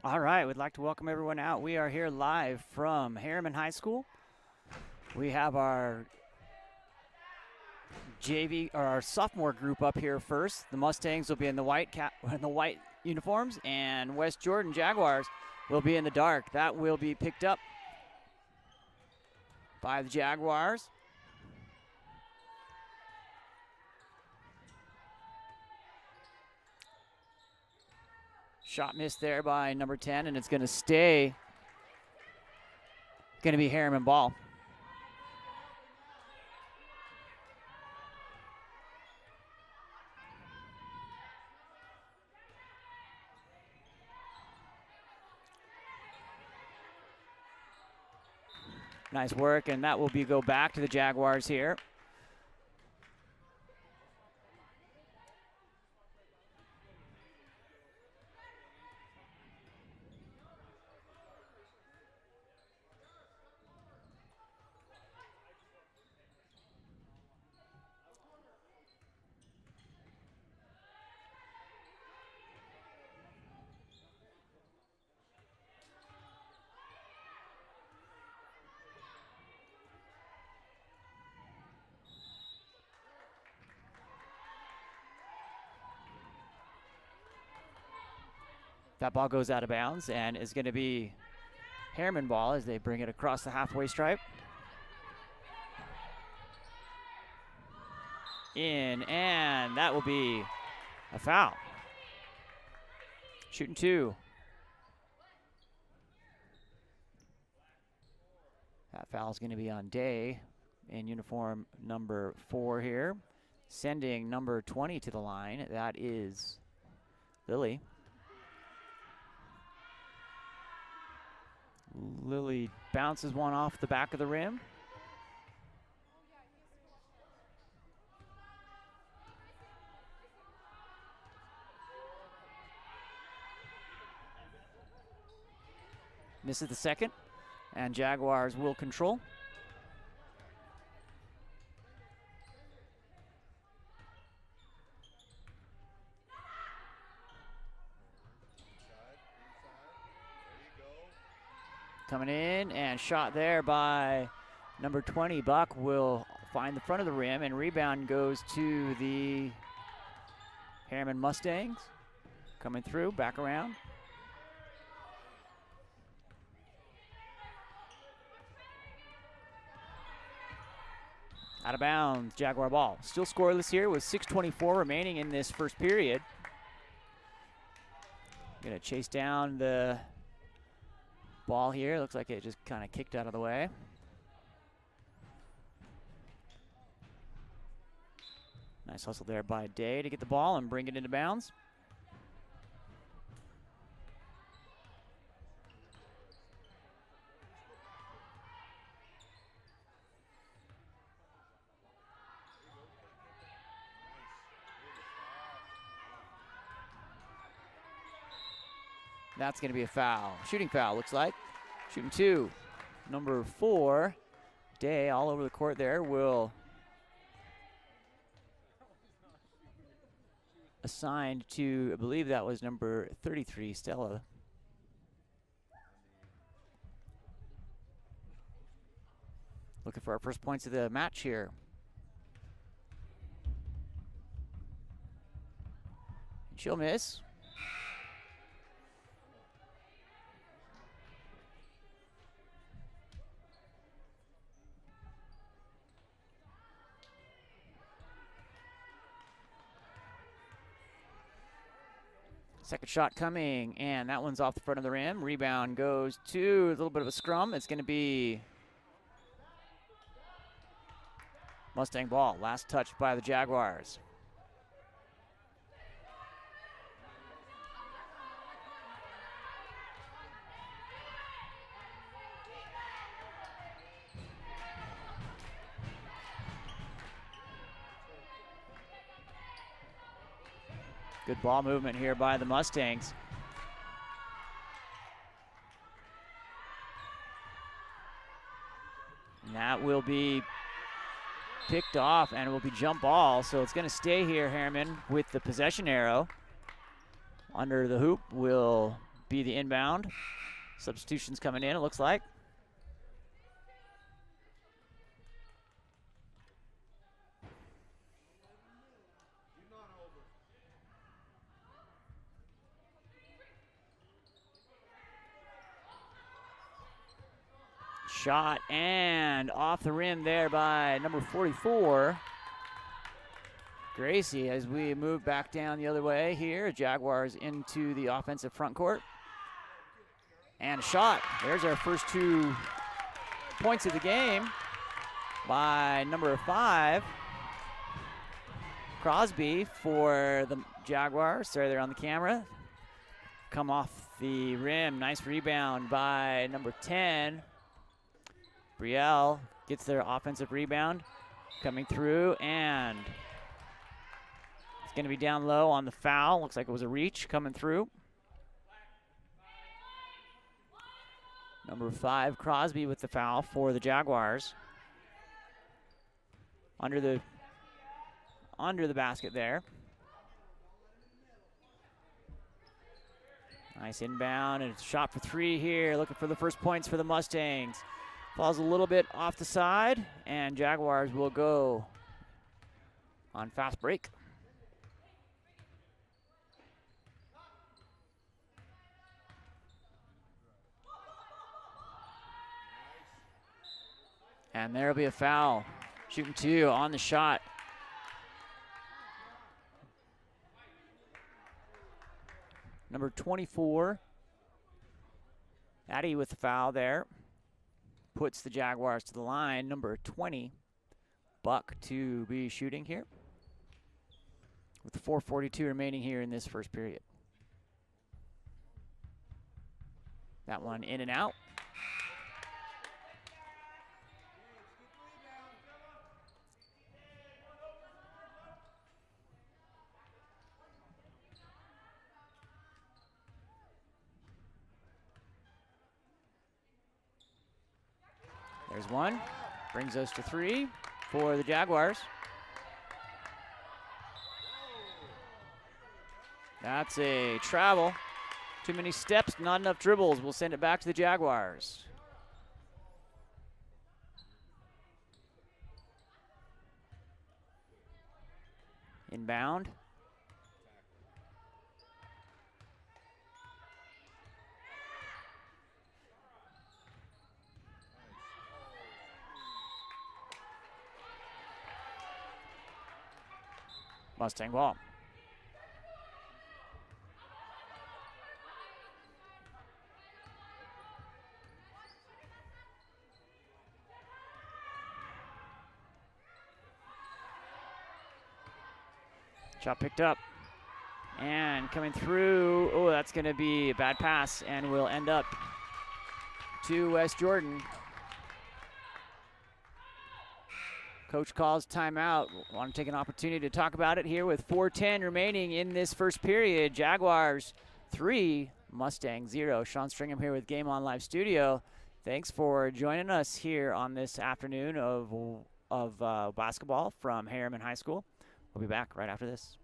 All right, we'd like to welcome everyone out. We are here live from Herriman High School. We have our JV or our sophomore group up here first. The Mustangs will be in the white uniforms, and West Jordan Jaguars will be in the dark. That will be picked up by the Jaguars. Shot missed there by number 10, and it's going to stay. Going to be Herriman ball. Nice work, and that will go back to the Jaguars here. That ball goes out of bounds and is going to be Herriman ball as they bring it across the halfway stripe. In, and that will be a foul. Shooting two. That foul is going to be on Day in uniform number 4 here. Sending number 20 to the line. That is Lily. Lily bounces one off the back of the rim. Misses the second, and Jaguars will control. Coming in and shot there by number 20. Buck will find the front of the rim, and rebound goes to the Herriman Mustangs. Coming through, back around. Out of bounds, Jaguar ball. Still scoreless here with 6:24 remaining in this first period. Gonna chase down the ball here. Looks like it just kind of kicked out of the way. Nice hustle there by Day to get the ball and bring it into bounds. That's going to be a foul. Shooting foul, looks like. Shooting two. Number 4, Day, all over the court there, will assigned to, I believe that was number 33, Stella. Looking for our first points of the match here. She'll miss. Second shot coming, and that one's off the front of the rim. Rebound goes to a little bit of a scrum. It's going to be Mustang ball. Last touch by the Jaguars. Good ball movement here by the Mustangs. And that will be picked off and it will be jump ball. So it's going to stay here, Herriman, with the possession arrow. Under the hoop will be the inbound. Substitutions coming in, it looks like. Shot and off the rim there by number 44. Gracie, as we move back down the other way here, Jaguars into the offensive front court. And a shot. There's our first 2 points of the game by number 5, Crosby for the Jaguars. Sorry, they're on the camera. Come off the rim. Nice rebound by number 10. Brielle gets their offensive rebound coming through, and it's going to be down low on the foul. Looks like it was a reach coming through. Number 5, Crosby with the foul for the Jaguars. Under the basket there. Nice inbound, and it's a shot for 3 here. Looking for the first points for the Mustangs. Falls a little bit off the side, and Jaguars will go on fast break. And there'll be a foul. Shooting 2 on the shot. Number 24, Addy with the foul there. Puts the Jaguars to the line. Number 20, Buck to be shooting here. With 4:42 remaining here in this first period. That one in and out. There's one. Brings us to 3 for the Jaguars. That's a travel. Too many steps, not enough dribbles. We'll send it back to the Jaguars. Inbound. Mustang ball. Shot picked up. And coming through, oh, that's going to be a bad pass, and we'll end up to West Jordan. Coach calls timeout. Want to take an opportunity to talk about it here with 4:10 remaining in this first period. Jaguars 3, Mustang 0. Sean Stringham here with Game On Live Studio. Thanks for joining us here on this afternoon of basketball from Herriman High School. We'll be back right after this.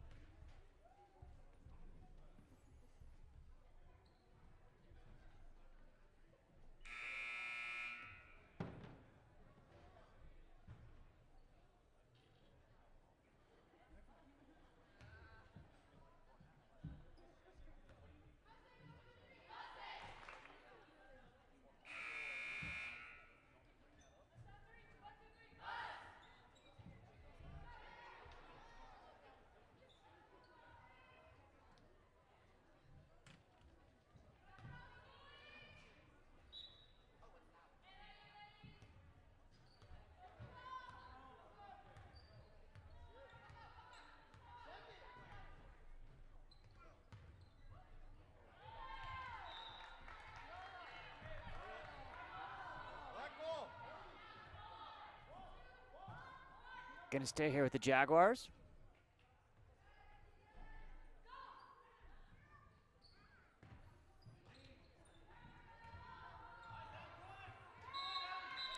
Going to stay here with the Jaguars.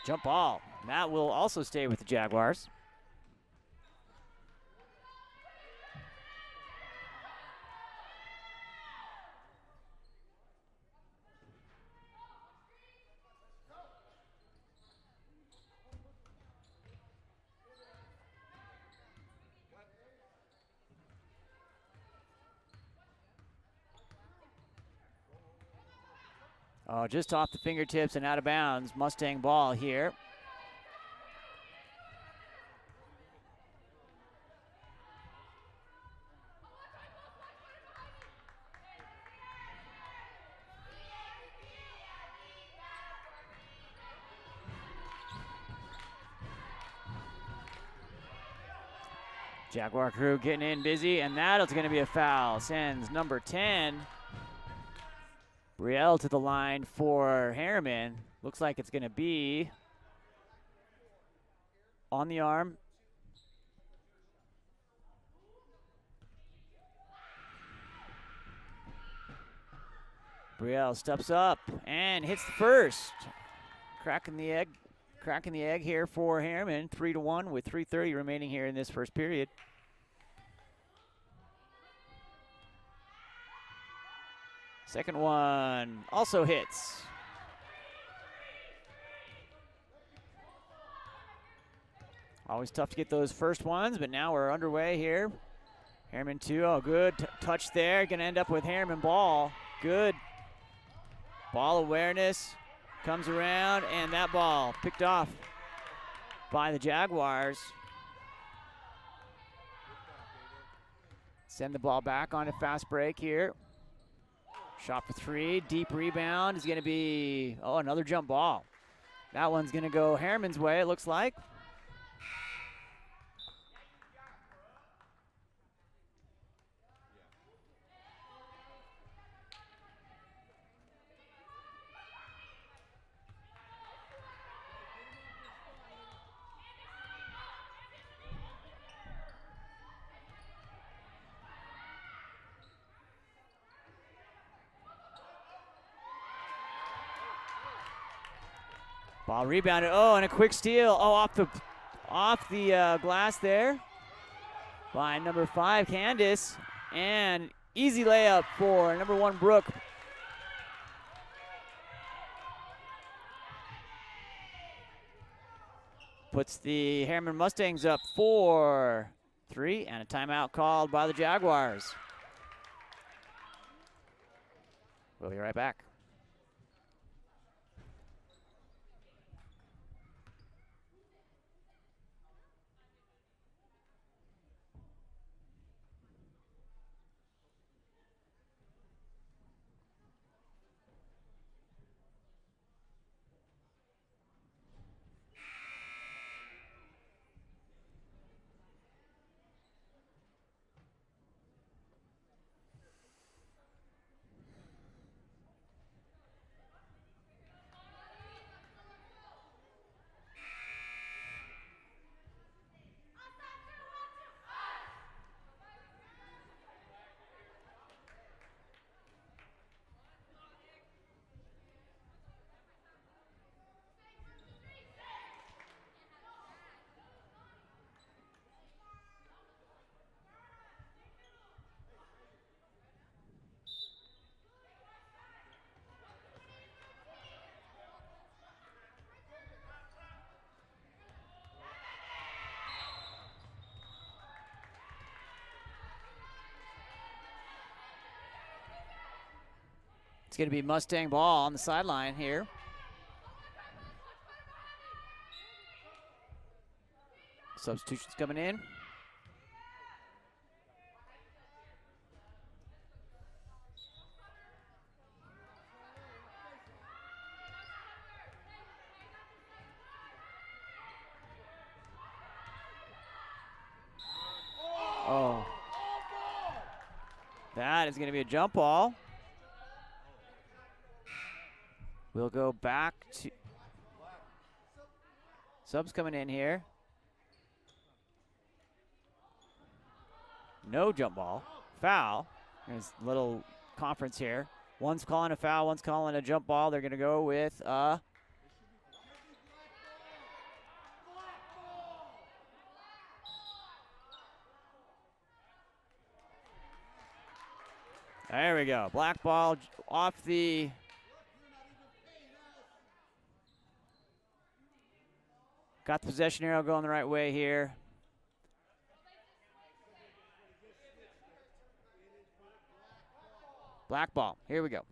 Jump ball. That will also stay with the Jaguars. Oh, just off the fingertips and out of bounds. Mustang ball here. Jaguar crew getting in busy, and that's going to be a foul. Sends number 10, Brielle, to the line for Herriman. Looks like it's going to be on the arm. Brielle steps up and hits the first. Cracking the egg here for Herriman. 3-1 with 3:30 remaining here in this first period. Second one also hits. Always tough to get those first ones, but now we're underway here. Herriman 2, oh, good touch there. Gonna end up with Herriman ball. Good ball awareness. Comes around, and that ball picked off by the Jaguars. Send the ball back on a fast break here. Shot for 3, deep rebound is gonna be, oh, another jump ball. That one's gonna go Herriman's way, it looks like. Ball rebounded. Oh, and a quick steal. Oh, off the glass there by number 5, Candace, and easy layup for number 1, Brooke. Puts the Herriman Mustangs up 4-3, and a timeout called by the Jaguars. We'll be right back. It's going to be Mustang ball on the sideline here. Substitutions coming in. Oh. That is going to be a jump ball. We'll go back to subs coming in here. No jump ball. Foul. There's a little conference here. One's calling a foul, one's calling a jump ball. They're going to go with there we go. Black ball off the got the possession arrow going the right way here. Black ball. Here we go.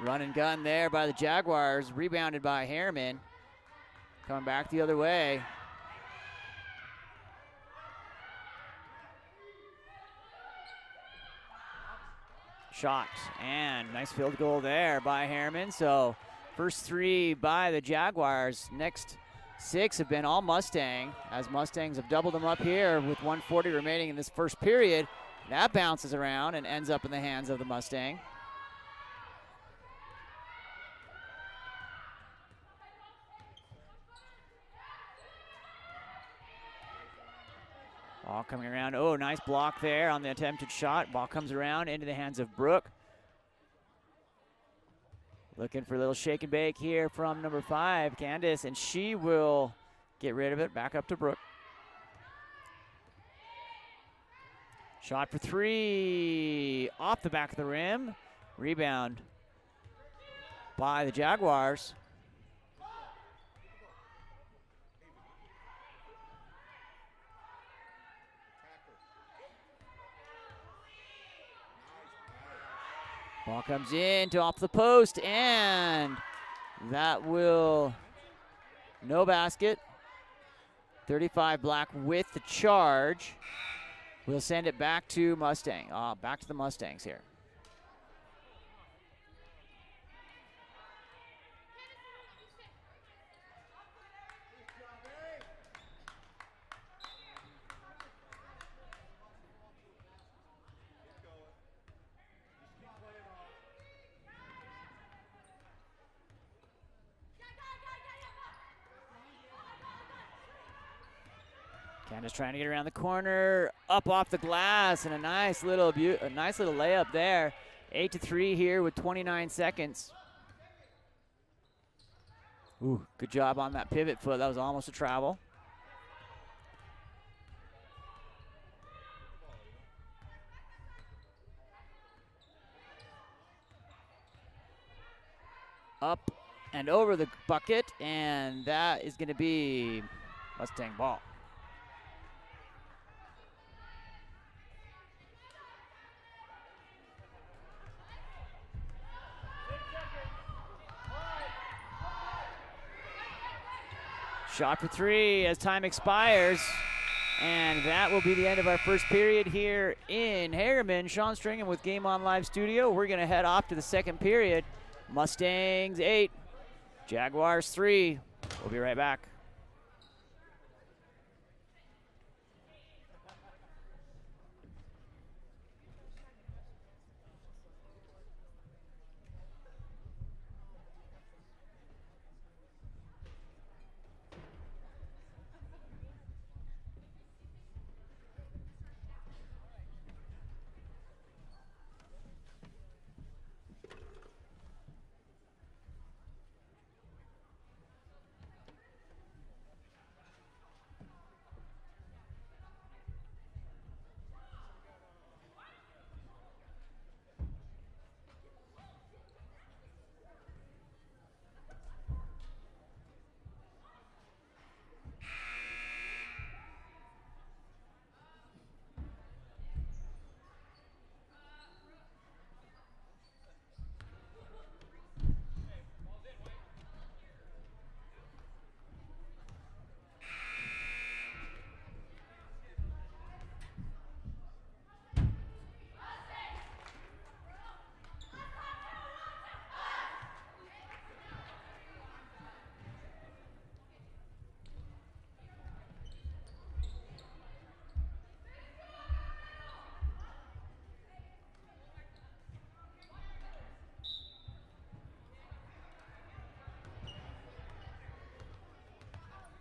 Run and gun there by the Jaguars, rebounded by Herriman. Coming back the other way. Shot, and nice field goal there by Herriman. So first 3 by the Jaguars. Next 6 have been all Mustang, as Mustangs have doubled them up here with 1:40 remaining in this first period. That bounces around and ends up in the hands of the Mustang. Ball coming around. Oh, nice block there on the attempted shot. Ball comes around into the hands of Brooke. Looking for a little shake and bake here from number 5, Candace, and she will get rid of it. Back up to Brooke. Shot for 3, off the back of the rim. Rebound by the Jaguars. Ball comes in to off the post, and that will, no basket. 35 Black with the charge. We'll send it back to Mustang. Back to the Mustangs here. Candace trying to get around the corner, up off the glass, and a nice little layup there. 8-3 here with 29 seconds. Ooh, good job on that pivot foot. That was almost a travel. Up and over the bucket, and that is going to be Mustang ball. Shot for 3 as time expires, and that will be the end of our first period here in Herriman. Sean Stringham with Game On Live Studio. We're going to head off to the second period. Mustangs 8, Jaguars 3. We'll be right back.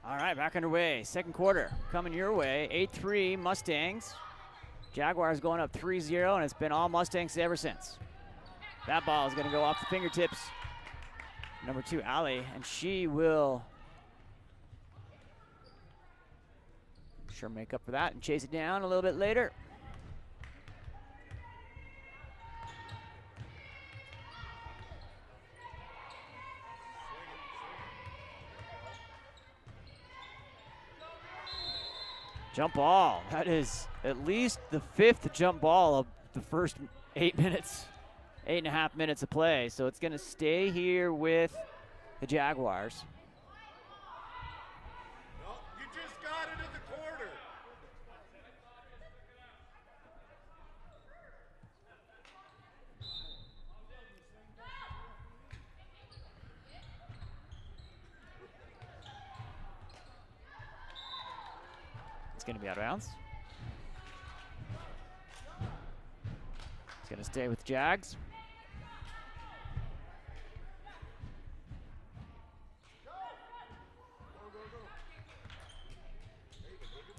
All right, back underway. Second quarter coming your way. 8-3 Mustangs. Jaguars going up 3-0, and it's been all Mustangs ever since. That ball is going to go off the fingertips. Number 2, Allie, and she will sure make up for that and chase it down a little bit later. Jump ball. That is at least the 5th jump ball of the first 8 minutes. 8.5 minutes of play, so it's going to stay here with the Jaguars. No, you just got it at the quarter. It's going to be out of bounds. It's going to stay with Jags.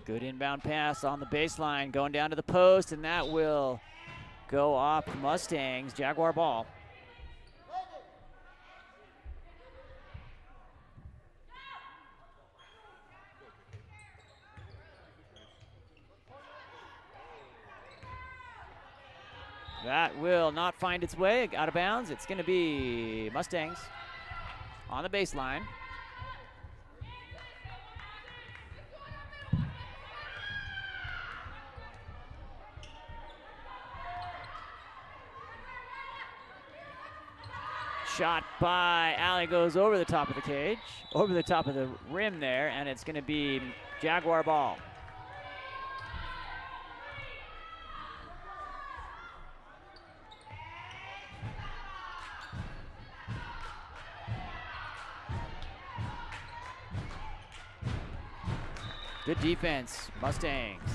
Good inbound pass on the baseline, going down to the post, and that will go off the Mustangs. Jaguar ball. That will not find its way out of bounds. It's going to be Mustangs on the baseline. Shot by Alley goes over the top of the cage, over the top of the rim there, and it's going to be Jaguar ball. Good defense, Mustangs.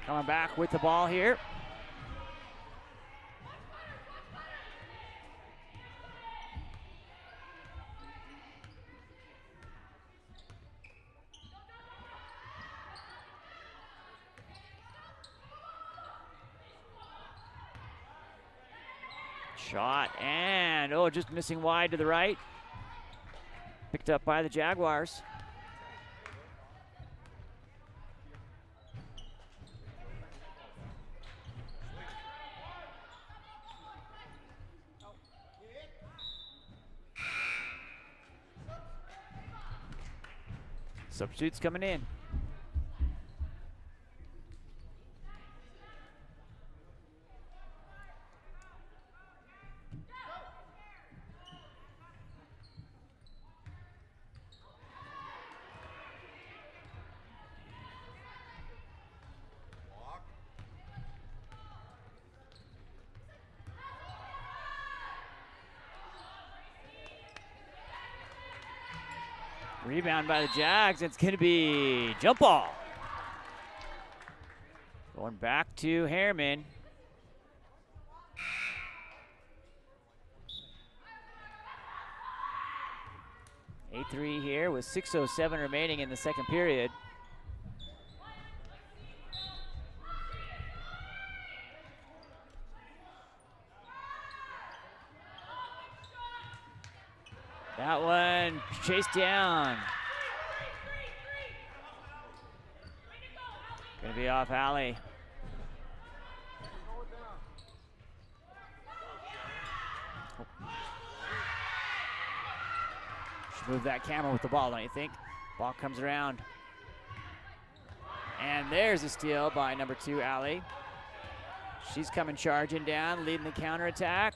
Coming back with the ball here. Shot and, oh, just missing wide to the right. Picked up by the Jaguars. Substitutes coming in. Rebound by the Jags. It's going to be jump ball. Going back to Herriman. A3 here with 6:07 remaining in the second period. That one chased down. Gonna be off Alley. Should move that camera with the ball, don't you think? Ball comes around. And there's a steal by number 2, Alley. She's coming charging down, leading the counterattack.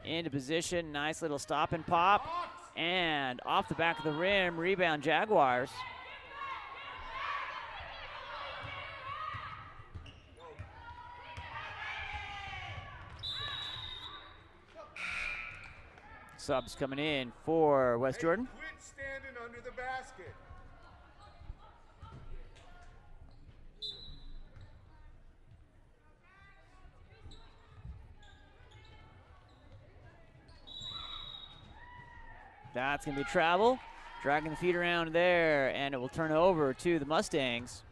Into position, nice little stop and pop. And off the back of the rim, rebound Jaguars. Subs coming in for West Jordan. Quit standing under the basket. That's going to be travel. Dragging the feet around there, and it will turn over to the Mustangs.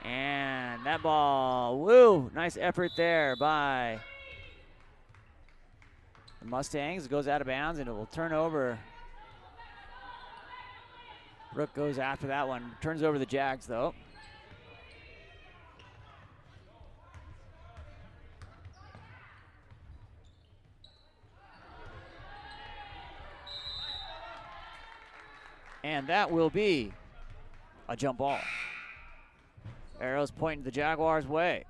And that ball, woo, nice effort there by the Mustangs. It goes out of bounds, and it will turn over Rook goes after that one. Turns over the Jags, though. And that will be a jump ball. Arrows pointing the Jaguars' way.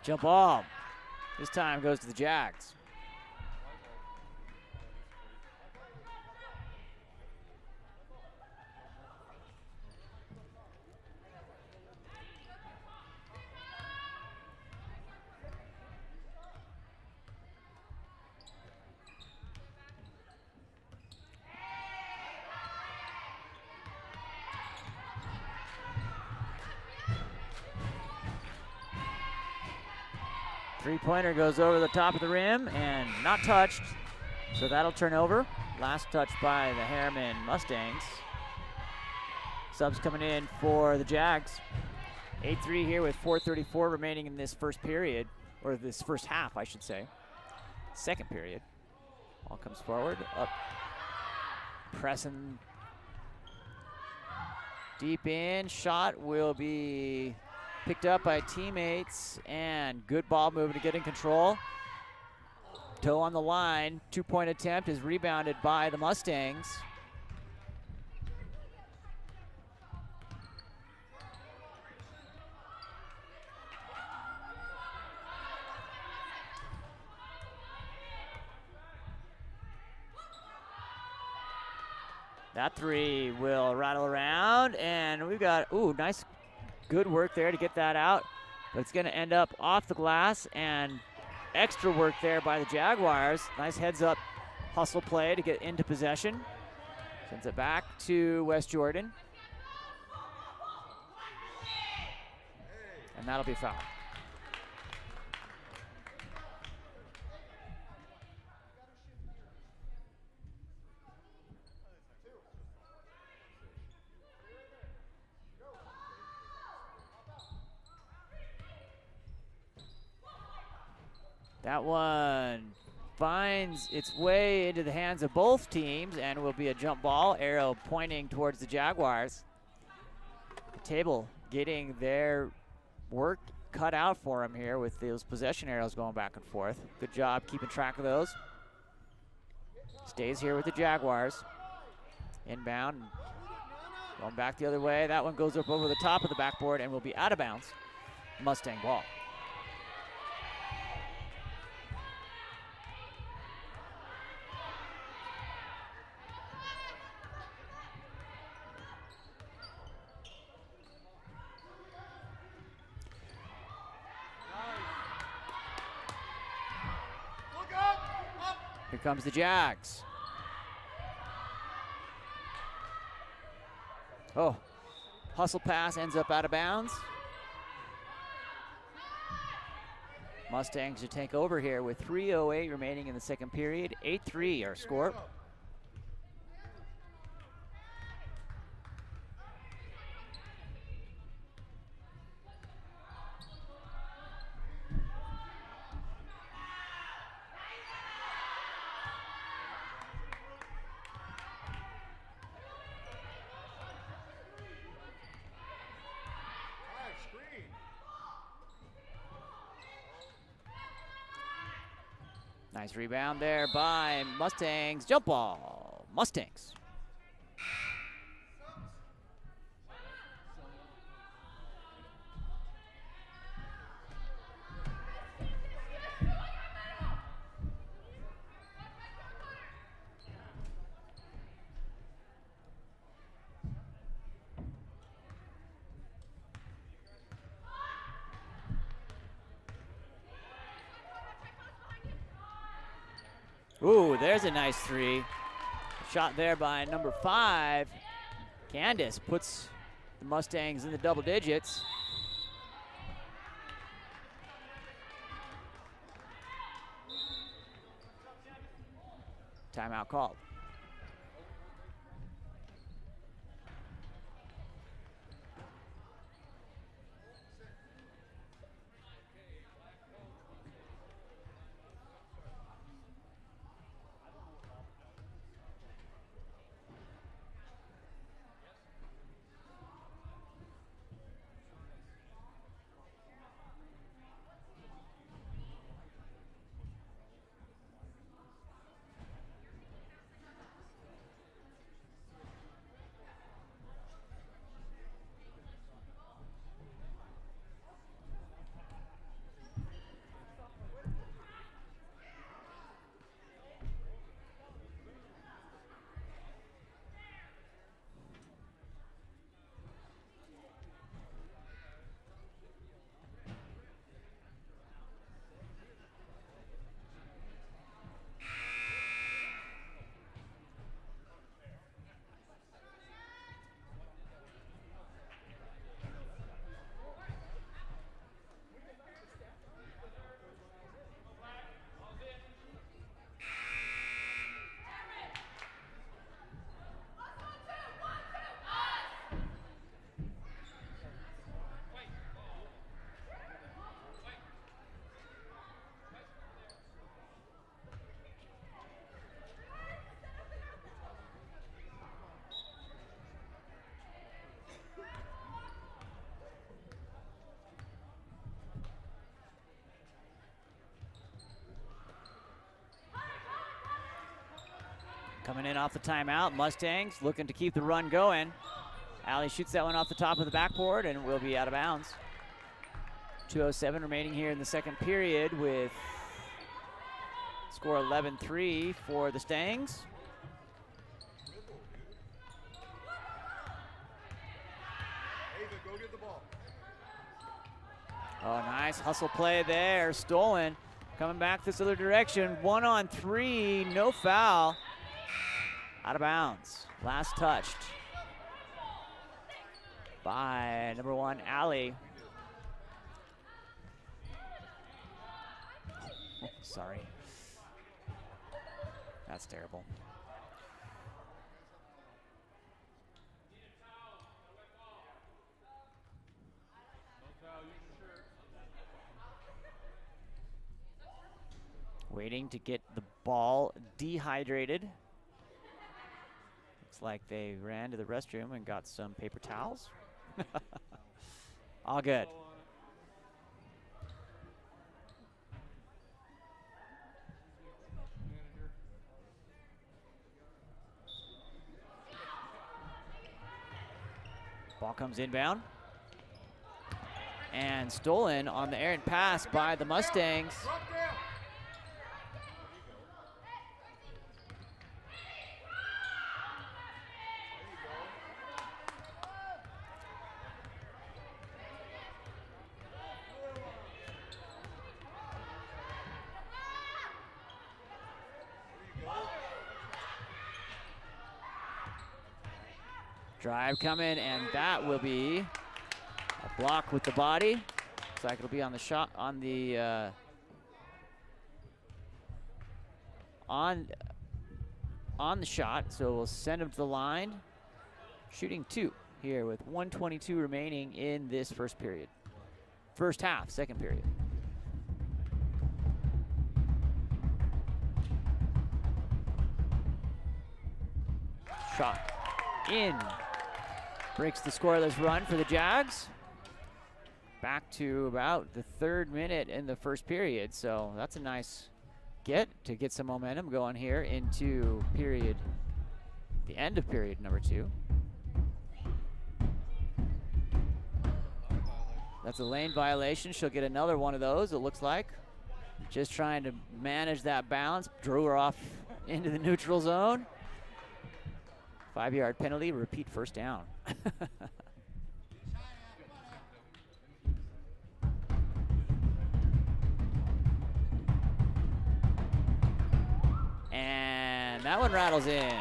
Jump ball. This time goes to the Jags. Three-pointer goes over the top of the rim and not touched, so that'll turn over. Last touch by the Herriman Mustangs. Subs coming in for the Jags. 8-3 here with 4:34 remaining in this first period, or this first half, I should say. Second period. Ball comes forward, up, pressing deep in. Shot will be picked up by teammates, and good ball movement to get in control. Toe on the line, two-point attempt is rebounded by the Mustangs. That three will rattle around, and we've got, ooh, nice, good work there to get that out, but it's gonna end up off the glass, and extra work there by the Jaguars. Nice heads up hustle play to get into possession. Sends it back to West Jordan. And that'll be foul. That one finds its way into the hands of both teams and will be a jump ball. Arrow pointing towards the Jaguars. The table getting their work cut out for them here with those possession arrows going back and forth. Good job keeping track of those. Stays here with the Jaguars. Inbound, going back the other way. That one goes up over the top of the backboard and will be out of bounds. Mustang ball. Here comes the Jags. Oh, hustle pass ends up out of bounds. Mustangs to take over here with 3:08 remaining in the second period. 8-3 our score. Nice rebound there by Mustangs. Jump ball, Mustangs. Ooh, there's a nice three. Shot there by number 5. Candace puts the Mustangs in the double digits. Timeout called. Coming in off the timeout, Mustangs looking to keep the run going. Allie shoots that one off the top of the backboard and will be out of bounds. 2:07 remaining here in the second period with score 11-3 for the Stangs. Ava, go get the ball. Oh, nice hustle play there. Stolen. Coming back this other direction. 1-on-3, no foul. Out of bounds. Last touched by number 1, Allie. Oh, sorry. That's terrible. Waiting to get the ball dehydrated. Looks like they ran to the restroom and got some paper towels. All good. Ball comes inbound. And stolen on the errant pass by the Mustangs. Drive coming, and that will be a block with the body. Looks like it'll be on the shot, on the on the shot. So we'll send him to the line. Shooting 2 here with 1:22 remaining in this first period. First half, second period. Shot in. Breaks the scoreless run for the Jags. Back to about the 3rd minute in the first period, so that's a nice get to get some momentum going here into period, the end of period number 2. That's a lane violation. She'll get another one of those, it looks like. Just trying to manage that balance. Drew her off into the neutral zone. 5-yard penalty, repeat first down. And that one rattles in.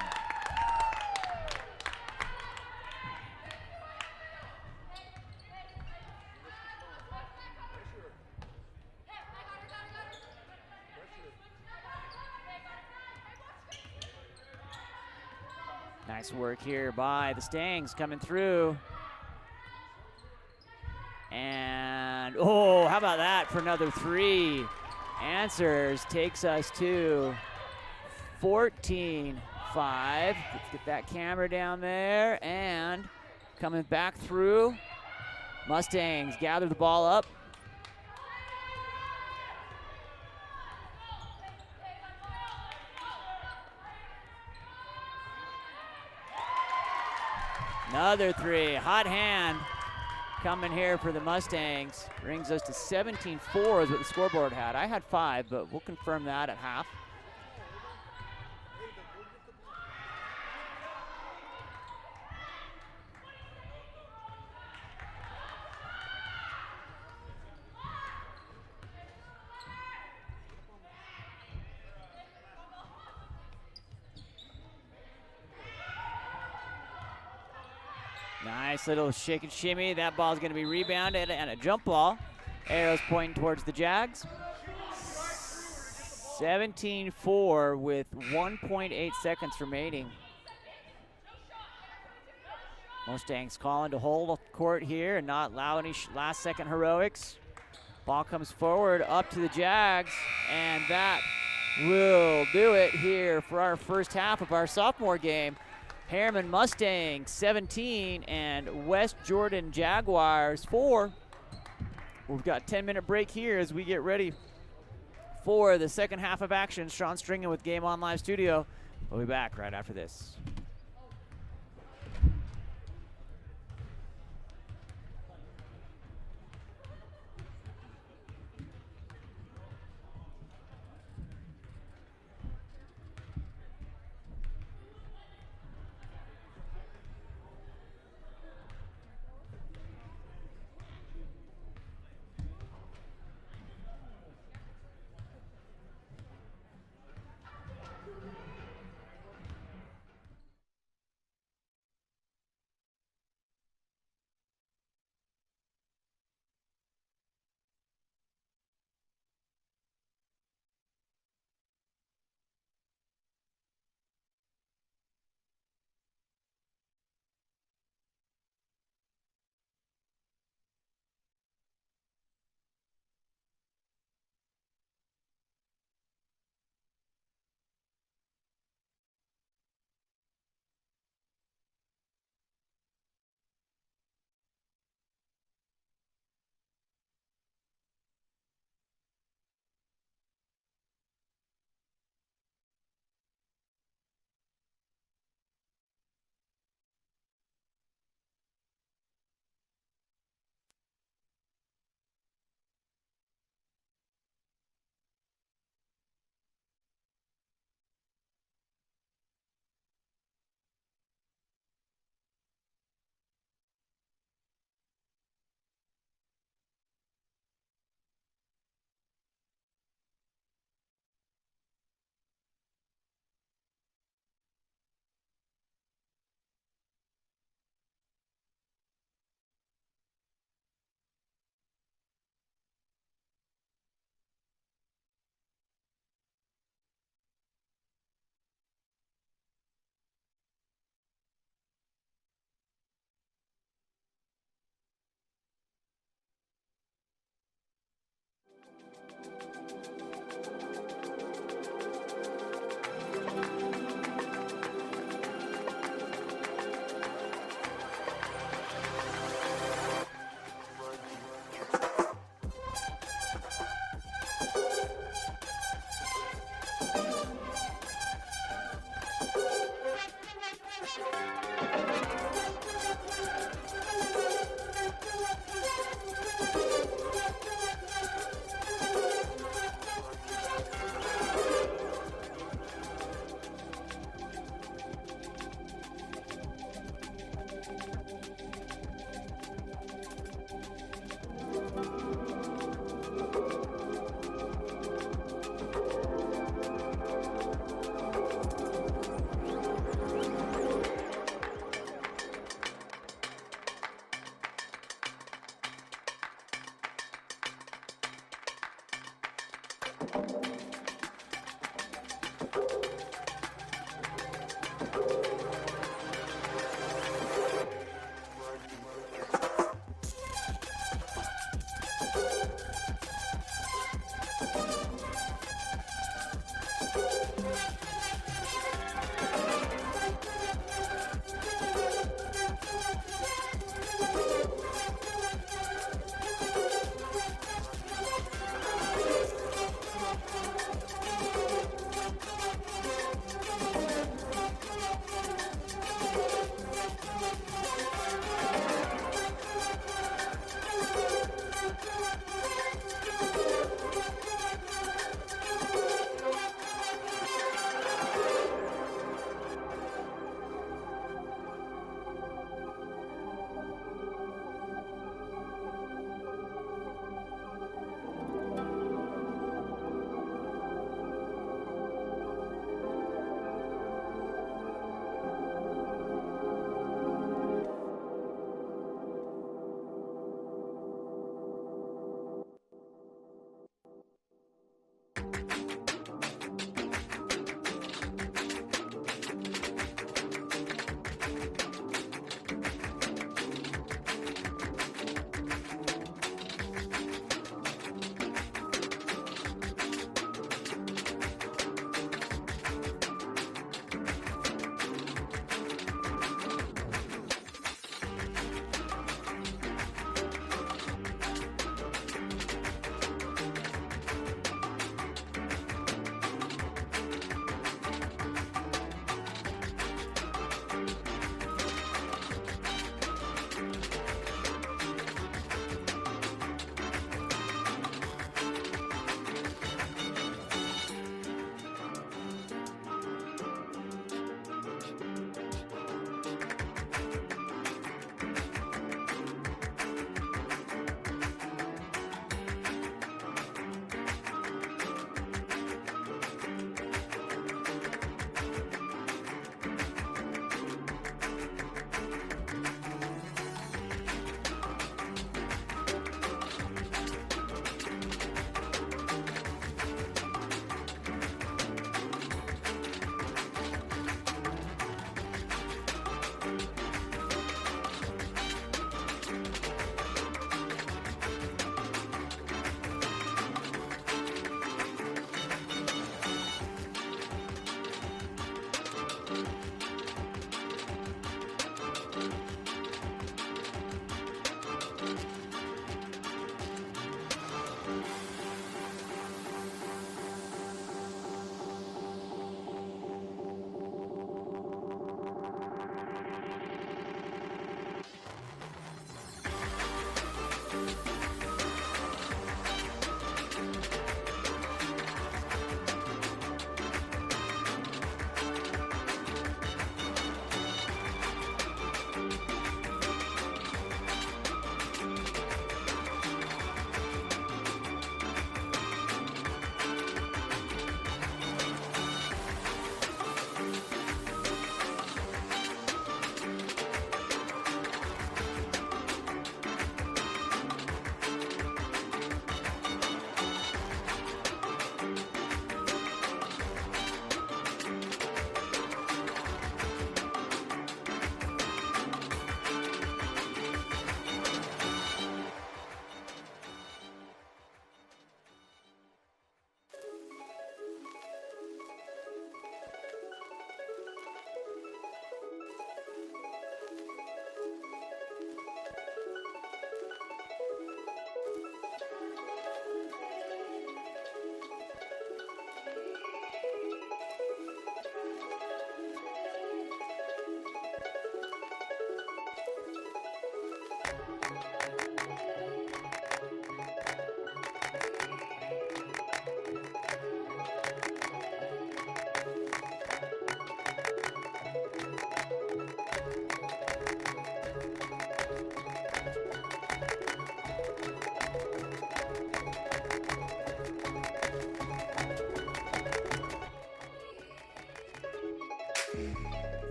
Nice work here by the Stangs coming through. And, oh, how about that for another 3? Answers takes us to 14-5. Let's get that camera down there. And coming back through, Mustangs gather the ball up. Another 3, hot hand coming here for the Mustangs. Brings us to 17-4 is what the scoreboard had. I had 5, but we'll confirm that at half. Nice little shake and shimmy. That ball's going to be rebounded and a jump ball. Arrows pointing towards the Jags. 17-4 with 1.8 seconds remaining. Mustangs calling to hold court here and not allow any last-second heroics. Ball comes forward up to the Jags, and that will do it here for our first half of our sophomore game. Herriman Mustangs 17 and West Jordan Jaguars 4. We've got a 10-minute break here as we get ready for the second half of action. Sean Stringen with Game On Live Studio. We'll be back right after this.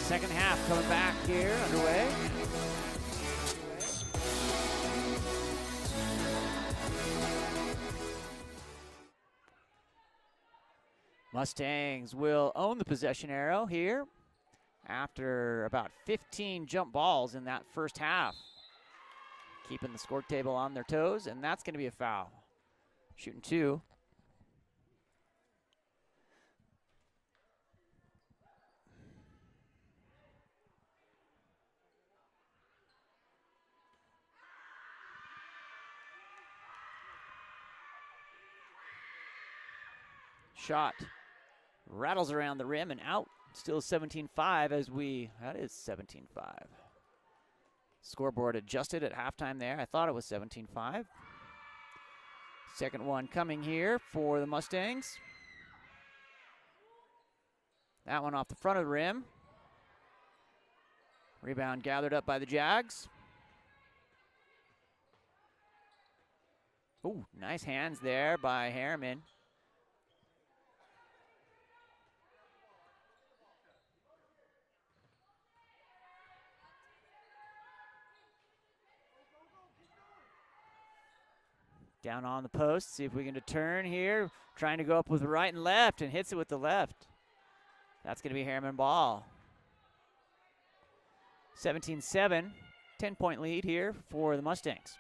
Second half coming back here, underway. Mustangs will own the possession arrow here after about 15 jump balls in that first half. Keeping the score table on their toes, and that's going to be a foul. Shooting 2. Shot rattles around the rim and out. Still 17-5 as that is 17-5. Scoreboard adjusted at halftime there. I thought it was 17-5. Second one coming here for the Mustangs. That one off the front of the rim. Rebound gathered up by the Jags. Ooh, nice hands there by Herriman. Down on the post, see if we can turn here. Trying to go up with the right and left and hits it with the left. That's going to be Herriman ball. 17-7, 10-point lead here for the Mustangs.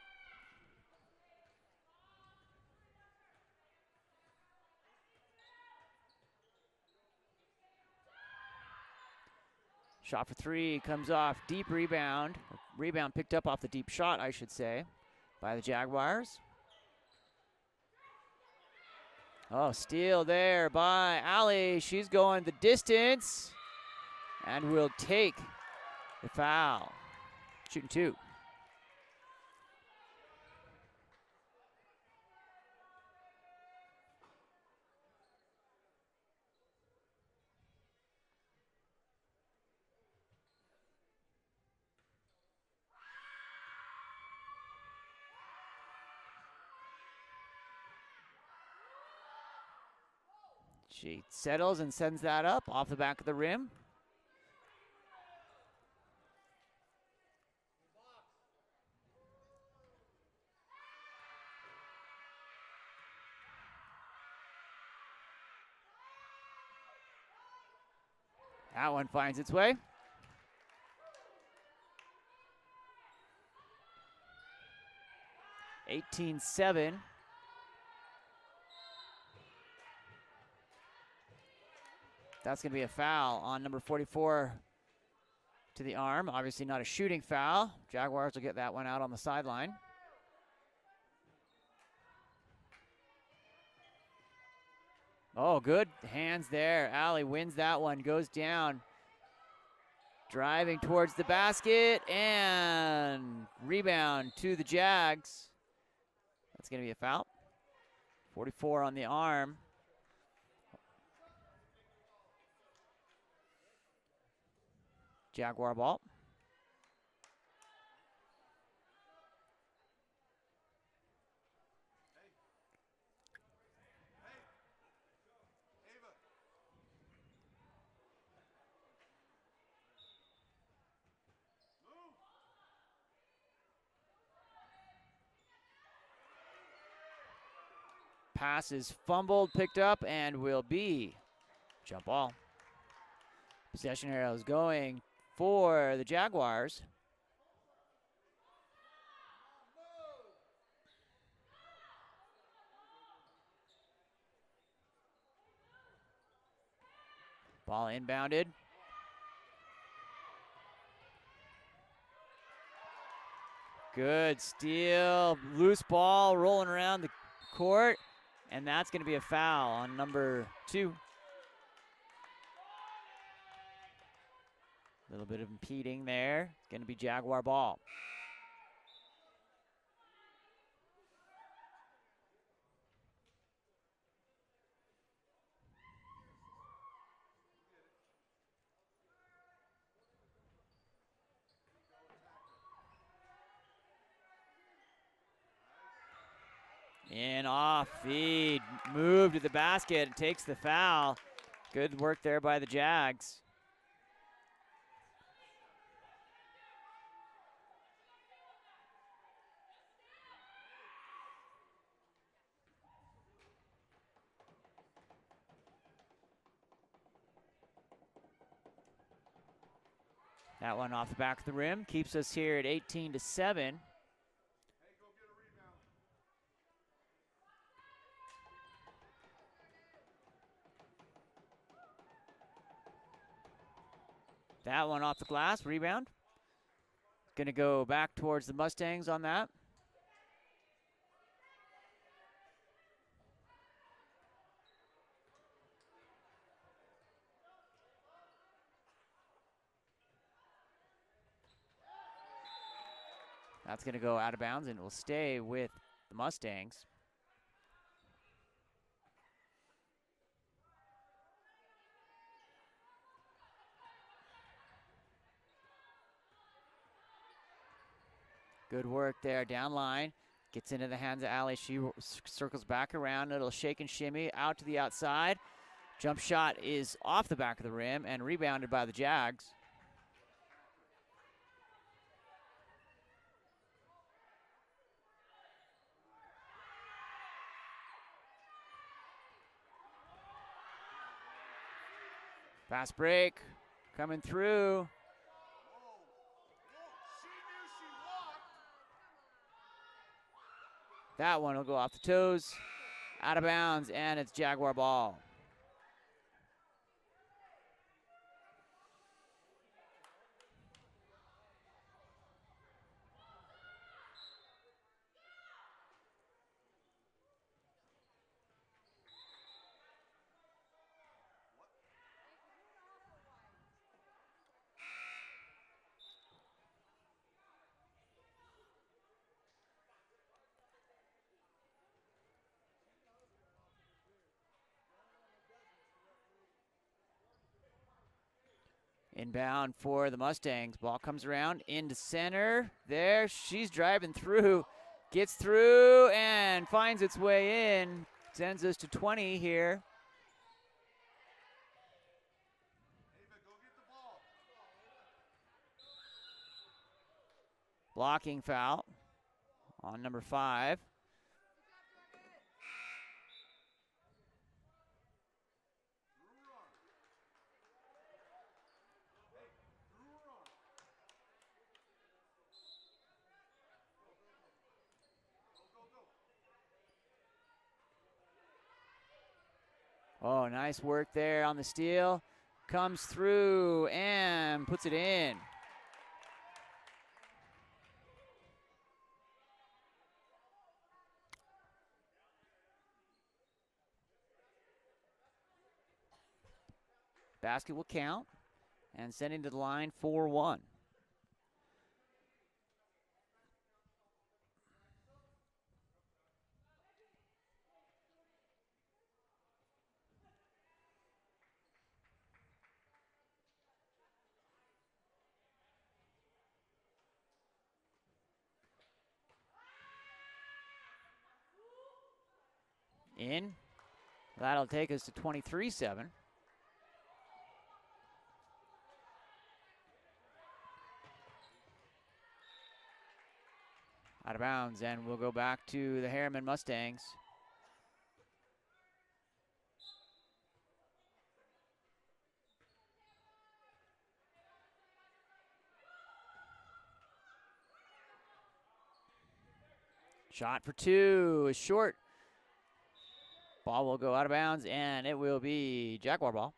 Shot for 3 comes off, deep rebound. Rebound picked up off the deep shot, I should say, by the Jaguars. Oh, steal there by Ali. She's going the distance and will take the foul. Shooting 2. She settles and sends that up off the back of the rim. That one finds its way. (18-7). That's going to be a foul on number 44 to the arm. Obviously not a shooting foul. Jaguars will get that one out on the sideline. Oh, good hands there. Allie wins that one, goes down. Driving towards the basket and rebound to the Jags. That's going to be a foul. 44 on the arm. Jaguar ball. Pass is fumbled, picked up, and will be jump ball. Possession arrows going for the Jaguars. Ball inbounded. Good steal, loose ball rolling around the court, and that's going to be a foul on number 2. A little bit of impeding there. It's going to be Jaguar ball. In off feed, move to the basket, takes the foul. Good work there by the Jags. That one off the back of the rim keeps us here at 18-7. That one off the glass, rebound. Gonna go back towards the Mustangs on that. That's gonna go out of bounds and will stay with the Mustangs. Good work there, down line. Gets into the hands of Allie. She circles back around. It'll shake and shimmy out to the outside. Jump shot is off the back of the rim and rebounded by the Jags. Fast break coming through. That one will go off the toes, out of bounds, and it's Jaguar ball. Inbound for the Mustangs. Ball comes around into center. There, she's driving through. Gets through and finds its way in. Sends us to 20 here. Blocking foul on number 5. Oh, nice work there on the steal. Comes through and puts it in. Basket will count and sending to the line 4-1. In. That'll take us to 23-7. Out of bounds, and we'll go back to the Herriman Mustangs. Shot for 2 is short. Ball will go out of bounds, and it will be Jaguar ball.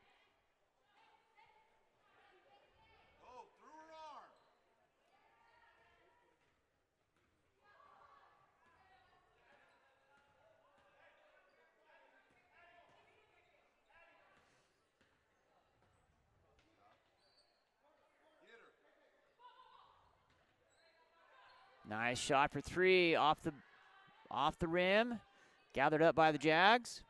Nice shot for 3 off the rim. Gathered up by the Jags.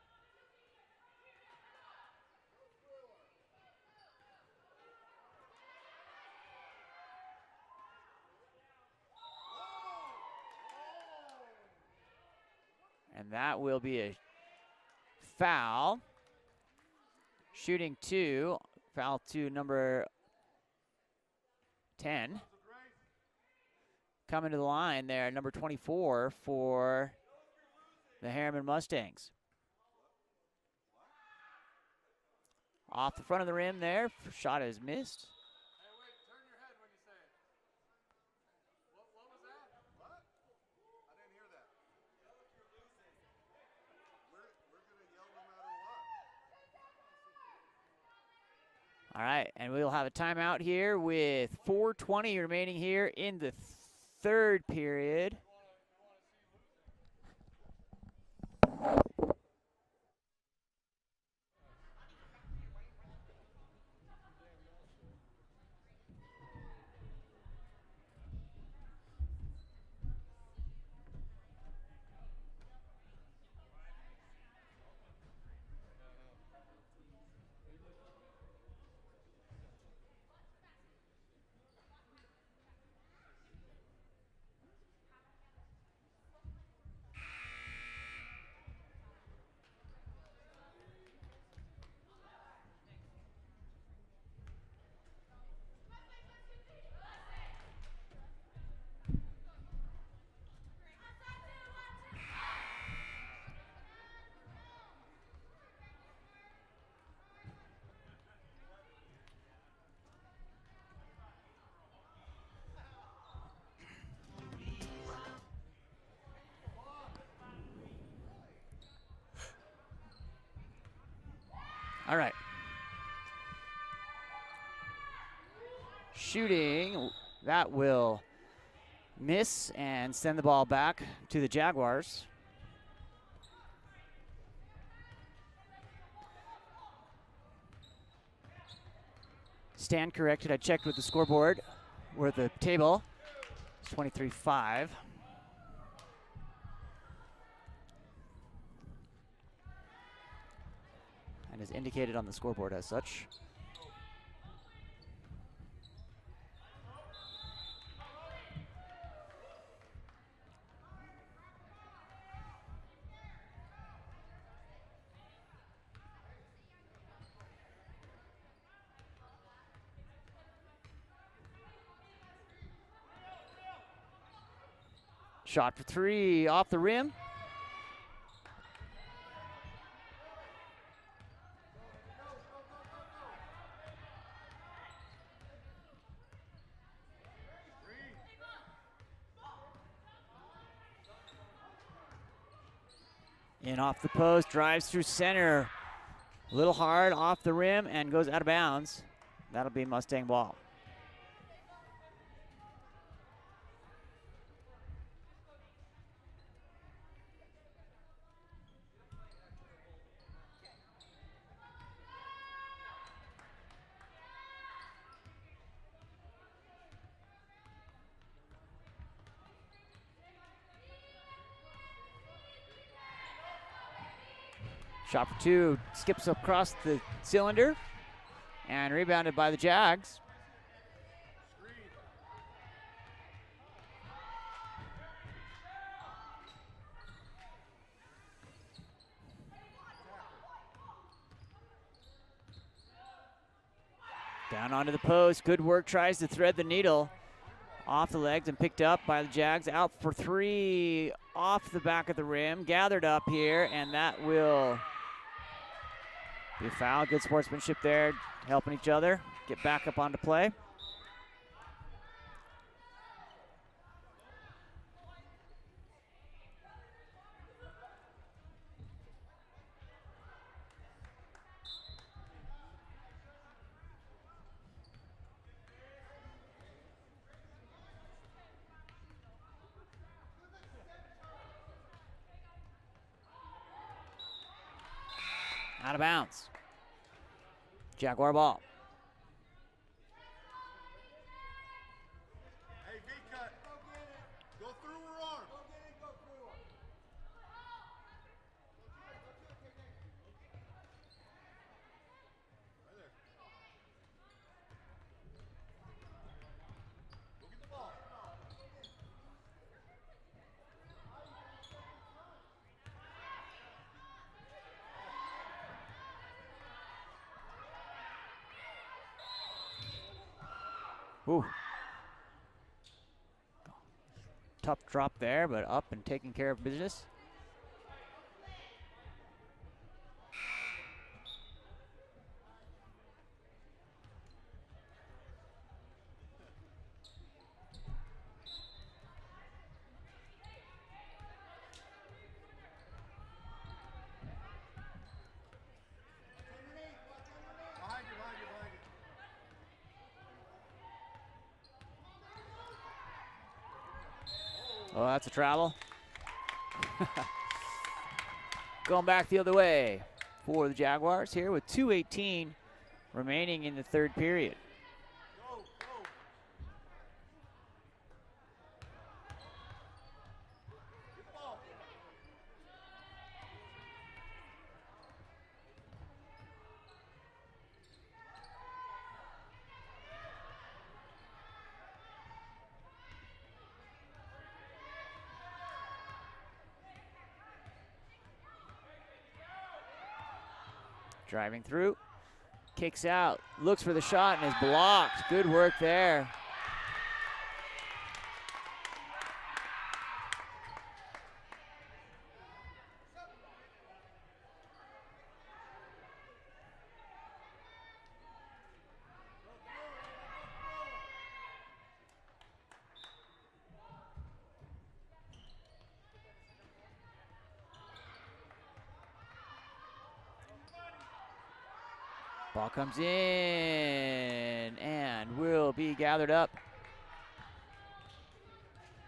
And that will be a foul. Shooting 2, foul to number 10. Coming to the line there, number 24 for the Herriman Mustangs. Off the front of the rim there, shot is missed. All right, and we'll have a timeout here with 4:20 remaining here in the third period. All right. Shooting, that will miss and send the ball back to the Jaguars. Stand corrected. I checked with the scoreboard or the table. It's 23-5. And is indicated on the scoreboard as such. Shot for three off the rim. In off the post, drives through center. A little hard off the rim and goes out of bounds. That'll be Mustang ball. Shot for two, skips across the cylinder and rebounded by the Jags. Down onto the post, good work, tries to thread the needle. Off the legs and picked up by the Jags, out for three, off the back of the rim, gathered up here, and that will be a foul. Good sportsmanship there, helping each other get back up onto play. Out of bounds. Jaguar ball. Hey, V-cut. Go through her arm. Right there. Go get the ball. Ooh. Tough drop there, but up and taking care of business. Behind you, behind you, behind you. Oh, that's a travel. Going back the other way for the Jaguars here with 2:18 remaining in the third period. Go, go. Get the ball. Driving through, kicks out, looks for the shot and is blocked. Good work there. Ball comes in and will be gathered up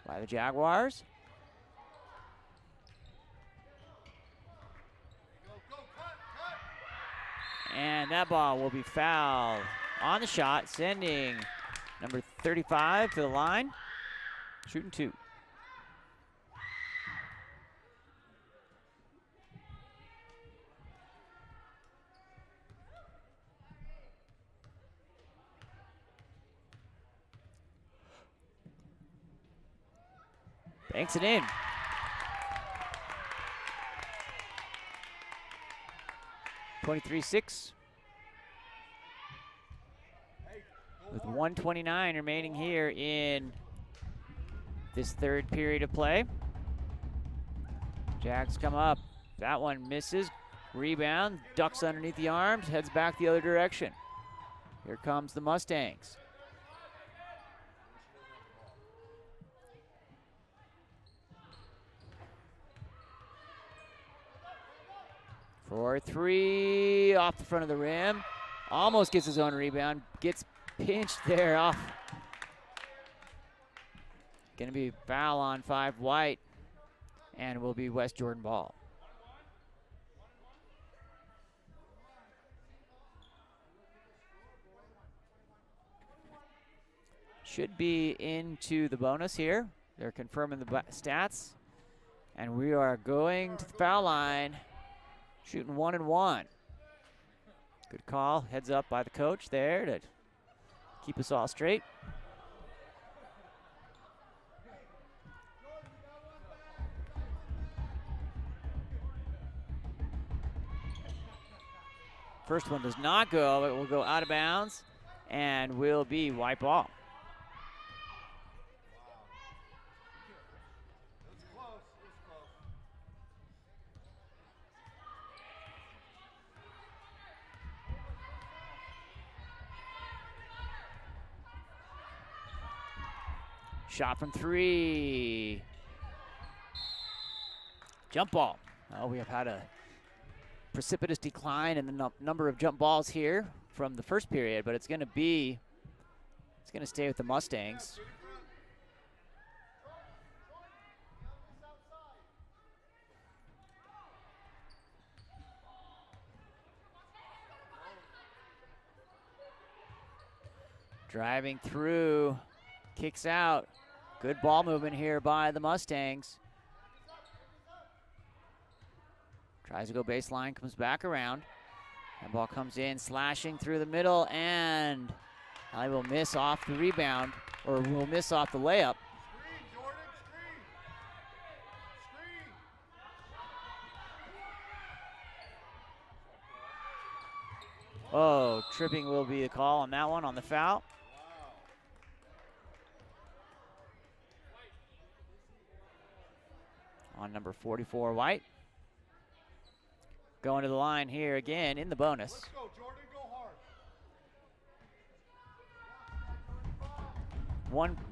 by the Jaguars. Go, go, cut. And that ball will be fouled on the shot, sending number 35 to the line, shooting 2. Banks it in. (23-6). With 1:29 remaining here in this third period of play. Jags come up. That one misses. Rebound, ducks underneath the arms, heads back the other direction. Here comes the Mustangs. For 3, off the front of the rim. Almost gets his own rebound. Gets pinched there off. Gonna be foul on 5 White. And will be West Jordan ball. Should be into the bonus here. They're confirming the stats. And we are going to the foul line. Shooting 1 and 1. Good call. Heads up by the coach there to keep us all straight. First one does not go. It will go out of bounds and will be white ball. Shot from 3. Jump ball. Well, we have had a precipitous decline in the number of jump balls here from the first period, but it's going to stay with the Mustangs. Driving through, kicks out. Good ball movement here by the Mustangs. Tries to go baseline, comes back around. And ball comes in, slashing through the middle, and I will miss off the rebound, or will miss off the layup. Screen, Jordan, screen. Oh, tripping will be the call on that one, on the foul. On number 44, White. Going to the line here again in the bonus. Let's go, Jordan, go hard.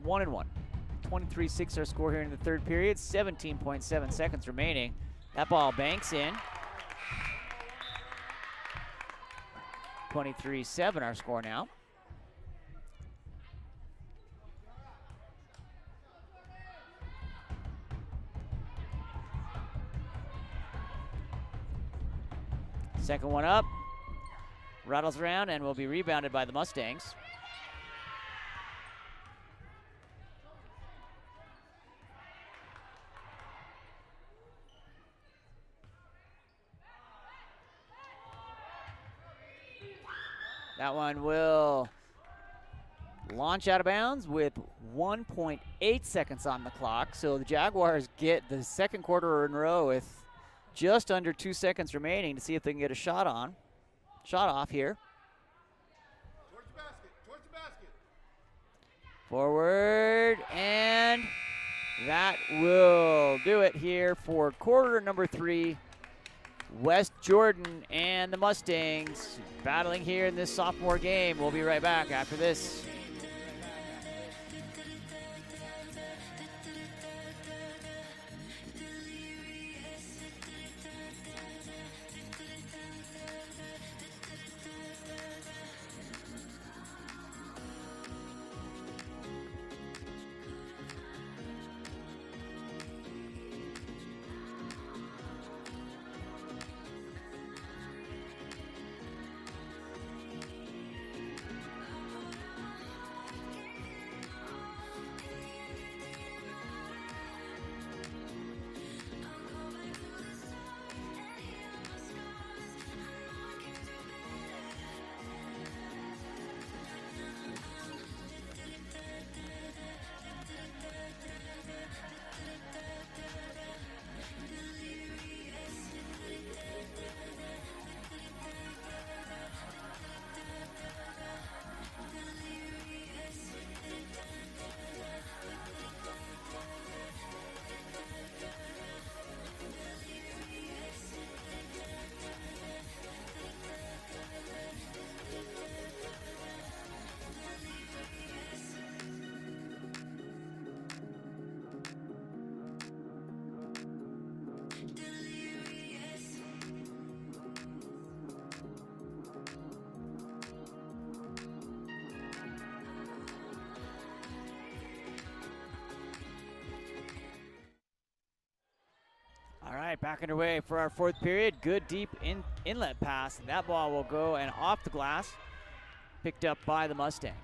1 and 1. 23-6 our score here in the third period. 17.7 seconds remaining. That ball banks in. 23-7 our score now. Second one up. Rattles around and will be rebounded by the Mustangs. That one will launch out of bounds with 1.8 seconds on the clock. So the Jaguars get the second quarter in a row with just under 2 seconds remaining to see if they can get a shot off here. Towards the basket. Towards the basket. Forward, and that will do it here for quarter number 3. West Jordan and the Mustangs battling here in this sophomore game. We'll be right back after this. All right, back underway for our fourth period. Good deep inlet pass. That ball will go and off the glass, picked up by the Mustangs.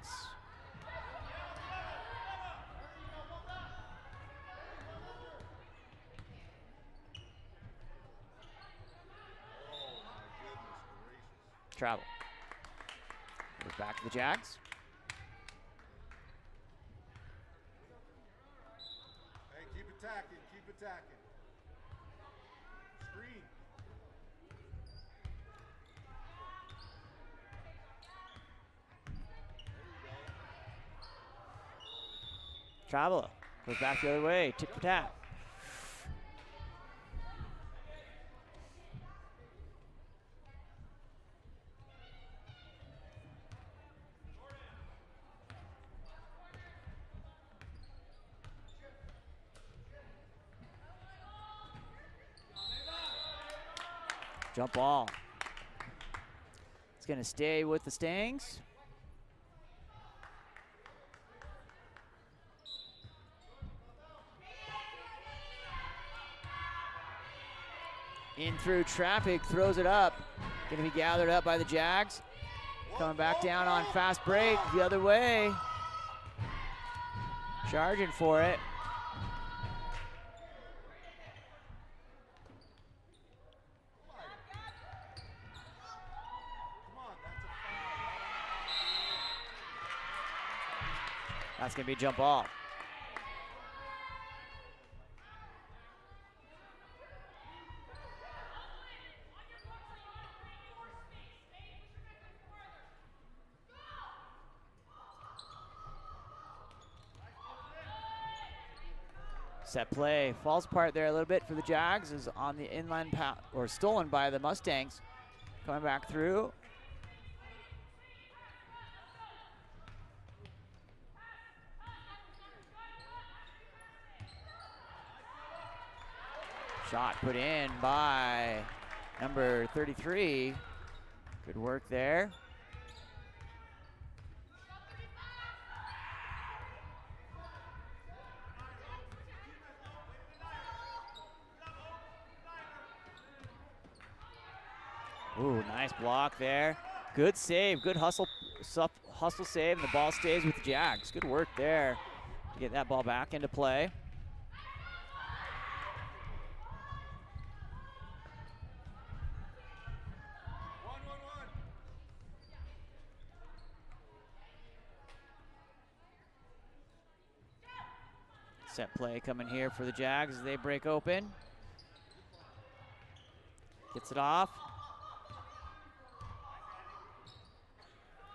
Travel. Goes back to the Jags. Hey, keep attacking. Keep attacking. Screen. Travel. Goes back the other way. Tip for tap. Jump ball. It's going to stay with the Stangs. In through traffic, throws it up. Going to be gathered up by the Jags. Coming back down on fast break the other way. Charging for it. That's going to be a jump ball. Set play falls apart there a little bit for the Jags, is on the inline pass, or stolen by the Mustangs. Coming back through. Shot put in by number 33. Good work there. Ooh, nice block there. Good save, good hustle save, and the ball stays with the Jags. Good work there to get that ball back into play. Set play coming here for the Jags as they break open. Gets it off.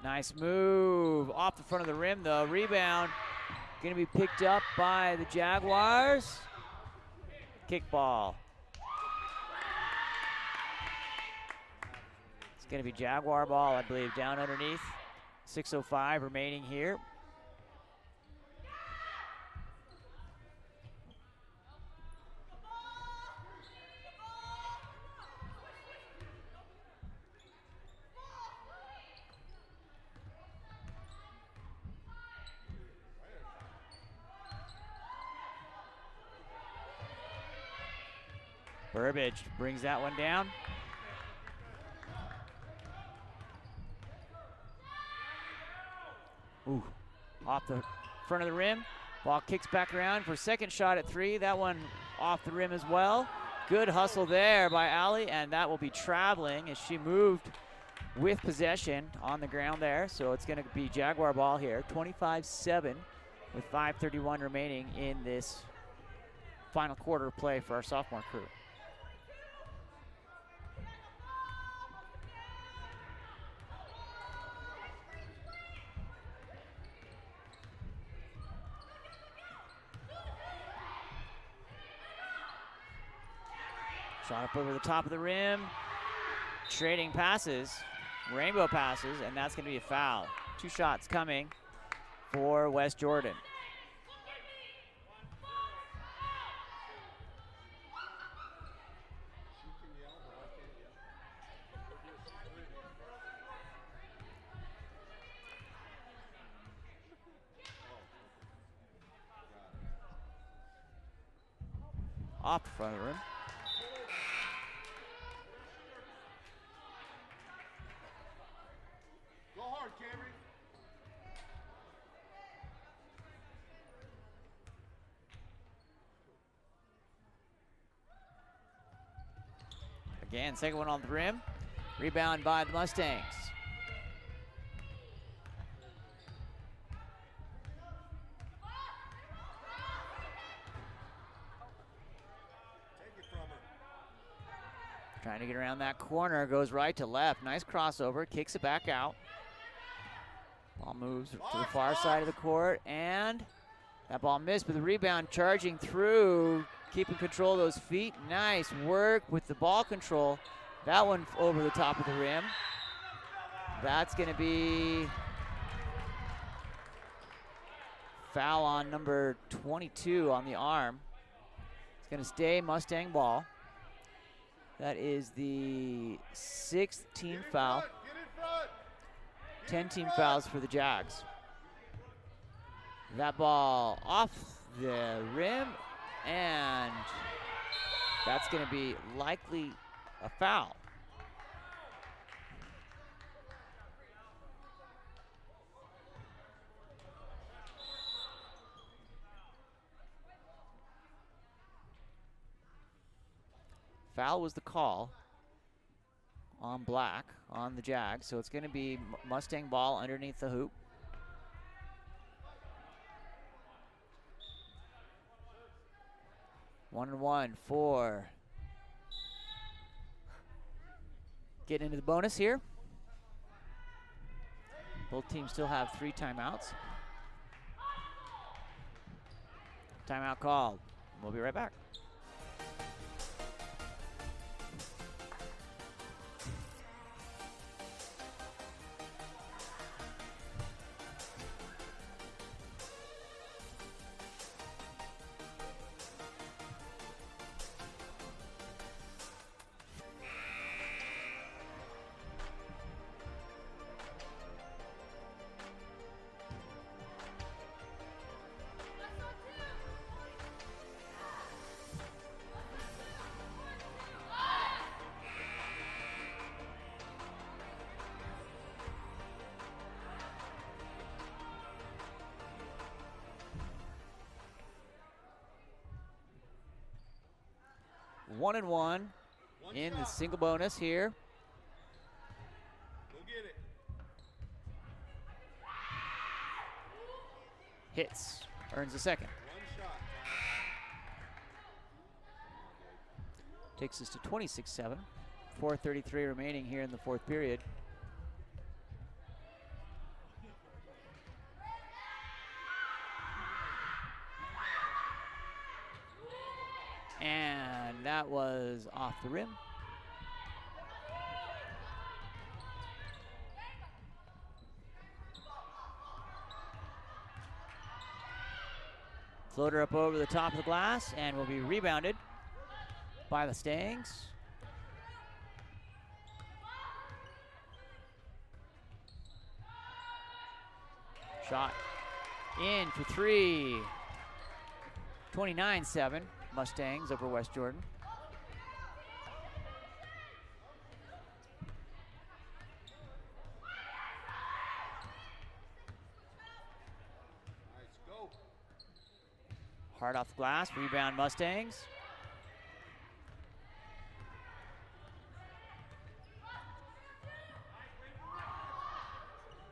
Nice move off the front of the rim though. Rebound gonna be picked up by the Jaguars. Kickball. It's gonna be Jaguar ball, I believe, down underneath. 6:05 remaining here. Burbage brings that one down. Ooh, off the front of the rim. Ball kicks back around for a second shot at three. That one off the rim as well. Good hustle there by Allie, and that will be traveling as she moved with possession on the ground there. So it's going to be Jaguar ball here, 25-7 with 5:31 remaining in this final quarter of play for our sophomore crew. Shot up over the top of the rim, trading passes, rainbow passes, and that's going to be a foul. 2 shots coming for West Jordan. Off the front of the rim. Again, second one on the rim. Rebound by the Mustangs. Trying to get around that corner, goes right to left. Nice crossover, kicks it back out. Ball moves to the far side of the court, and that ball missed, but the rebound charging through, keeping control of those feet. Nice work with the ball control. That one over the top of the rim. That's going to be foul on number 22 on the arm. It's going to stay Mustang ball. That is the 6th team foul. 10 team fouls for the Jags. That ball off the rim, and that's going to be likely a foul. Foul was the call on Black, on the Jags, so it's going to be Mustang ball underneath the hoop. One and one for getting into the bonus here. Both teams still have 3 timeouts. Timeout called. We'll be right back. 1-1 One in the shot. single bonus here. Go get it. Hits, earns a second. One shot. Takes us to 26-7. 4:33 remaining here in the fourth period. And that was off the rim. Floater up over the top of the glass and will be rebounded by the Stangs. Shot in for three. 29-7, Mustangs over West Jordan. Nice. Go. Hard off the glass, rebound Mustangs.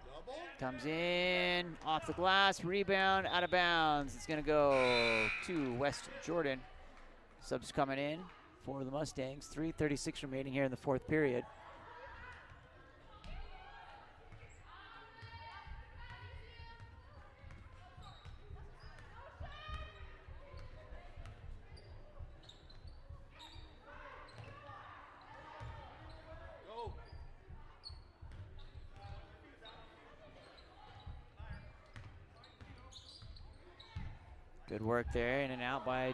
Double. Comes in, off the glass, rebound, out of bounds. It's gonna go to West Jordan. Subs coming in for the Mustangs. 3:36 remaining here in the fourth period. Go. Good work there, in and out by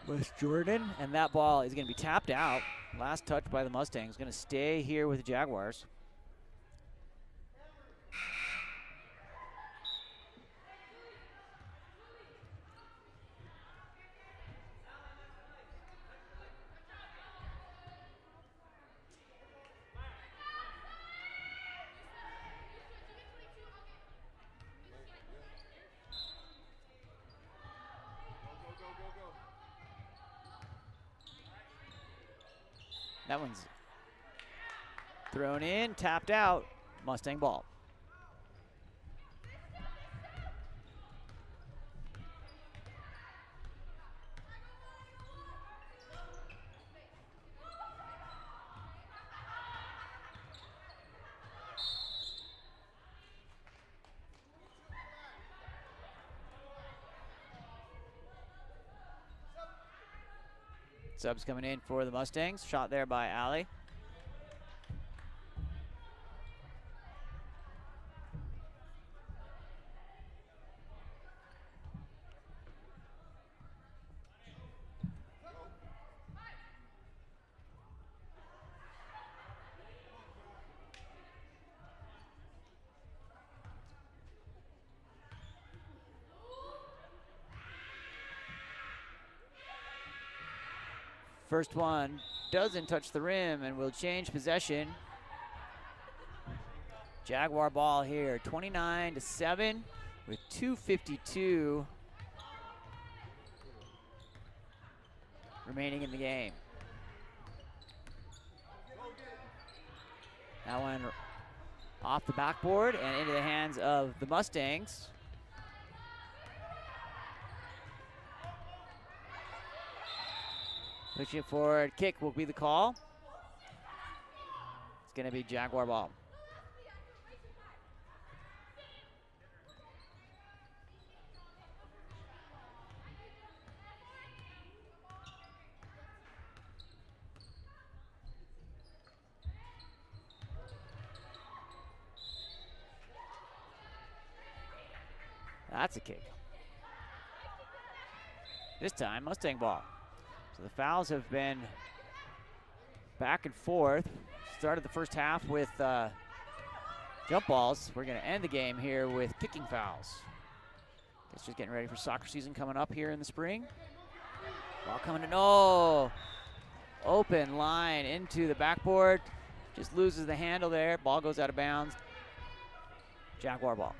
West Jordan, and that ball is going to be tapped out. Last touch by the Mustangs, going to stay here with the Jaguars. Go. That one's thrown in, tapped out, Mustang ball. Subs coming in for the Mustangs. Shot there by Ali. First one doesn't touch the rim and will change possession. Jaguar ball here, 29-7 with 2:52 remaining in the game. That one off the backboard and into the hands of the Mustangs. Pushing it forward, kick will be the call. It's going to be Jaguar ball. That's a kick. This time, Mustang ball. So the fouls have been back and forth. Started the first half with jump balls. We're going to end the game here with kicking fouls. Guess just getting ready for soccer season coming up here in the spring. Ball coming in. Oh, open line into the backboard. Just loses the handle there. Ball goes out of bounds. Jaguar ball.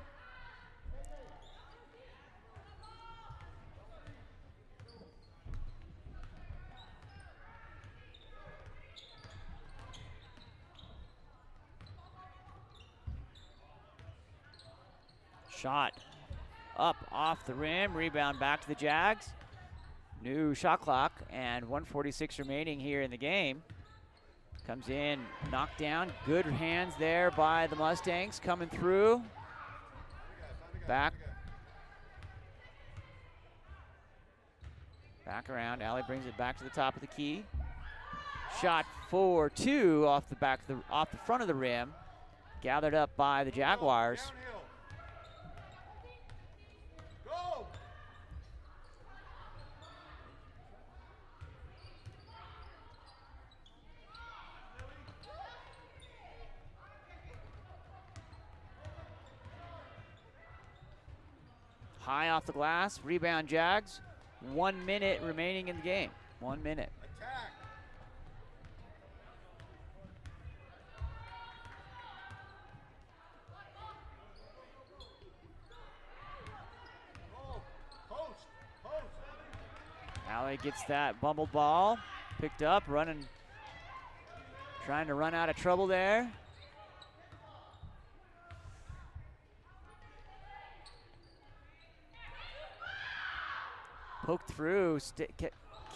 Shot up off the rim, rebound back to the Jags. New shot clock and 1:46 remaining here in the game. Comes in, knocked down, good hands there by the Mustangs coming through. Back around, Allie brings it back to the top of the key. Shot for two off the front of the rim. Gathered up by the Jaguars. Go. High off the glass, rebound Jags. 1 minute remaining in the game. 1 minute. Attack. Post. Allie gets that bumbled ball, picked up, trying to run out of trouble there. Poked through,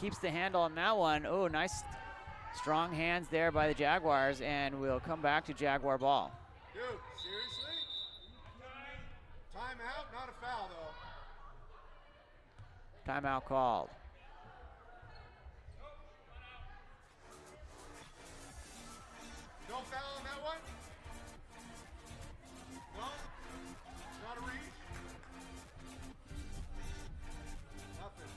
keeps the handle on that one. Oh, nice strong hands there by the Jaguars, and we'll come back to Jaguar ball. Dude, seriously? Timeout, not a foul though. Timeout called. No foul on that one? No? Not a reach? Nothing.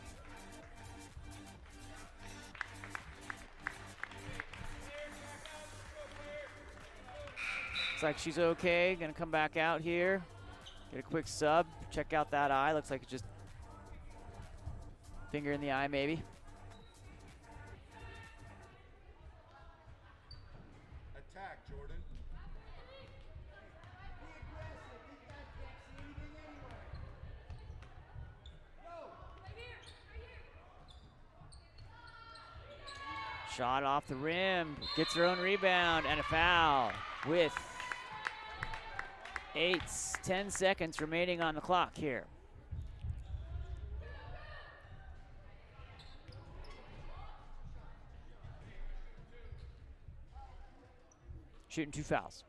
Looks like she's okay. Gonna come back out here. Get a quick sub. Check out that eye. Looks like it's just finger in the eye, maybe. Attack, Jordan. Shot off the rim, gets her own rebound, and a foul with 10 seconds remaining on the clock here. Shooting 2 fouls.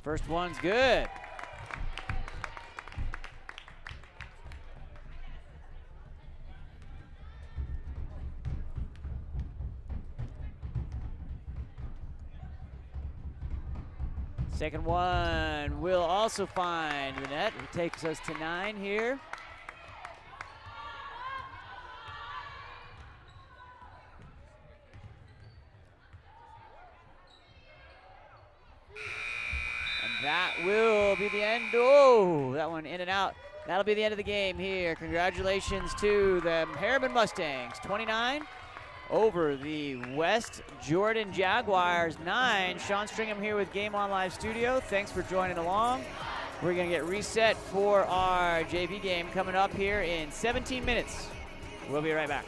First one's good. Second one will also find the net. It takes us to 9 here. And that will be the end. Oh, that one in and out. That'll be the end of the game here. Congratulations to the Herriman Mustangs. 29 over the West Jordan Jaguars 9. Sean Stringham here with Game On Live Studio. Thanks for joining along. We're gonna get reset for our JV game coming up here in 17 minutes. We'll be right back.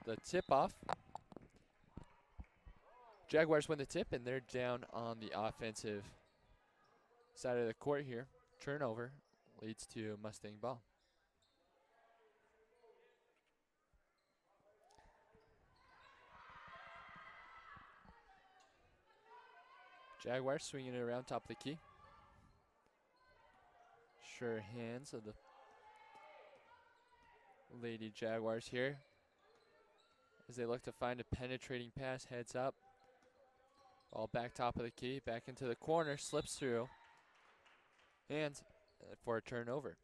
the tip off. Jaguars win the tip, and they're down on the offensive side of the court here. Turnover leads to Mustang ball. Jaguars swinging it around top of the key. Sure hands of the Lady Jaguars here as they look to find a penetrating pass. Heads up. Ball back top of the key, back into the corner, slips through. And for a turnover.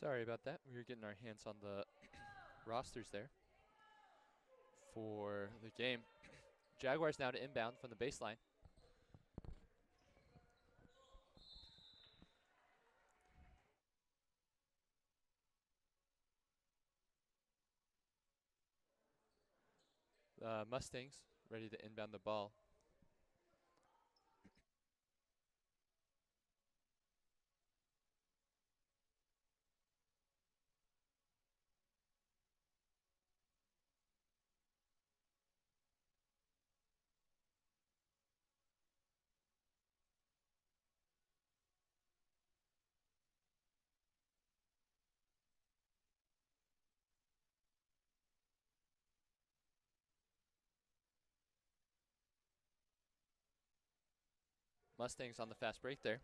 Sorry about that. We were getting our hands on the rosters there for the game. Jaguars now to inbound from the baseline. Mustangs ready to inbound the ball. Mustangs on the fast break there.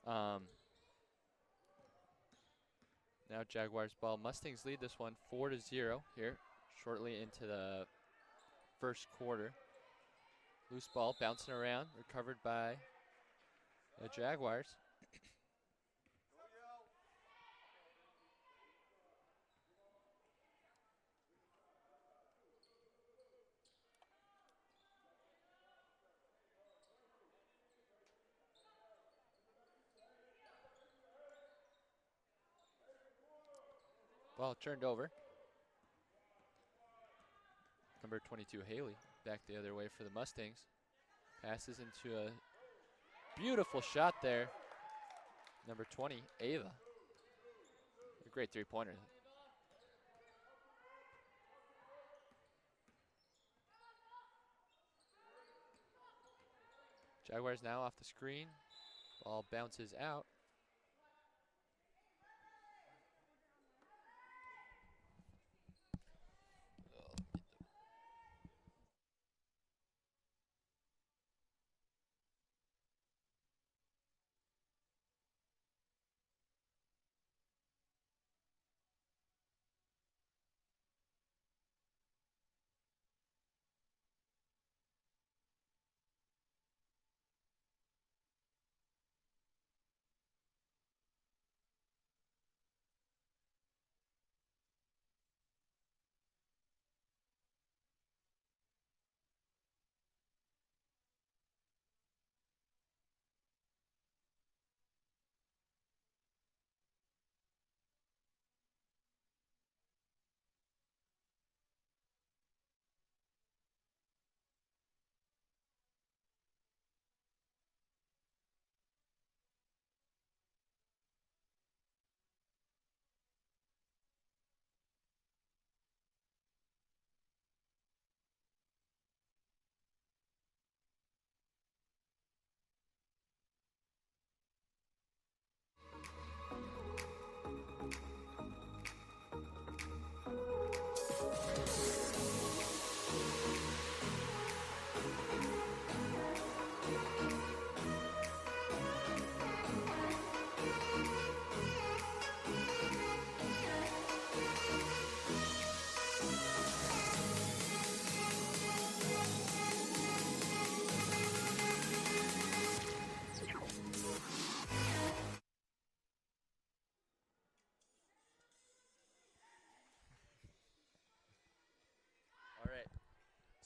Now Jaguars ball. Mustangs lead this one 4-0 here shortly into the first quarter. Loose ball bouncing around, recovered by the Jaguars. Ball turned over. Number 22, Haley, back the other way for the Mustangs. Passes into a beautiful shot there. Number 20, Ava. A great three-pointer. Jaguars now off the screen. Ball bounces out.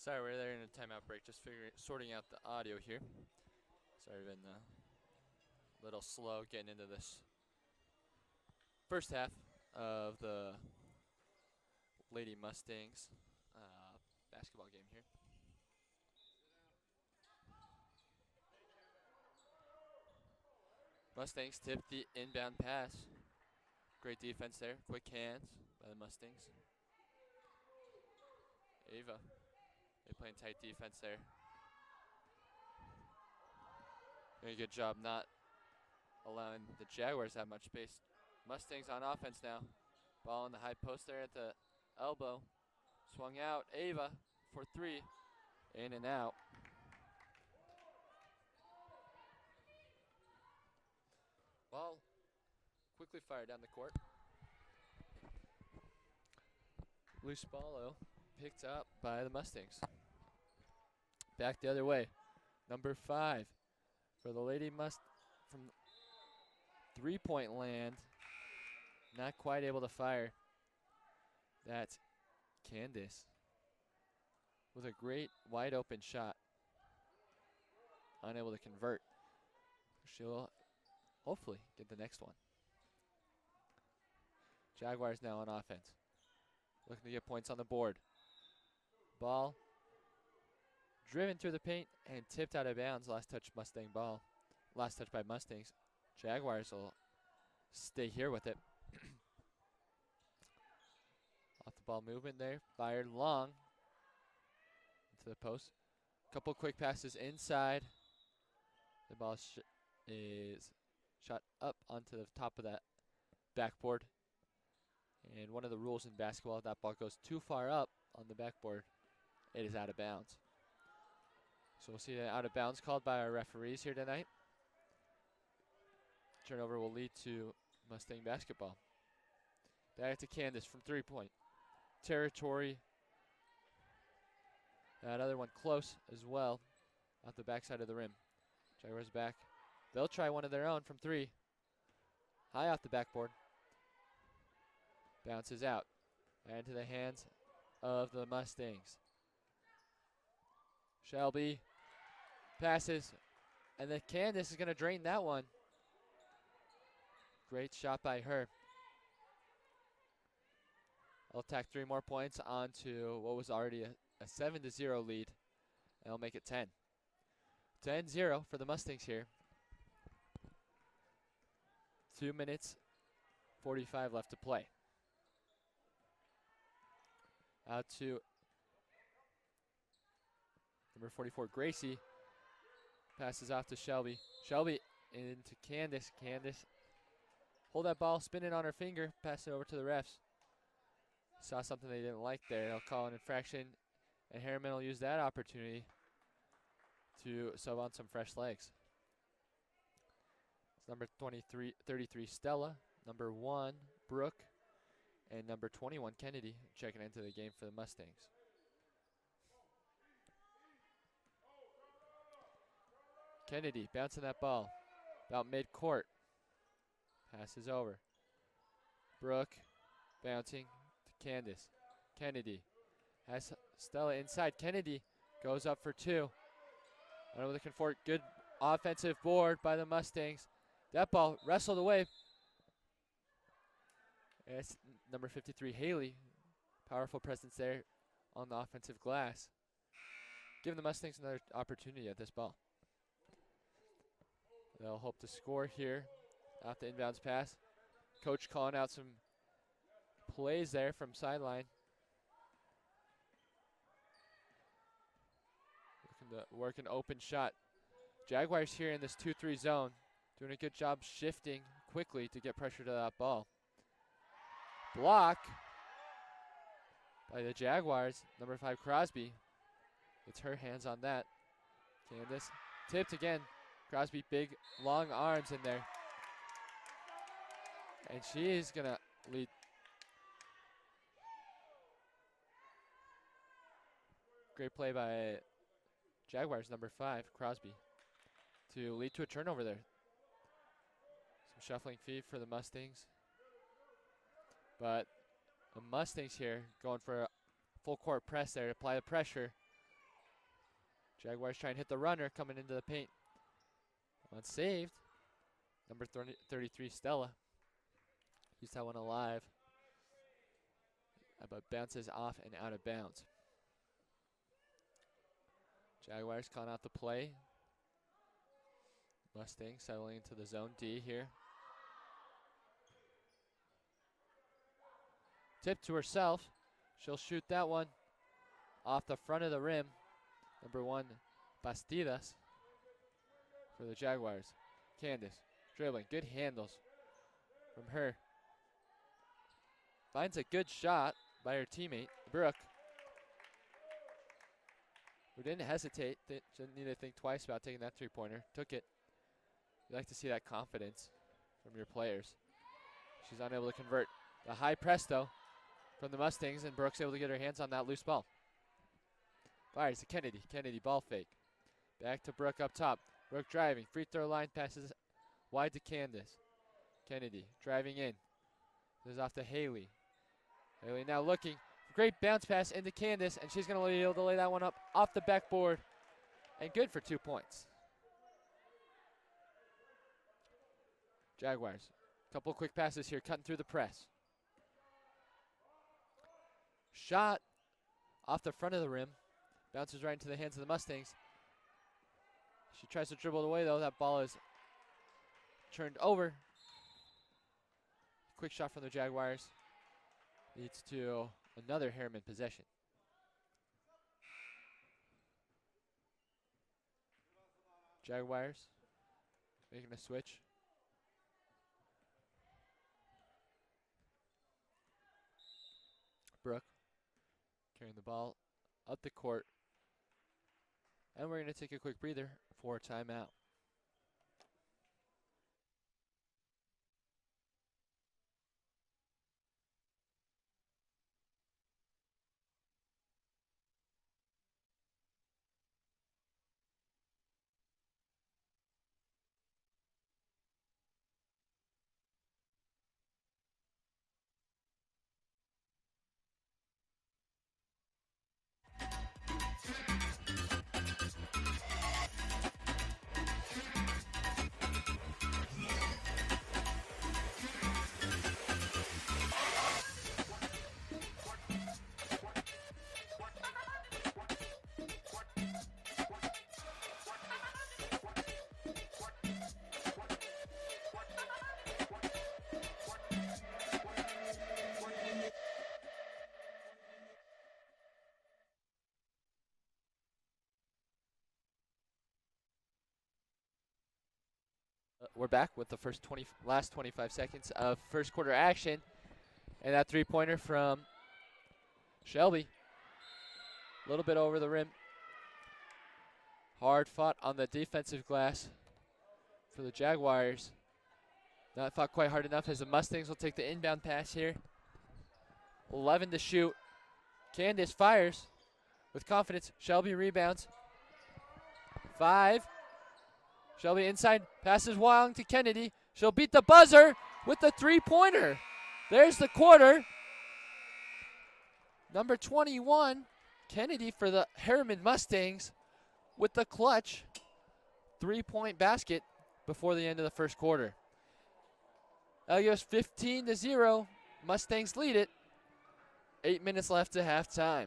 Sorry, we're there in a timeout break. Just sorting out the audio here. Sorry, been a little slow getting into this first half of the Lady Mustangs basketball game here. Mustangs tip the inbound pass. Great defense there. Quick hands by the Mustangs. Ava, they're playing tight defense there. Doing a good job not allowing the Jaguars to have much space. Mustangs on offense now. Ball in the high post there at the elbow. Swung out. Ava for three. In and out. Ball quickly fired down the court. Loose ball, though, picked up by the Mustangs. Back the other way. Number 5 for the Lady from three-point land. Not quite able to fire. That's Candace with a great wide open shot. Unable to convert. She'll hopefully get the next one. Jaguars now on offense. Looking to get points on the board. Ball driven through the paint and tipped out of bounds. Last touch Mustang ball. Last touch by Mustangs. Jaguars will stay here with it. Off the ball movement there. Fired long into the post. Couple quick passes inside. The ball is shot up onto the top of that backboard. And one of the rules in basketball, if that ball goes too far up on the backboard, it is out of bounds. So we'll see an out of bounds called by our referees here tonight. Turnover will lead to Mustang basketball. Back to Candace from three-point territory. That other one close as well, off the backside of the rim. Jaguars back. They'll try one of their own from three. High off the backboard. Bounces out. And to the hands of the Mustangs. Shelby passes. And then Candace is going to drain that one. Great shot by her. I'll tack 3 more points onto what was already a 7-0 lead. And I'll make it 10. 10-0 for the Mustangs here. 2 minutes, 45 left to play. Out to number 44, Gracie. Passes off to Shelby. Shelby into Candace. Candace, hold that ball, spin it on her finger, pass it over to the refs. Saw something they didn't like there. They'll call an infraction, and Herriman will use that opportunity to sub on some fresh legs. It's number 33, Stella. Number 1, Brooke. And number 21, Kennedy, checking into the game for the Mustangs. Kennedy bouncing that ball about mid-court. Passes over. Brooke bouncing to Candace. Kennedy has Stella inside. Kennedy goes up for 2. And we're looking for good offensive board by the Mustangs. That ball wrestled away. It's number 53, Haley. Powerful presence there on the offensive glass. Give the Mustangs another opportunity at this ball. They'll hope to score here off the inbounds pass. Coach calling out some plays there from sideline. Looking to work an open shot. Jaguars here in this 2-3 zone. Doing a good job shifting quickly to get pressure to that ball. Block by the Jaguars. Number 5, Crosby. Gets her hands on that. Candace tipped again. Crosby, big, long arms in there. And she is going to lead. Great play by Jaguars, number 5, Crosby, to lead to a turnover there. Some shuffling feet for the Mustangs. But the Mustangs here going for a full court press there to apply the pressure. Jaguars try and hit the runner coming into the paint. One saved. Number 33, Stella. Keeps that one alive. But bounces off and out of bounds. Jaguars calling out the play. Mustang settling into the zone D here. Tip to herself. She'll shoot that one off the front of the rim. Number 1, Bastidas for the Jaguars. Candace dribbling. Good handles from her. Finds a good shot by her teammate, Brooke, who didn't hesitate. Didn't need to think twice about taking that three-pointer. Took it. You like to see that confidence from your players. She's unable to convert. The high press, though, from the Mustangs, and Brooke's able to get her hands on that loose ball. Fires to Kennedy. Kennedy ball fake. Back to Brooke up top. Brooke driving. Free throw line passes wide to Candace. Kennedy driving in. This is off to Haley. Haley now looking. Great bounce pass into Candace, and she's going to be able to lay that one up off the backboard. And good for 2 points. Jaguars. Couple quick passes here, cutting through the press. Shot off the front of the rim. Bounces right into the hands of the Mustangs. She tries to dribble it away, though. That ball is turned over. Quick shot from the Jaguars. Leads to another Herriman possession. Jaguars making a switch. Brooke carrying the ball up the court. And we're going to take a quick breather for a timeout. We're back with the last 25 seconds of first quarter action. And that three-pointer from Shelby. A little bit over the rim. Hard fought on the defensive glass for the Jaguars. Not fought quite hard enough as the Mustangs will take the inbound pass here. 11 to shoot. Candace fires with confidence. Shelby rebounds. 5. Shelby inside, passes wild to Kennedy. She'll beat the buzzer with the three-pointer. There's the quarter. Number 21, Kennedy for the Herriman Mustangs with the clutch three-point basket before the end of the first quarter. That'll give us 15-0. Mustangs lead it. 8 minutes left to halftime.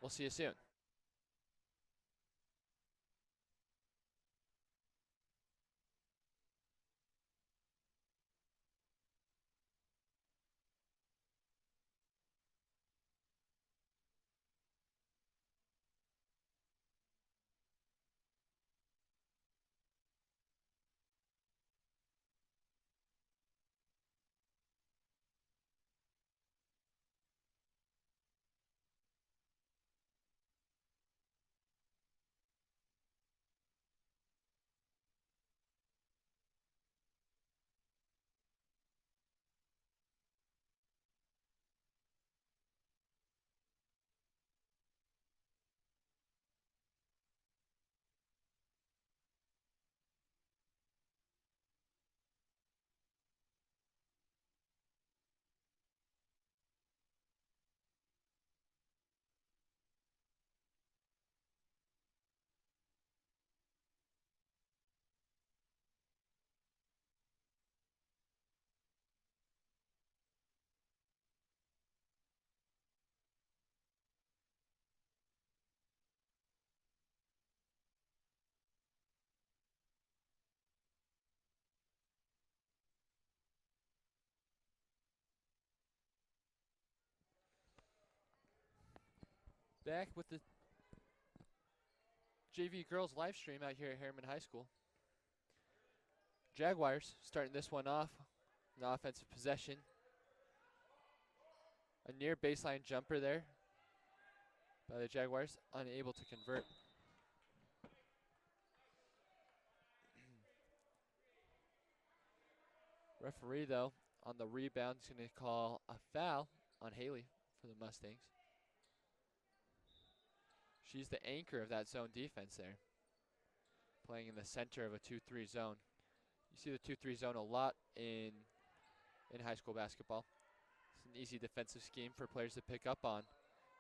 We'll see you soon. Back with the JV girls live stream out here at Herriman High School. Jaguars starting this one off. An offensive possession. A near baseline jumper there by the Jaguars, unable to convert. Referee, though, on the rebound is going to call a foul on Haley for the Mustangs. She's the anchor of that zone defense there, playing in the center of a 2-3 zone. You see the 2-3 zone a lot in high school basketball. It's an easy defensive scheme for players to pick up on.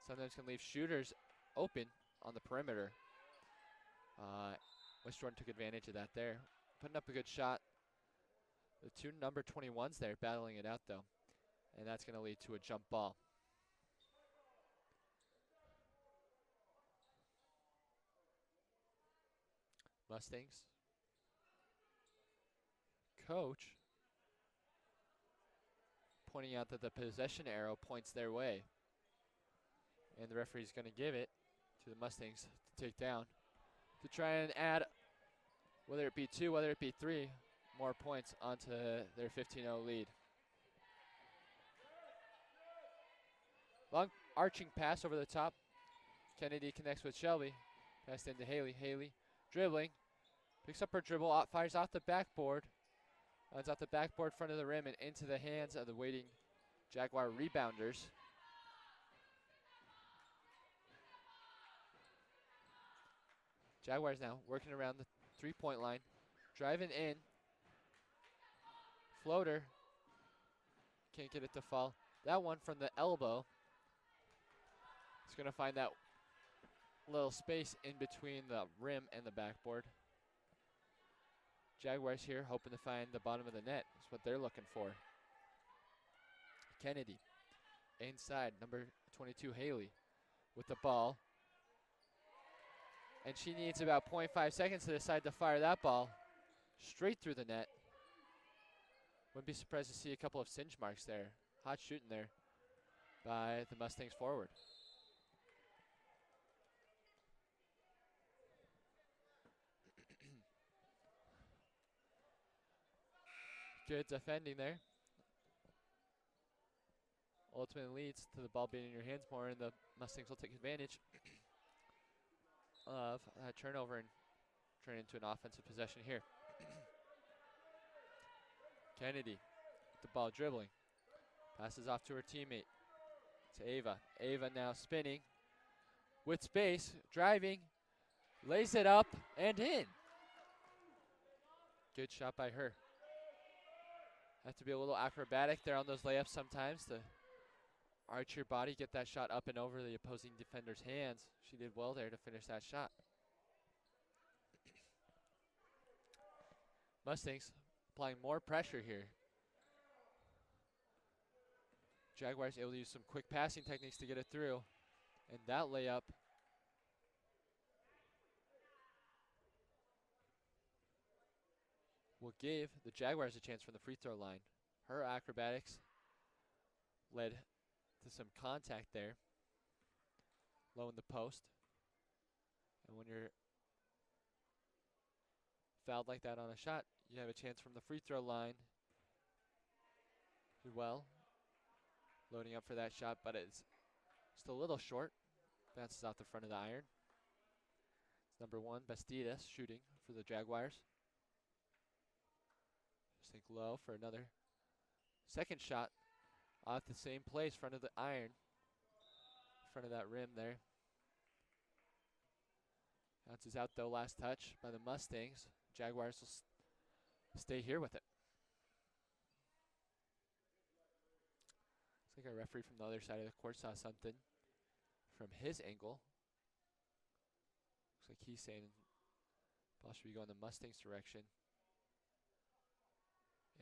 Sometimes can leave shooters open on the perimeter. West Jordan took advantage of that there. Putting up a good shot. The two number 21s there battling it out, though. And that's going to lead to a jump ball. Mustangs. Coach pointing out that the possession arrow points their way. And the referee's going to give it to the Mustangs to take down, to try and add, whether it be 2, whether it be 3, more points onto their 15-0 lead. Long arching pass over the top. Kennedy connects with Shelby. Passed into Haley. Haley dribbling. Picks up her dribble, fires off the backboard. Runs off the backboard, front of the rim, and into the hands of the waiting Jaguar rebounders. Jaguars now working around the three-point line. Driving in. Floater. Can't get it to fall. That one from the elbow. It's going to find that little space in between the rim and the backboard. Jaguars here hoping to find the bottom of the net. That's what they're looking for. Kennedy inside, number 22 Haley with the ball. And she needs about 0.5 seconds to decide to fire that ball straight through the net. Wouldn't be surprised to see a couple of singe marks there. Hot shooting there by the Mustangs forward. Good defending there. Ultimately leads to the ball being in your hands more, and the Mustangs will take advantage of a turnover and turn it into an offensive possession here. Kennedy with the ball dribbling. Passes off to her teammate. To Ava. Ava now spinning with space, driving, lays it up and in. Good shot by her. Have to be a little acrobatic there on those layups sometimes to arch your body, get that shot up and over the opposing defender's hands. She did well there to finish that shot. Mustangs applying more pressure here. Jaguars able to use some quick passing techniques to get it through. And that layup will give the Jaguars a chance from the free throw line. Her acrobatics led to some contact there. Low in the post. And when you're fouled like that on a shot, you have a chance from the free throw line. Did well. Loading up for that shot, but it's just a little short. Bounces off the front of the iron. It's number 1, Bastidas, shooting for the Jaguars. Just think low for another second shot off the same place, front of the iron, front of that rim there. Bounces out though, last touch by the Mustangs. Jaguars will stay here with it. Looks like a referee from the other side of the court saw something from his angle. Looks like he's saying ball should be going the Mustangs direction.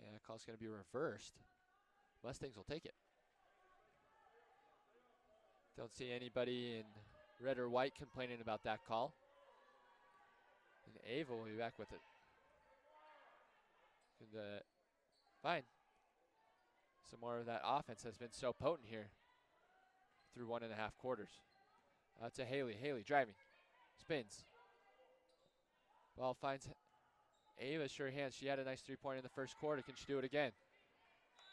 And that call's going to be reversed. Mustangs will take it. Don't see anybody in red or white complaining about that call. And Ava will be back with it. And, fine. Some more of that offense has been so potent here through 1.5 quarters. Out to Haley. Haley driving. Spins. Ball finds Ava, sure hands. She had a nice three-pointer in the first quarter. Can she do it again?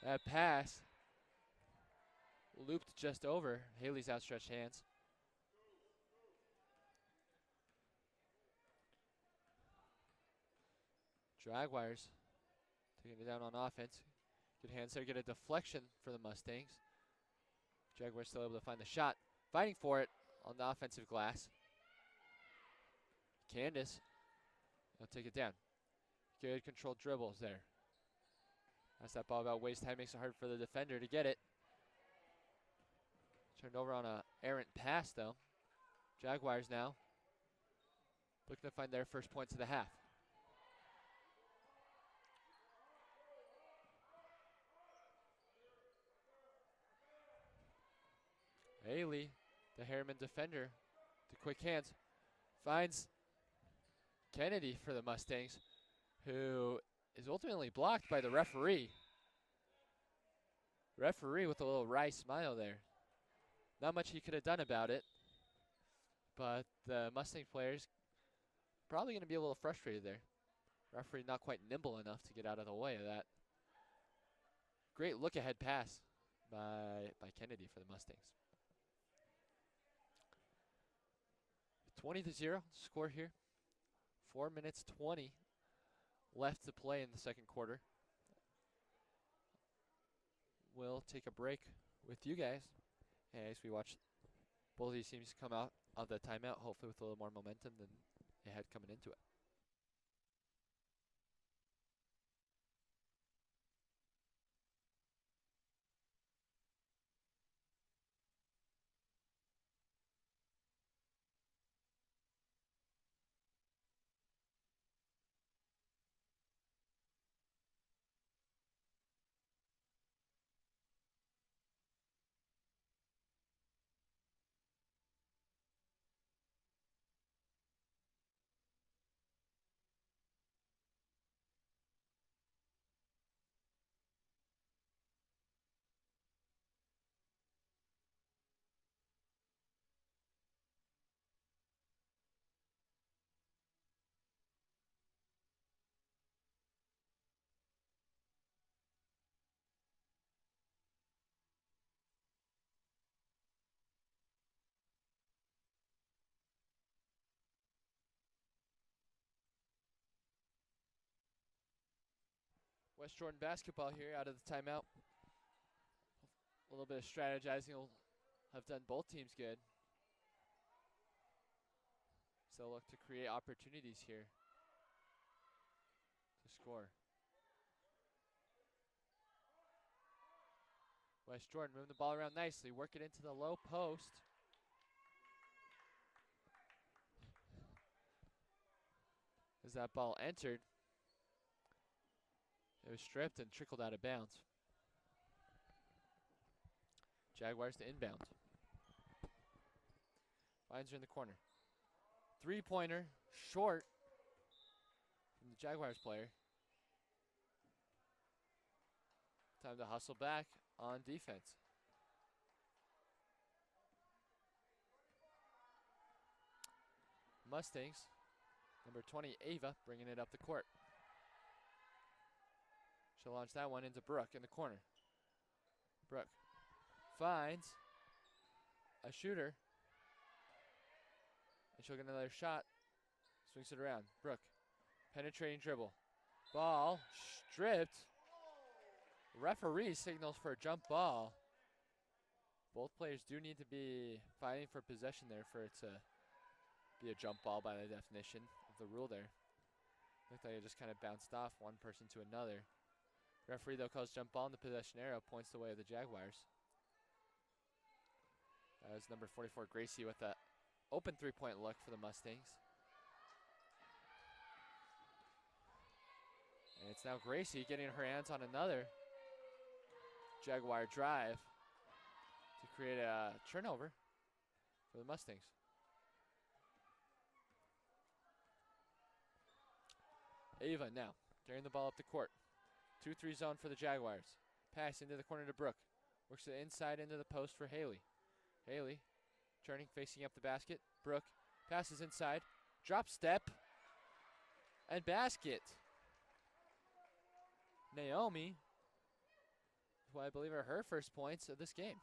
That pass looped just over Haley's outstretched hands. Jaguars taking it down on offense. Good hands there. Get a deflection for the Mustangs. Jaguars still able to find the shot. Fighting for it on the offensive glass. Candace will take it down. Good controlled dribbles there. That's that ball about waist time. Makes it hard for the defender to get it. Turned over on a errant pass though. Jaguars now looking to find their first points of the half. Haley, the Herriman defender, the quick hands, finds Kennedy for the Mustangs, who is ultimately blocked by the referee. Referee with a little wry smile there. Not much he could have done about it, but the Mustang players probably going to be a little frustrated there. Referee not quite nimble enough to get out of the way of that. Great look-ahead pass by Kennedy for the Mustangs. 20-0 score here. 4 minutes 20 left to play in the second quarter. We'll take a break with you guys as we watch both of these teams come out of the timeout, hopefully with a little more momentum than they had coming into it. West Jordan basketball here out of the timeout. A little bit of strategizing will have done both teams good. So look to create opportunities here to score. West Jordan moving the ball around nicely, work it into the low post. As that ball entered, it was stripped and trickled out of bounds. Jaguars to inbound. Finds her in the corner. Three-pointer, short from the Jaguars player. Time to hustle back on defense. Mustangs, number 20, Ava, bringing it up the court. She'll launch that one into Brooke in the corner. Brooke finds a shooter. And she'll get another shot. Swings it around. Brooke, penetrating dribble. Ball stripped. Referee signals for a jump ball. Both players do need to be fighting for possession there for it to be a jump ball by the definition of the rule there. Looked like it just kind of bounced off one person to another. Referee, though, calls jump ball, and the possession arrow points the way of the Jaguars. That was number 44, Gracie, with an open three-point look for the Mustangs. And it's now Gracie getting her hands on another Jaguar drive to create a turnover for the Mustangs. Ava now carrying the ball up the court. 2-3 zone for the Jaguars. Pass into the corner to Brooke. Works it inside into the post for Haley. Haley turning, facing up the basket. Brooke passes inside, drop step, and basket. Naomi, who I believe are her first points of this game.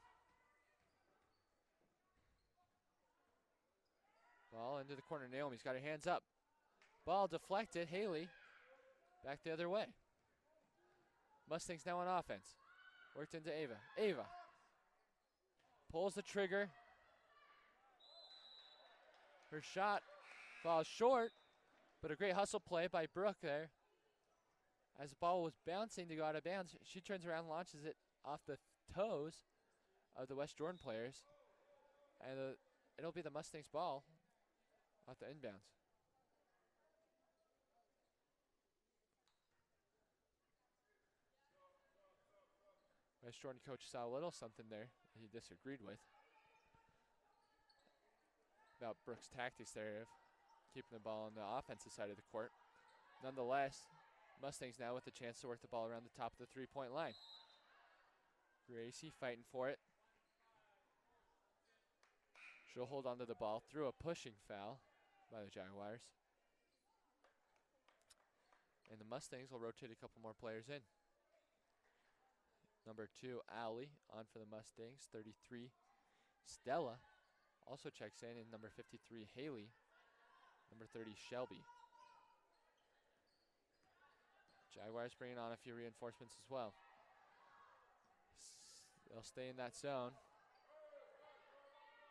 Ball into the corner. Naomi's got her hands up. Ball deflected. Haley back the other way. Mustangs now on offense. Worked into Ava. Ava pulls the trigger. Her shot falls short, but a great hustle play by Brooke there. As the ball was bouncing to go out of bounds, she turns around and launches it off the toes of the West Jordan players. And it'll be the Mustangs' ball off the inbounds. West Jordan coach saw a little something there he disagreed with about Brooks' tactics there of keeping the ball on the offensive side of the court. Nonetheless, Mustangs now with the chance to work the ball around the top of the three-point line. Gracie fighting for it. She'll hold on to the ball through a pushing foul by the Jaguars. And the Mustangs will rotate a couple more players in. Number 2, Allie, on for the Mustangs. 33, Stella also checks in. And number 53, Haley. Number 30, Shelby. Jaguars bringing on a few reinforcements as well. They'll stay in that zone.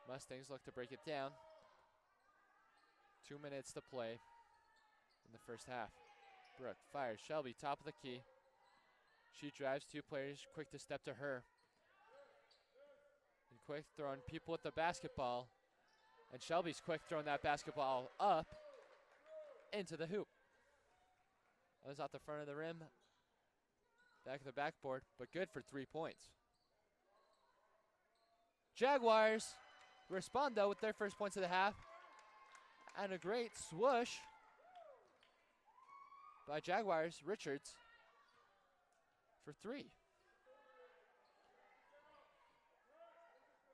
Mustangs look to break it down. 2 minutes to play in the first half. Brooke fires. Shelby, top of the key. She drives 2 players, quick to step to her. And quick throwing people with the basketball. And Shelby's quick throwing that basketball up into the hoop. That was off the front of the rim, back of the backboard, but good for 3 points. Jaguars respond, though, with their first points of the half. And a great swoosh by Jaguars. Richards for 3.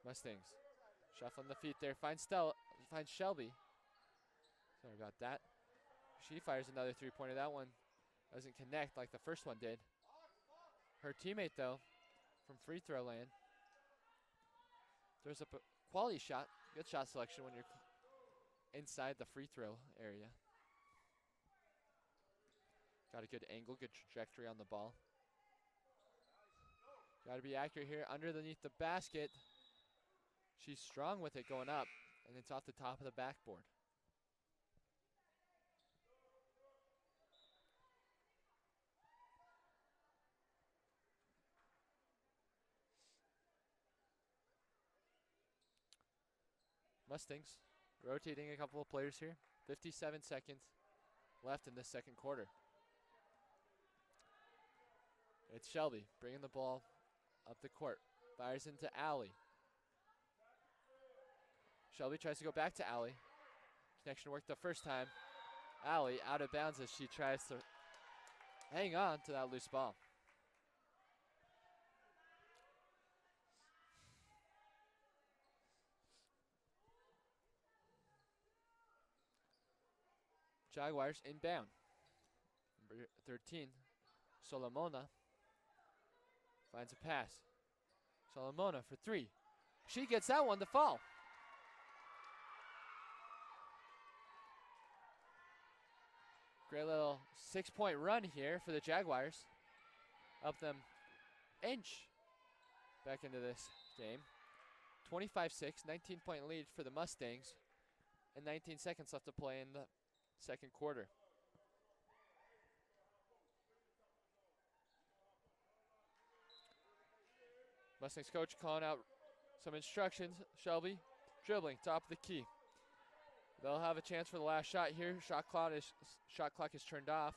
Mustangs shuffling the feet there. Finds Shelby. Sorry about that. She fires another 3-pointer. That one doesn't connect like the first one did. Her teammate, though, from free throw land, throws up a quality shot. Good shot selection when you're inside the free throw area. Got a good angle, good trajectory on the ball. Got to be accurate here. Underneath the basket. She's strong with it going up, and it's off the top of the backboard. Mustangs rotating a couple of players here. 57 seconds left in this second quarter. It's Shelby bringing the ball up the court. Fires into Allie. Shelby tries to go back to Allie. Connection worked the first time. Allie out of bounds as she tries to hang on to that loose ball. Jaguars inbound. Number 13, Solomona, finds a pass. Solomona for 3. She gets that one to fall. Great little 6-point run here for the Jaguars. Up them inch back into this game. 25-6, 19-point lead for the Mustangs. And 19 seconds left to play in the second quarter. Mustangs coach calling out some instructions. Shelby dribbling, top of the key. They'll have a chance for the last shot here. Shot clock is turned off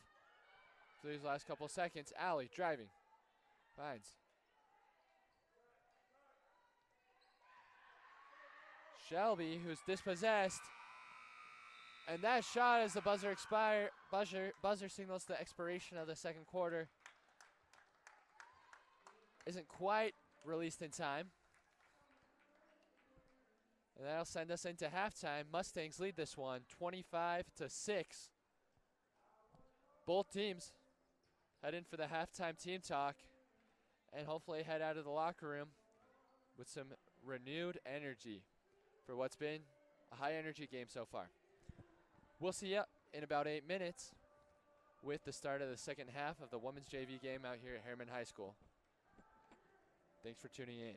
for these last couple of seconds. Allie driving, finds Shelby, who's dispossessed. And that shot, as the buzzer signals the expiration of the second quarter, isn't quite released in time. And that'll send us into halftime. Mustangs lead this one 25-6. Both teams head in for the halftime team talk and hopefully head out of the locker room with some renewed energy for what's been a high energy game so far. We'll see you in about 8 minutes with the start of the second half of the women's JV game out here at Herriman High School. Thanks for tuning in.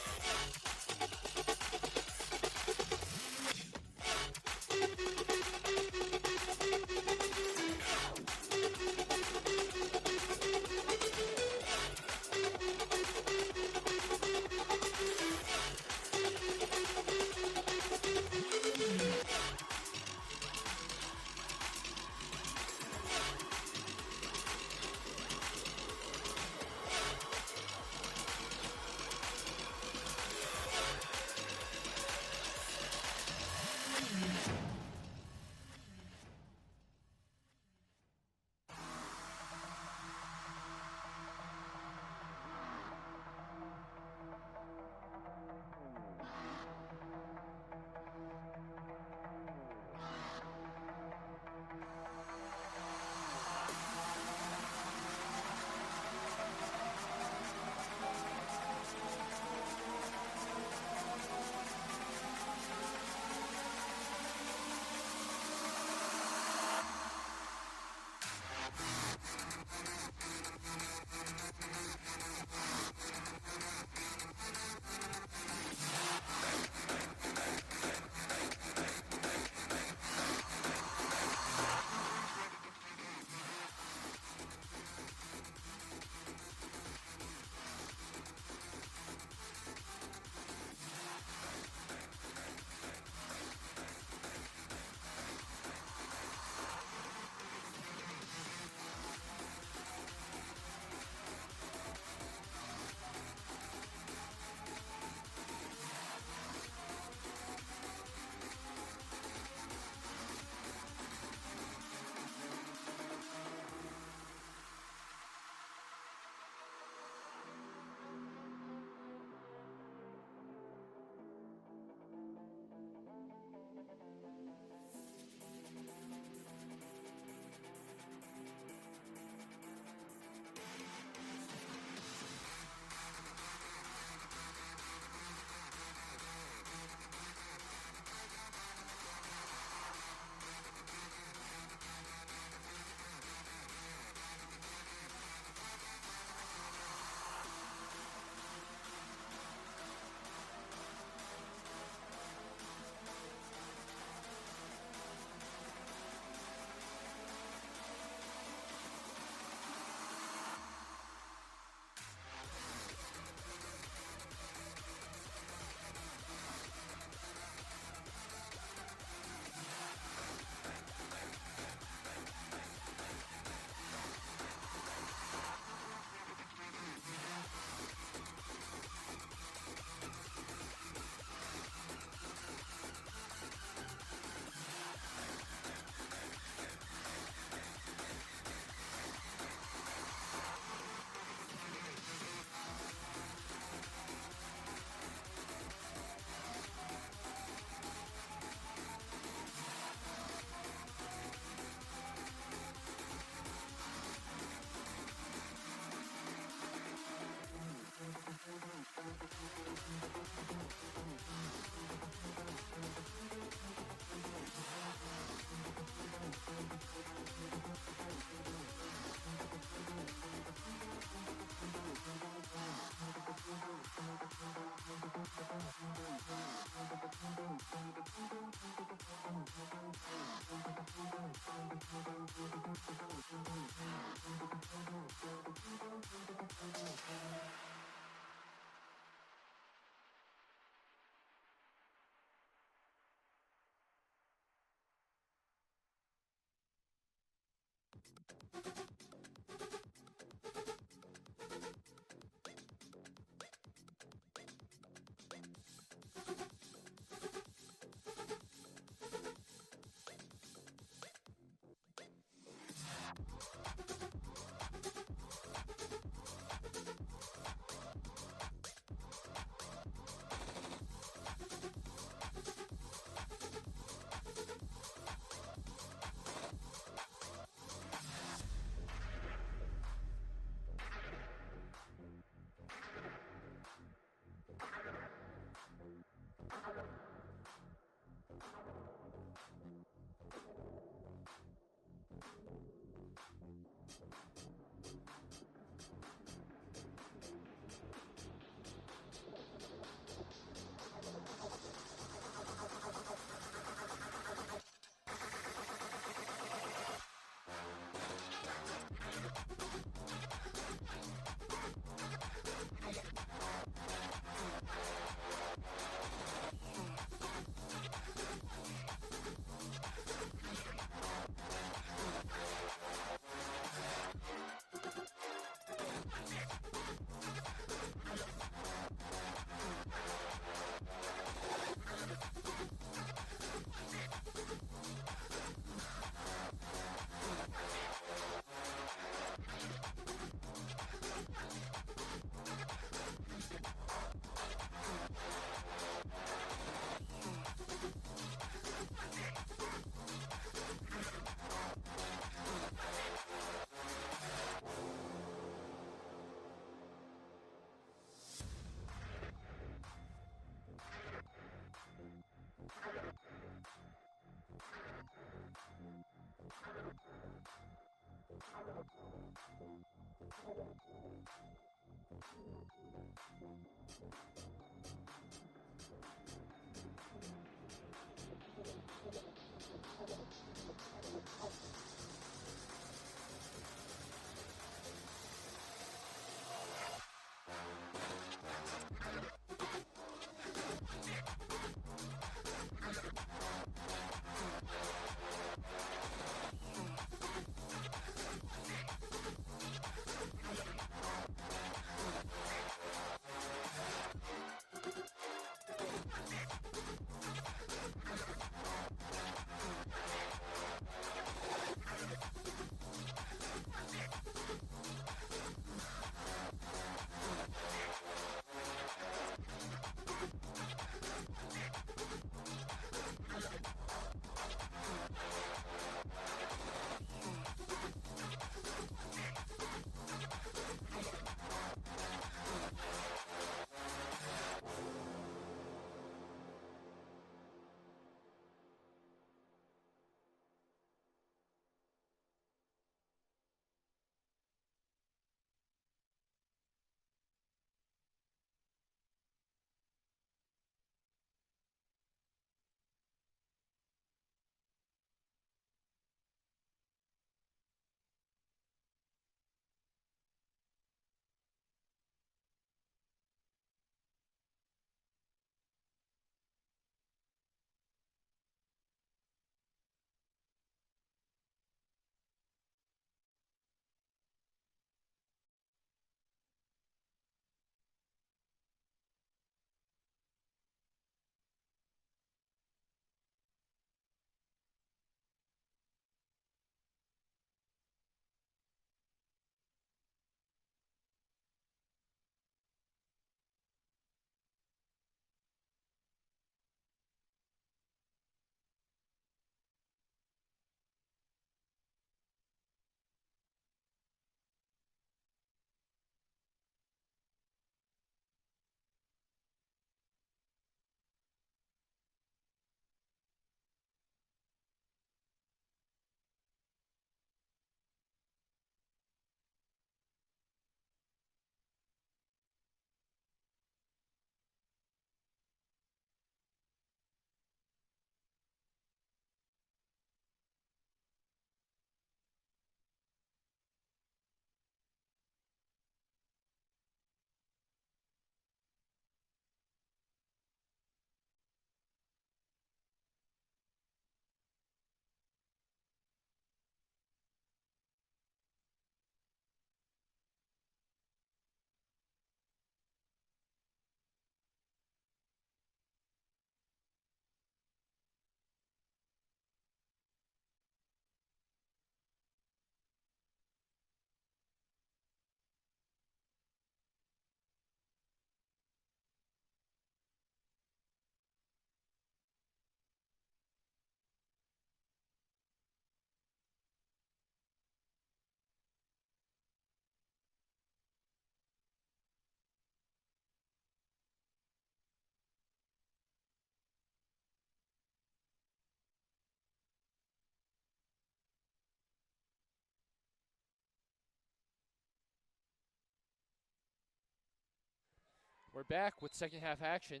We're back with second half action.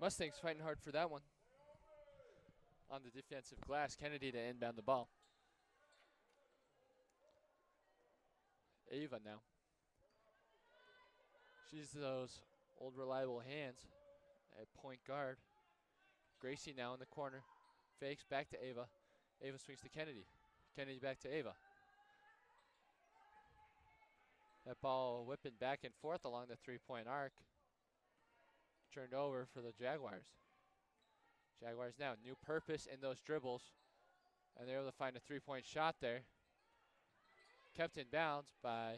Mustangs fighting hard for that one. On the defensive glass, Kennedy to inbound the ball. Ava now. She's those old reliable hands at point guard. Gracie now in the corner. Fakes back to Ava. Ava swings to Kennedy. Kennedy back to Ava. That ball whipping back and forth along the three-point arc. Turned over for the Jaguars. Jaguars now, new purpose in those dribbles. And they're able to find a three-point shot there. Kept in bounds by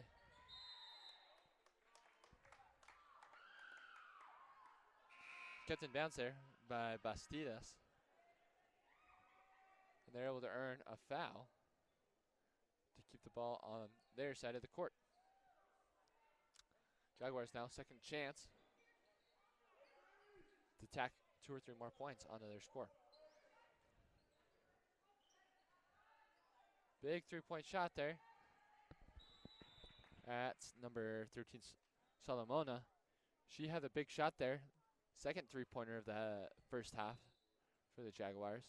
Bastidas. And they're able to earn a foul to keep the ball on their side of the court. Jaguars now second chance to tack 2 or 3 more points onto their score. Big three-point shot there. That's number 13, Salomona. She had a big shot there. Second three-pointer of the first half for the Jaguars.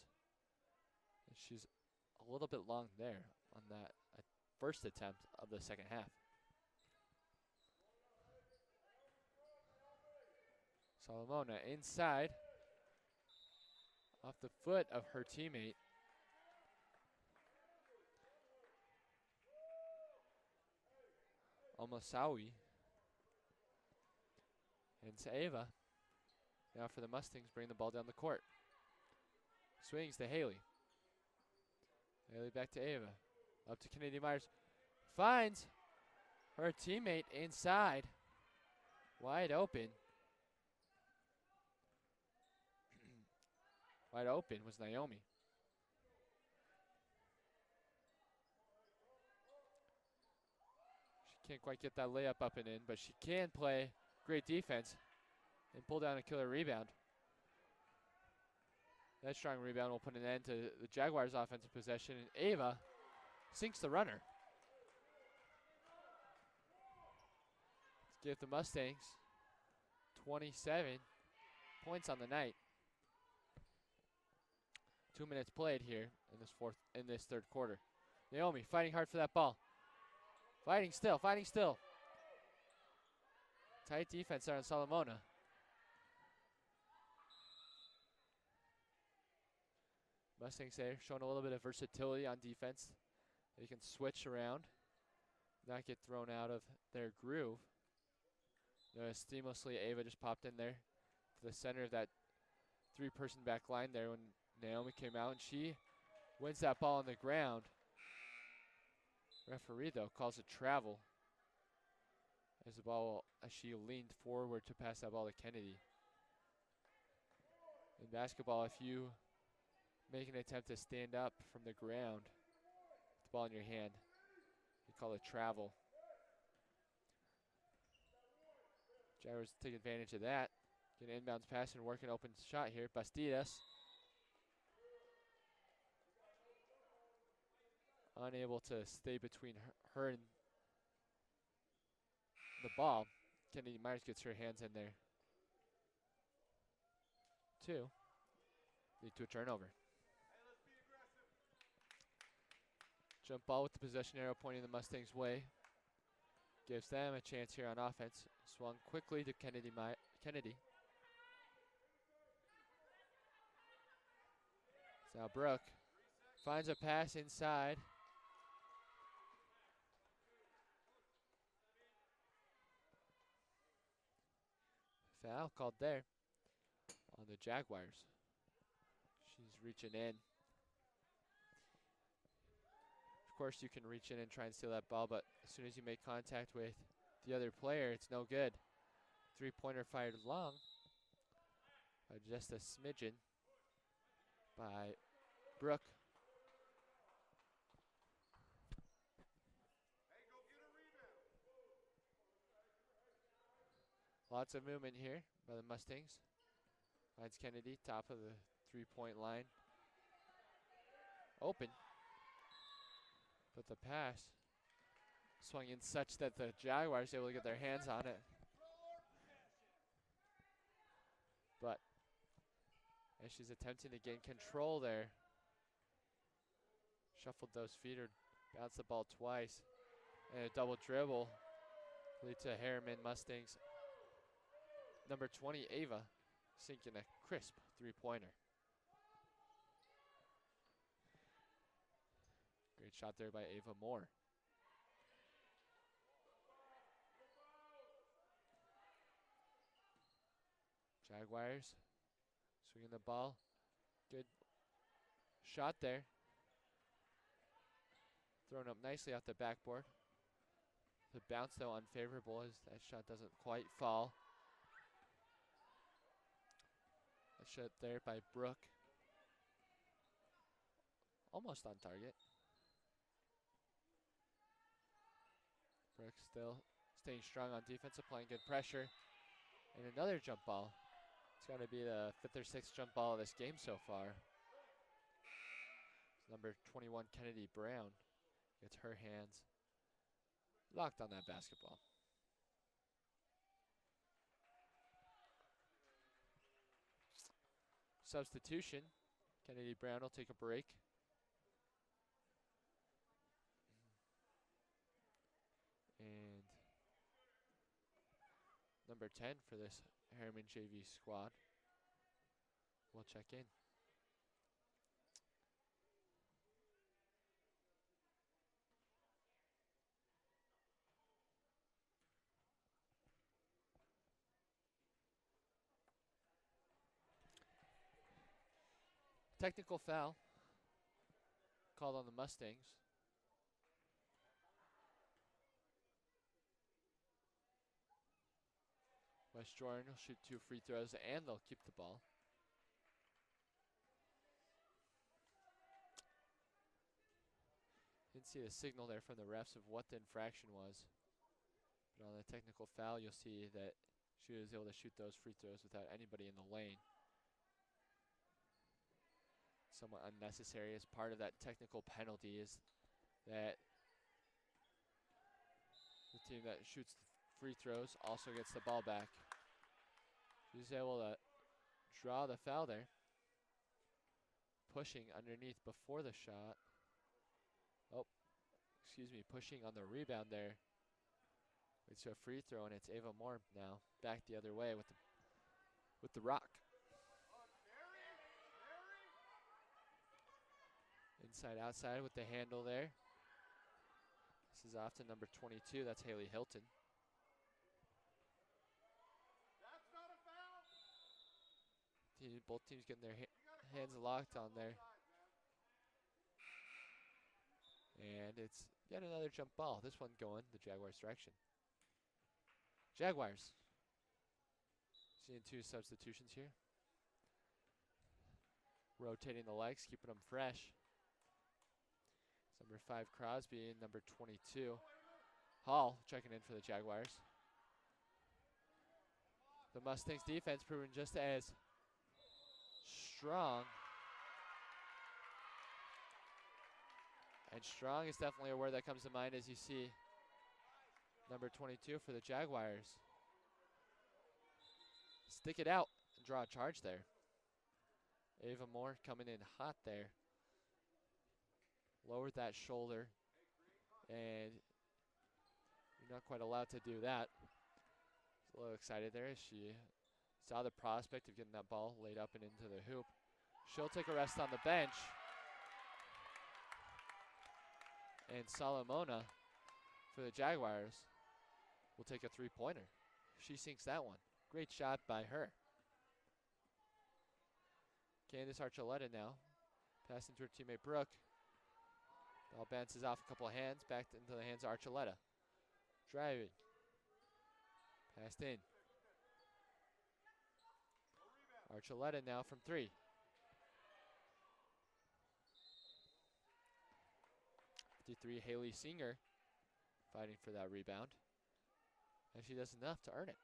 And she's a little bit long there on that first attempt of the second half. Salomona inside, off the foot of her teammate. Omosawi. And to Ava. Now for the Mustangs, bring the ball down the court. Swings to Haley. Haley back to Ava. Up to Kennedy Myers. Finds her teammate inside. Wide open. Wide open was Naomi. She can't quite get that layup up and in, but she can play great defense and pull down a killer rebound. That strong rebound will put an end to the Jaguars' offensive possession, and Ava sinks the runner. Let's give the Mustangs 27 points on the night. 2 minutes played here in this third quarter. Naomi fighting hard for that ball. Fighting still. Tight defense there on Salomona. Mustangs there showing a little bit of versatility on defense. They can switch around, not get thrown out of their groove. Notice seamlessly Ava just popped in there to the center of that three-person back line there when Naomi came out, and she wins that ball on the ground. Referee, though, calls it travel as she leaned forward to pass that ball to Kennedy. In basketball, if you make an attempt to stand up from the ground with the ball in your hand, you call it travel. Jaguars take advantage of that. Get an inbounds pass and work an open shot here. Bastidas unable to stay between her and the ball. Kennedy Myers gets her hands in there. Lead to a turnover. Jump ball with the possession arrow pointing the Mustangs' way. Gives them a chance here on offense. Swung quickly to Kennedy. Now Brooke finds a pass inside. Foul called there on the Jaguars. She's reaching in. Of course, you can reach in and try and steal that ball, but as soon as you make contact with the other player, it's no good. Three-pointer fired long by just a smidgen by Brooke. Lots of movement here by the Mustangs. Finds Kennedy, top of the three-point line. Open. But the pass swung in such that the Jaguars were able to get their hands on it. But as she's attempting to gain control there, shuffled those feet or bounced the ball twice. And a double dribble lead to Herriman Mustangs. Number 20, Ava, sinking a crisp three-pointer. Great shot there by Ava Moore. Jaguars swinging the ball. Good shot there. Thrown up nicely off the backboard. The bounce, though, unfavorable as that shot doesn't quite fall. A shot there by Brooke. Almost on target. Brooke still staying strong on defense, applying good pressure. And another jump ball. It's got to be the 5th or 6th jump ball of this game so far. Number 21, Kennedy Brown, gets her hands Locked on that basketball. Substitution. Kennedy Brown will take a break. And number 10 for this Herriman JV squad will check in. Technical foul called on the Mustangs. West Jordan will shoot 2 free throws and they'll keep the ball. Didn't see the signal there from the refs of what the infraction was. But on the technical foul, you'll see that she was able to shoot those free throws without anybody in the lane. Somewhat unnecessary as part of that technical penalty is that the team that shoots the free throws also gets the ball back. She's able to draw the foul there. Pushing underneath before the shot. Oh, excuse me, pushing on the rebound there. Leads to a free throw, and it's Ava Moore now back the other way with the rock. Inside outside with the handle there. This is off to number 22. That's Haley Hilton. That's not a foul. Both teams getting their hands locked on there. And it's yet another jump ball. This one going the Jaguars' direction. Jaguars. Seeing 2 substitutions here. Rotating the legs, keeping them fresh. It's number 5 Crosby and number 22 Hall checking in for the Jaguars. The Mustangs defense proving just as strong. And strong is definitely a word that comes to mind as you see number 22 for the Jaguars. Stick it out and draw a charge there. Ava Moore coming in hot there. Lowered that shoulder, and you're not quite allowed to do that. She's a little excited there as she saw the prospect of getting that ball laid up and into the hoop. She'll take a rest on the bench. And Salomona for the Jaguars will take a 3-pointer. She sinks that one. Great shot by her. Candace Archuleta now. Passing to her teammate Brooke. Ball bounces off a couple of hands, back into the hands of Archuleta. Driving. Passed in. Archuleta now from 3. Haley Singer fighting for that rebound. And she does enough to earn it.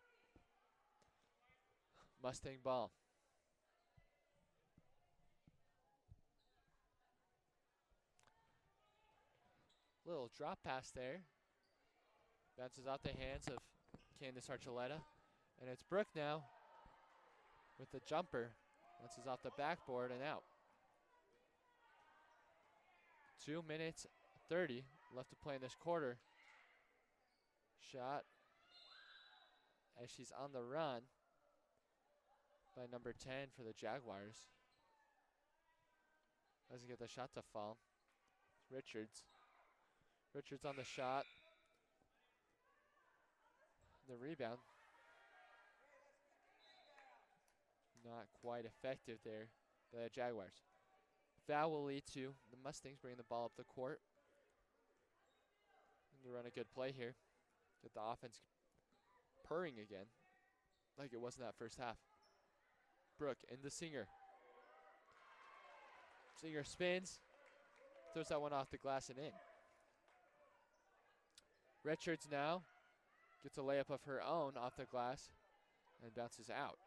Mustang ball. Little drop pass there. Bounces off the hands of Candace Archuleta. And it's Brooke now with the jumper. Bounces off the backboard and out. 2 minutes 30 left to play in this quarter. Shot as she's on the run by number 10 for the Jaguars. Doesn't get the shot to fall. Richards. Richards on the shot. The rebound. Not quite effective there by the Jaguars. Foul will lead to the Mustangs bringing the ball up the court. And to run a good play here. Get the offense purring again, like it was in that first half. Brooke into Singer. Singer spins, throws that one off the glass and in. Richards now gets a layup of her own off the glass and bounces out.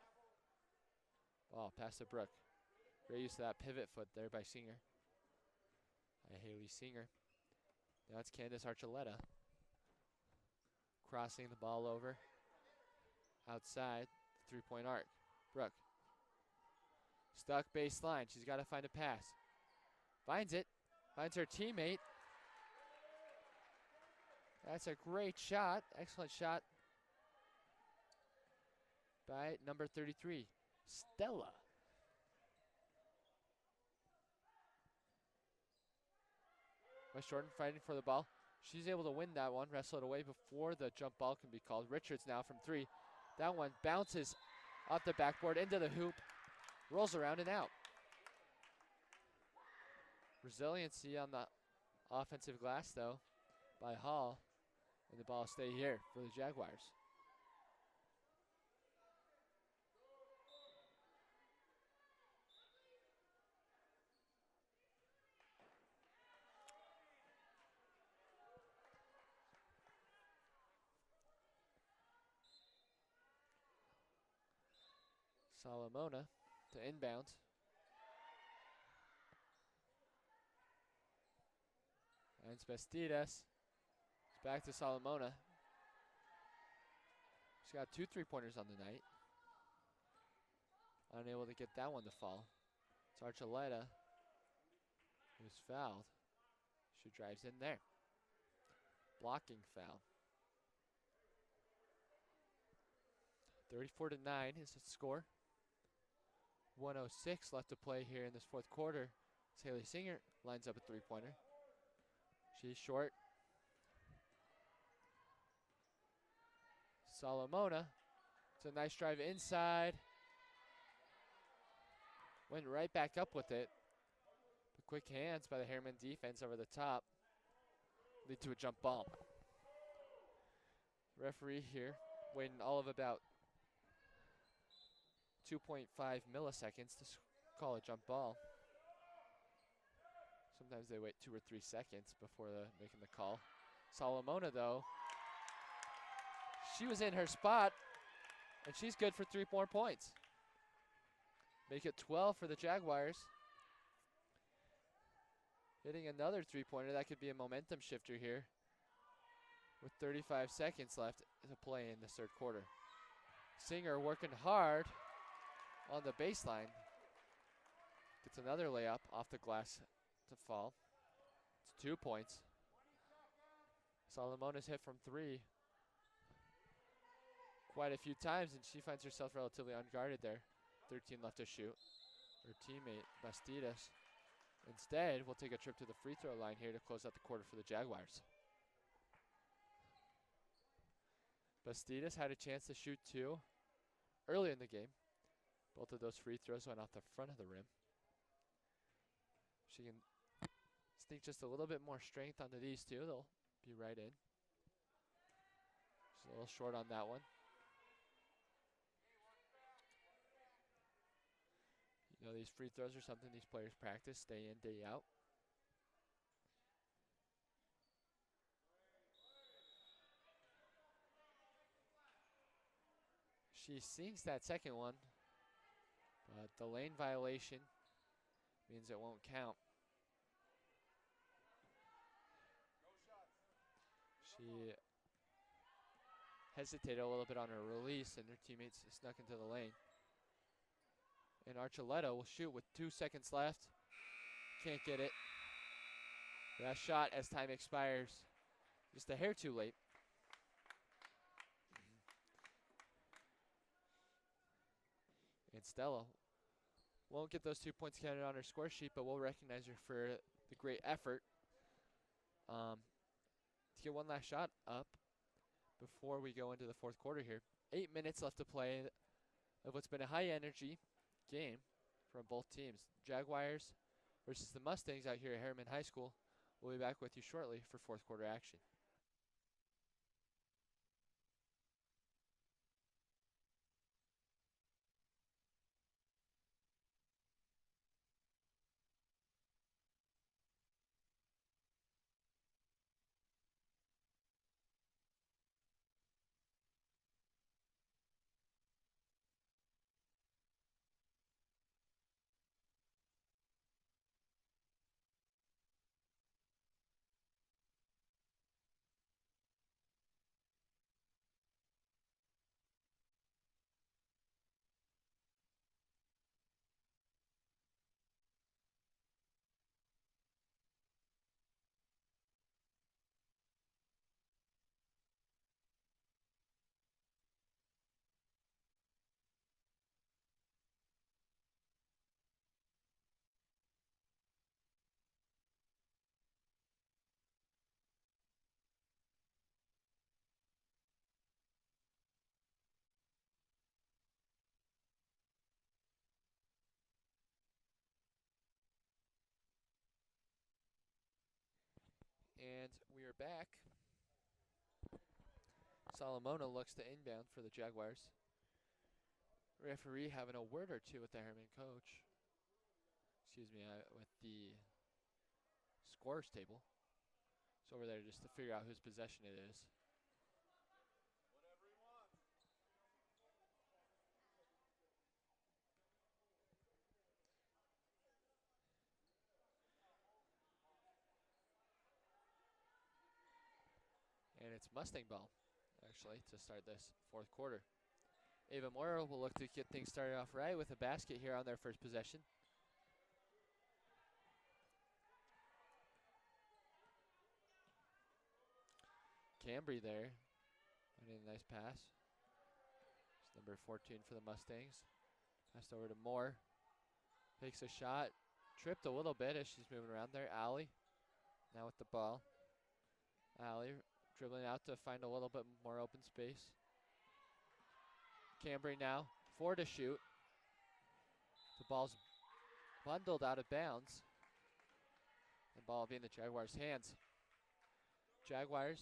Ball pass to Brooke. Great use of that pivot foot there by Singer. By Haley Singer. Now it's Candace Archuleta. crossing the ball over outside the three-point arc. Brooke. Stuck baseline. She's got to find a pass. Finds it. Finds her teammate. That's a great shot. Excellent shot by number 33, Stella. West Jordan fighting for the ball. She's able to win that one, wrestle it away before the jump ball can be called. Richards now from 3. That one bounces off the backboard into the hoop, rolls around and out. Resiliency on the offensive glass, though, by Hall, and the ball stay here for the Jaguars. Solomona to inbound. And Bastidas. It's back to Solomona. She's got 2 3-pointers on the night. Unable to get that one to fall. It's Archuleta who's fouled. She drives in there. Blocking foul. 34-9 is the score. 1:06 left to play here in this fourth quarter. As Haley Singer lines up a 3-pointer. She's short. Solomona. It's a nice drive inside. Went right back up with it. But quick hands by the Herriman defense over the top lead to a jump ball. Referee here waiting all of about 2.5 milliseconds to call a jump ball. Sometimes they wait 2 or 3 seconds before making the call. Solomona, though, she was in her spot, and she's good for 3 more points. Make it 12 for the Jaguars. Hitting another 3-pointer, that could be a momentum shifter here with 35 seconds left to play in the third quarter. Singer working hard on the baseline. Gets another layup off the glass to fall. It's 2 points. Solomona's hit from 3 quite a few times, and she finds herself relatively unguarded there. 13 left to shoot. Her teammate, Bastidas, instead will take a trip to the free throw line here to close out the quarter for the Jaguars. Bastidas had a chance to shoot 2 early in the game. Both of those free throws went off the front of the rim. She can sneak just a little bit more strength onto these 2. They'll be right in. She's a little short on that one. You know, these free throws are something these players practice day in, day out. She sinks that second one, but the lane violation means it won't count. She hesitated a little bit on her release, and her teammates snuck into the lane. And Archuleta will shoot with 2 seconds left. Can't get it. That shot as time expires. Just a hair too late. And Stella won't get those 2 points counted on her score sheet, but we'll recognize her for the great effort to get one last shot up before we go into the fourth quarter here. 8 minutes left to play of what's been a high-energy game from both teams. Jaguars versus the Mustangs out here at Herriman High School. We'll be back with you shortly for fourth quarter action. And we are back. Salomona looks to inbound for the Jaguars. Referee having a word or two with the Herriman coach. Excuse me, with the scorers table. It's over there just to figure out whose possession it is. Whatever he wants. And it's Mustang ball, actually, to start this fourth quarter. Ava Mora will look to get things started off right with a basket here on their first possession. Cambry there, running a nice pass. It's number 14 for the Mustangs. Passed over to Moore. Takes a shot. Tripped a little bit as she's moving around there. Allie now with the ball. Allie dribbling out to find a little bit more open space. Cambry now, 4 to shoot. The ball's bundled out of bounds. The ball being the Jaguars' hands. Jaguars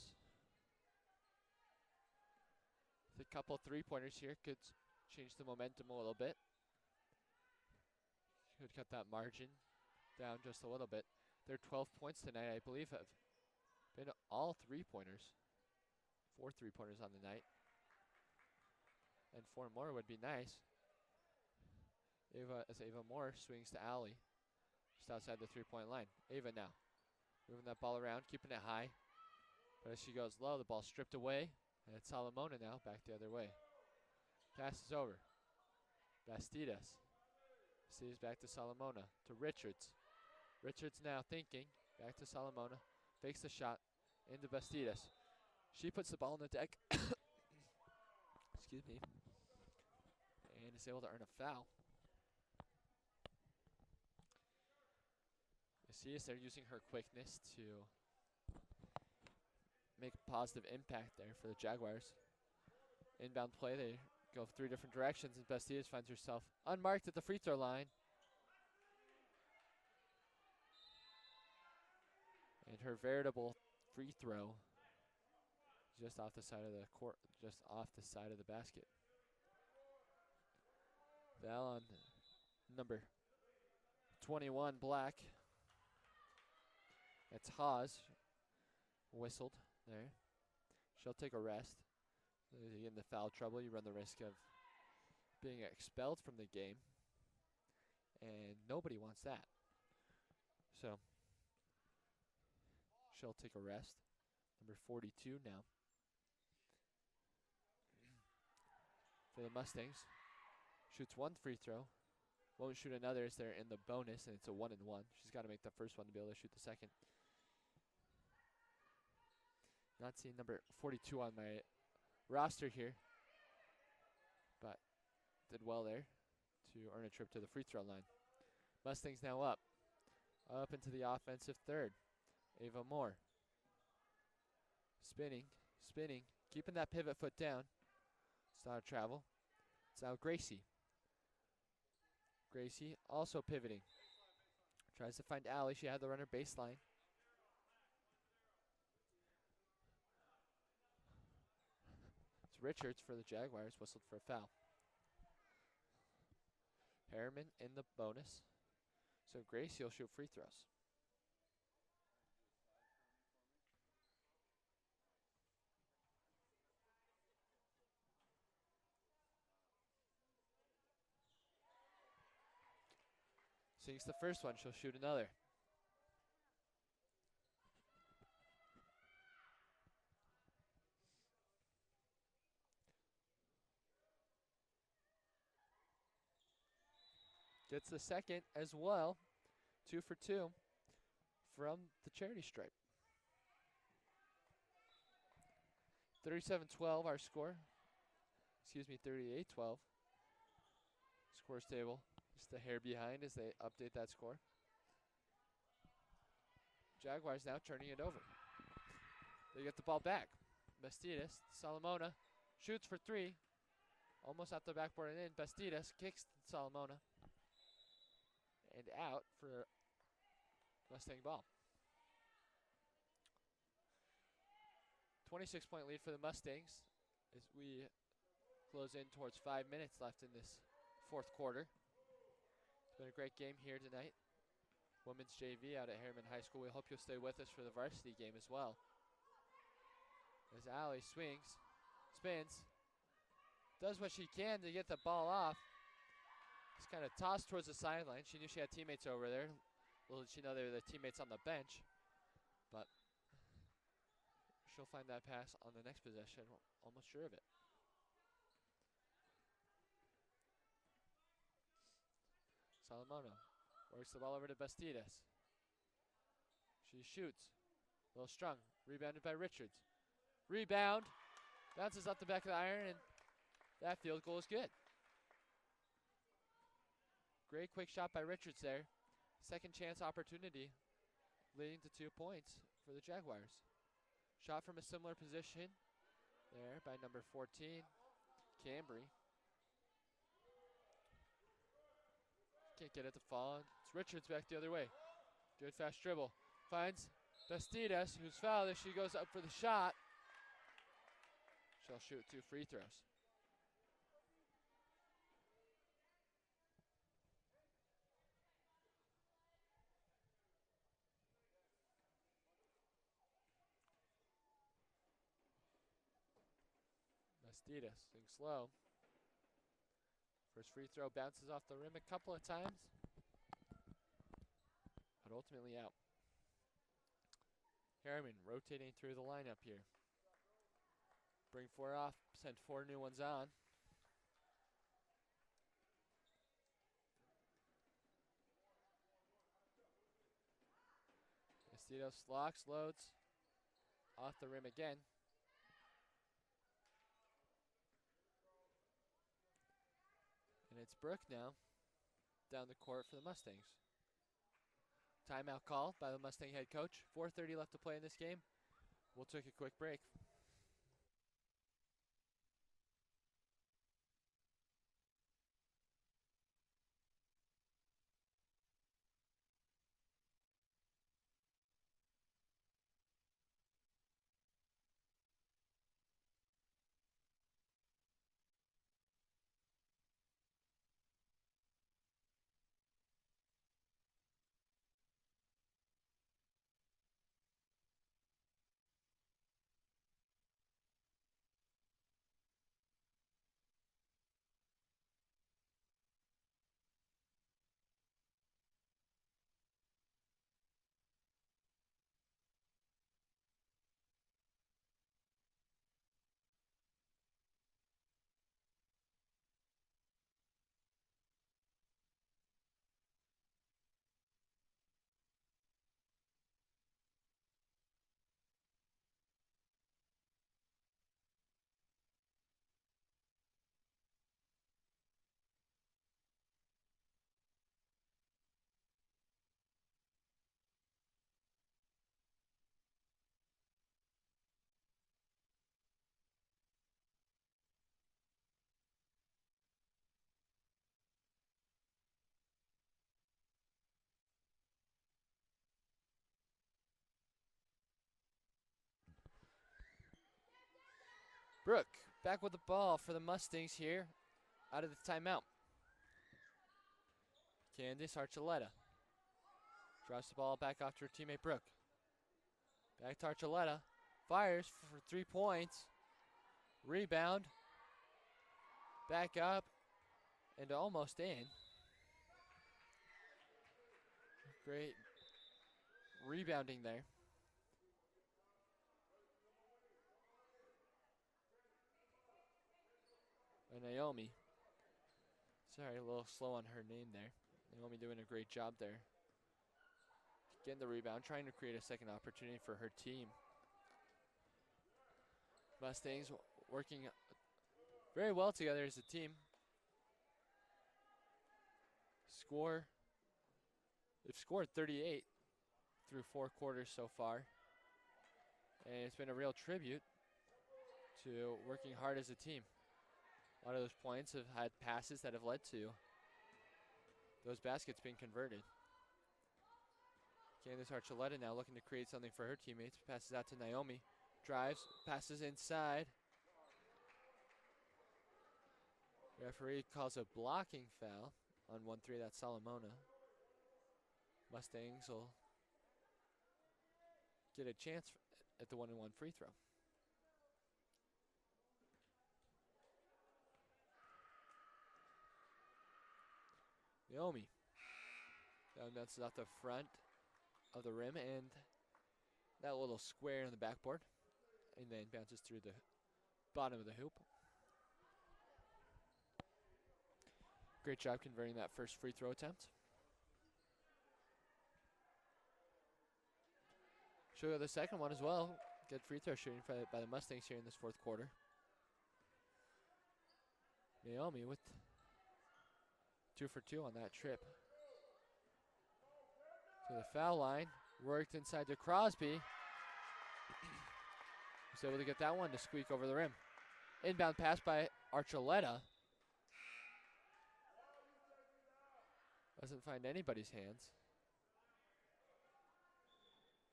with a couple 3-pointers here could change the momentum a little bit. Could cut that margin down just a little bit. Their 12 points tonight, I believe, have been all 3-pointers. 4 3-pointers on the night. And 4 more would be nice. Ava Moore swings to Allie, just outside the 3-point line. Ava now, moving that ball around, keeping it high. But as she goes low, the ball's stripped away, and it's Salomona now, back the other way. Pass is over. Bastidas. Bastidas back to Salomona, to Richards. Richards now thinking, back to Salomona. Fakes the shot, into Bastidas. She puts the ball on the deck. Excuse me. And is able to earn a foul. Bastidas, they're using her quickness to make a positive impact there for the Jaguars. Inbound play, they go 3 different directions, and Bastidas finds herself unmarked at the free throw line. And her veritable free throw just off the side of the court, just off the side of the basket. Foul on number 21, Black. That's Haas. Whistled there. She'll take a rest. You get into foul trouble, you run the risk of being expelled from the game. And nobody wants that. So she'll take a rest. Number 42 now. For the Mustangs. Shoots 1 free throw. Won't shoot another as they're in the bonus, and it's a 1-and-1. She's got to make the first one to be able to shoot the second. Not seeing number 42 on my roster here, but did well there to earn a trip to the free throw line. Mustangs now up into the offensive third. Ava Moore. Spinning, keeping that pivot foot down. It's not a travel. It's now Gracie. Gracie also pivoting. Tries to find Allie. She had the runner baseline. It's Richards for the Jaguars, whistled for a foul. Herriman in the bonus. So Gracie will shoot free throws. Sinks the first one, she'll shoot another. Gets the second as well. 2 for 2 from the charity stripe. 37-12 our score. Excuse me, 38-12. Scores table just a hair behind as they update that score. Jaguars now turning it over. They get the ball back. Bastidas, Salomona shoots for 3. Almost out the backboard and in. Bastidas kicks Salomona. And out for Mustang ball. 26-point lead for the Mustangs as we close in towards 5 minutes left in this fourth quarter. It's been a great game here tonight. Women's JV out at Herriman High School. We hope you'll stay with us for the varsity game as well. As Allie swings, spins, does what she can to get the ball off. Just kind of tossed towards the sideline. She knew she had teammates over there. Little did she know they were the teammates on the bench. But she'll find that pass on the next possession, almost sure of it. Salamono works the ball over to Bastidas. She shoots. A little strung. Rebounded by Richards. Rebound. Bounces up the back of the iron, and that field goal is good. Great quick shot by Richards there. Second chance opportunity, leading to 2 points for the Jaguars. Shot from a similar position there by number 14, Cambry. Can't get it to fall. It's Richards back the other way. Good fast dribble. Finds Bastidas, who's fouled as she goes up for the shot. She'll shoot 2 free throws. Bastidas, swing slow. First free throw bounces off the rim a couple of times, but ultimately out. Herriman rotating through the lineup here. Bring 4 off, send 4 new ones on. Bastidas locks, loads, off the rim again. And it's Brooke now down the court for the Mustangs. Timeout called by the Mustang head coach. 4:30 left to play in this game. We'll take a quick break. Brooke back with the ball for the Mustangs here out of the timeout. Candice Archuleta drops the ball back off to her teammate Brooke. Back to Archuleta. Fires for 3 points. Rebound. Back up. And almost in. Great rebounding there. Naomi. Sorry, a little slow on her name there. Naomi doing a great job there. Getting the rebound, trying to create a second opportunity for her team. Mustangs working very well together as a team. They've scored 38 through 4 quarters so far. And it's been a real tribute to working hard as a team. A lot of those points have had passes that have led to those baskets being converted. Candice Archuleta now looking to create something for her teammates. Passes out to Naomi. Drives, passes inside. Referee calls a blocking foul on 1-3. That's Salamona. Mustangs will get a chance at the 1-1 free throw. Naomi. Down bounces off the front of the rim and that little square in the backboard. And then bounces through the bottom of the hoop. Great job converting that first free throw attempt. Show the second one as well. Good free throw shooting by the Mustangs here in this fourth quarter. Naomi with 2 for 2 on that trip. To the foul line. Worked inside to Crosby. Was able to get that one to squeak over the rim. Inbound pass by Archuleta. Doesn't find anybody's hands.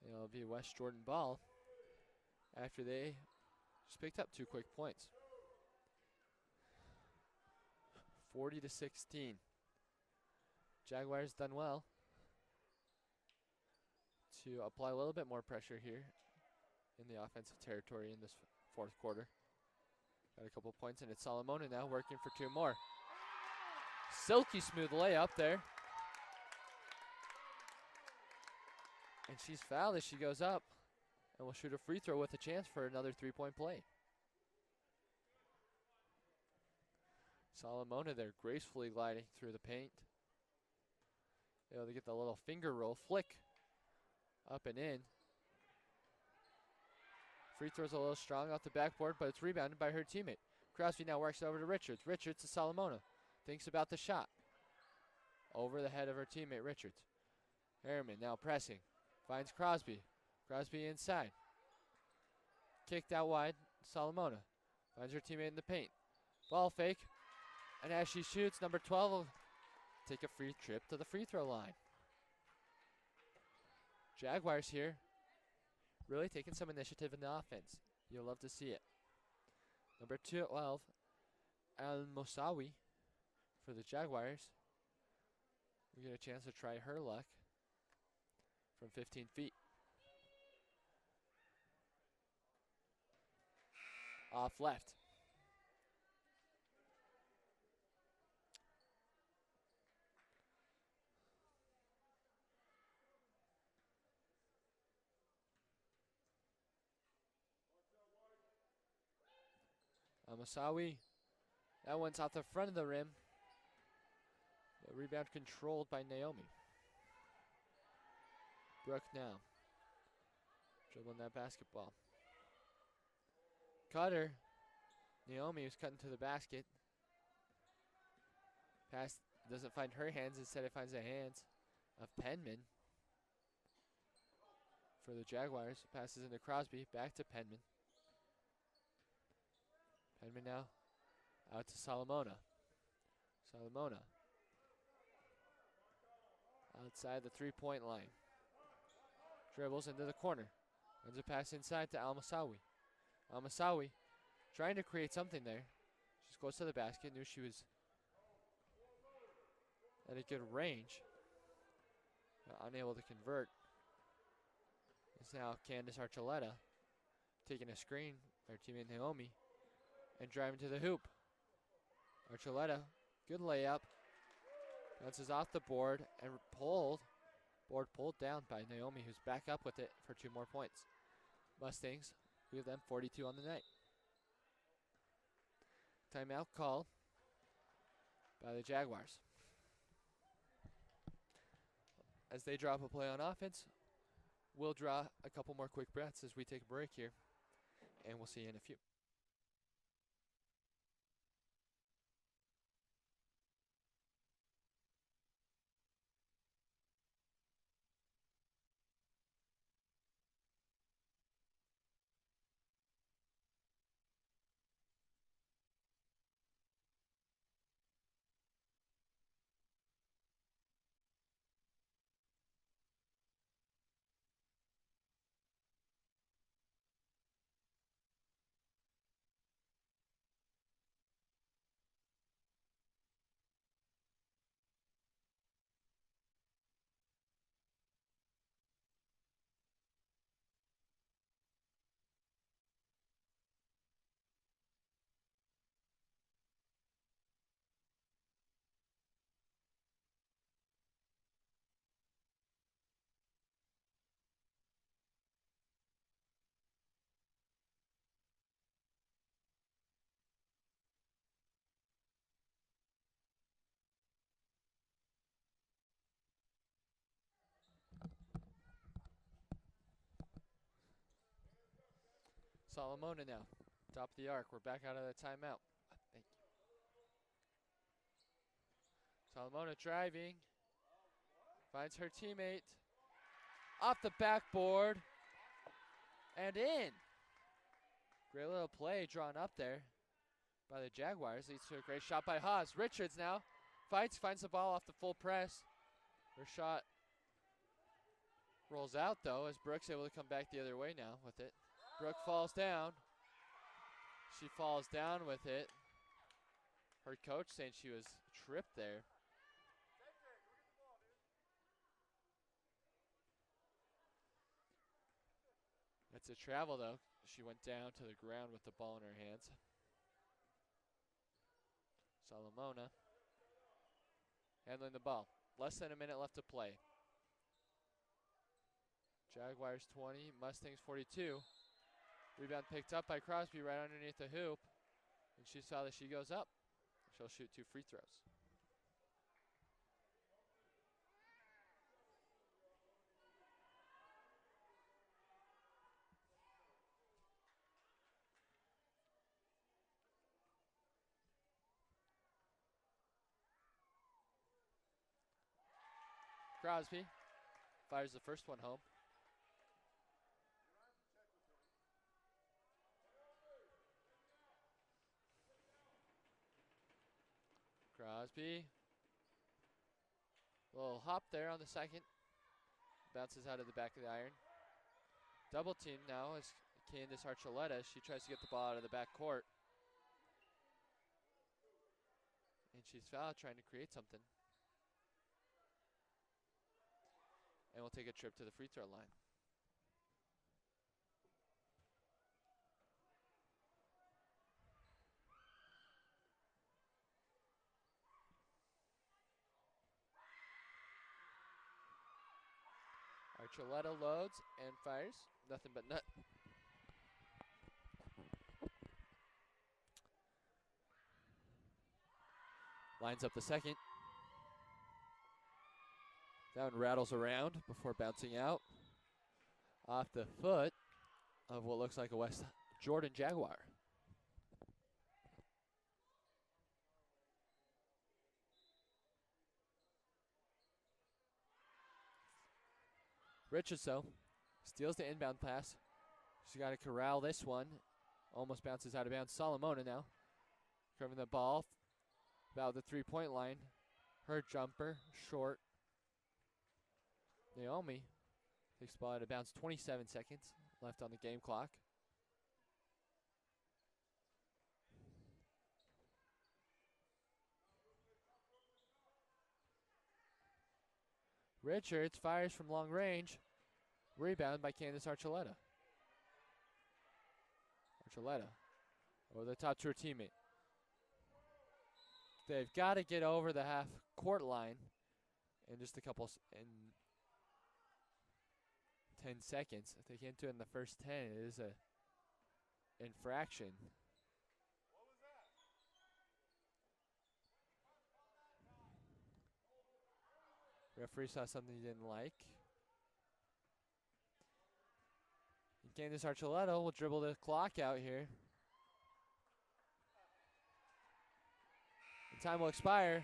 It'll be West Jordan ball after they just picked up 2 quick points. 40-16. Jaguars done well to apply a little bit more pressure here in the offensive territory in this fourth quarter. Got a couple points, and it's Salamona now working for 2 more. Silky smooth layup there. And she's fouled as she goes up and will shoot a free throw with a chance for another 3-point play. Salamona there gracefully gliding through the paint. Able to get the little finger roll flick up and in. Free throw's a little strong off the backboard, but it's rebounded by her teammate. Crosby now works over to Richards. Richards to Salamona. Thinks about the shot. Over the head of her teammate, Richards. Herriman now pressing. Finds Crosby. Crosby inside. Kicked out wide. Salamona finds her teammate in the paint. Ball fake. And as she shoots, number 12 will take a free trip to the free throw line. Jaguars here really taking some initiative in the offense. You'll love to see it. Number 12, Al-Mosawi for the Jaguars. We get a chance to try her luck from 15 feet. Off left. Al-Mosawi. That one's off the front of the rim. The rebound controlled by Naomi. Brooke now dribbling that basketball. Cutter. Naomi was cutting to the basket. Pass doesn't find her hands, instead it finds the hands of Penman. For the Jaguars, passes into Crosby, back to Penman. Penman now out to Salamona. Salamona outside the 3-point line. Dribbles into the corner. Runs a pass inside to Al-Mosawi. Al-Mosawi trying to create something there. She just goes to the basket. Knew she was at a good range. Unable to convert. It's now Candace Archuleta taking a screen by her teammate Naomi and driving to the hoop. Archuleta, good layup. Bounces off the board and pulled. Board pulled down by Naomi, who's back up with it for 2 more points. Mustangs, we have them 42 on the night. Timeout call by the Jaguars. As they drop a play on offense, we'll draw a couple more quick breaths as we take a break here, and we'll see you in a few. Solomona now. Top of the arc. We're back out of the timeout. Thank you. Solomona driving. Finds her teammate. Off the backboard. And in. Great little play drawn up there by the Jaguars. Leads to a great shot by Haas. Richards now fights, finds the ball off the full press. Her shot rolls out though as Brooks able to come back the other way now with it. Brooke falls down. She falls down with it. Her coach saying she was tripped there. It's a travel though. She went down to the ground with the ball in her hands. Solomona handling the ball. Less than a minute left to play. Jaguars 20, Mustangs 42. Rebound picked up by Crosby right underneath the hoop. And she saw that she goes up. She'll shoot 2 free throws. Crosby fires the first one home. Crosby. Little hop there on the second. Bounces out of the back of the iron. Double team now is Candace Archuleta. She tries to get the ball out of the back court. And she's fouled trying to create something. And we'll take a trip to the free throw line. Archuleta loads and fires. Nothing but net. Lines up the second. That one rattles around before bouncing out. Off the foot of what looks like a West Jordan Jaguar. Richards, though, steals the inbound pass. She's got to corral this one. Almost bounces out of bounds. Solomona now. Covering the ball. About the three-point line. Her jumper, short. Naomi takes the ball out of bounds. 27 seconds left on the game clock. Richards fires from long range. Rebound by Candace Archuleta. Archuleta over the top to her teammate. They've got to get over the half court line in just a couple, in 10 seconds. If they can't do it in the first 10, it is a infraction. Referee saw something he didn't like. And Candace Archuleta will dribble the clock out here. And time will expire.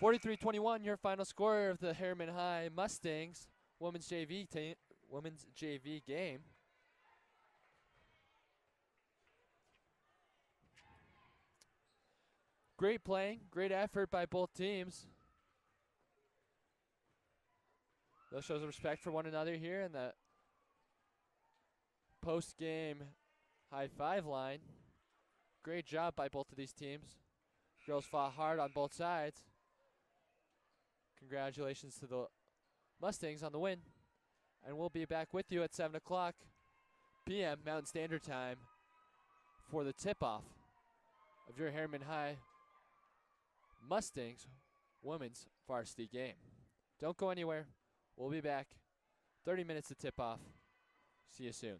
43-21, your final score of the Herriman High Mustangs women's JV game. Great playing, great effort by both teams. Those shows respect for one another here in the post-game high five line. Great job by both of these teams. Girls fought hard on both sides. Congratulations to the Mustangs on the win. And we'll be back with you at 7 o'clock p.m. Mountain Standard Time for the tip-off of your Herriman High Mustangs women's varsity game. Don't go anywhere. We'll be back. 30 minutes to tip off. See you soon.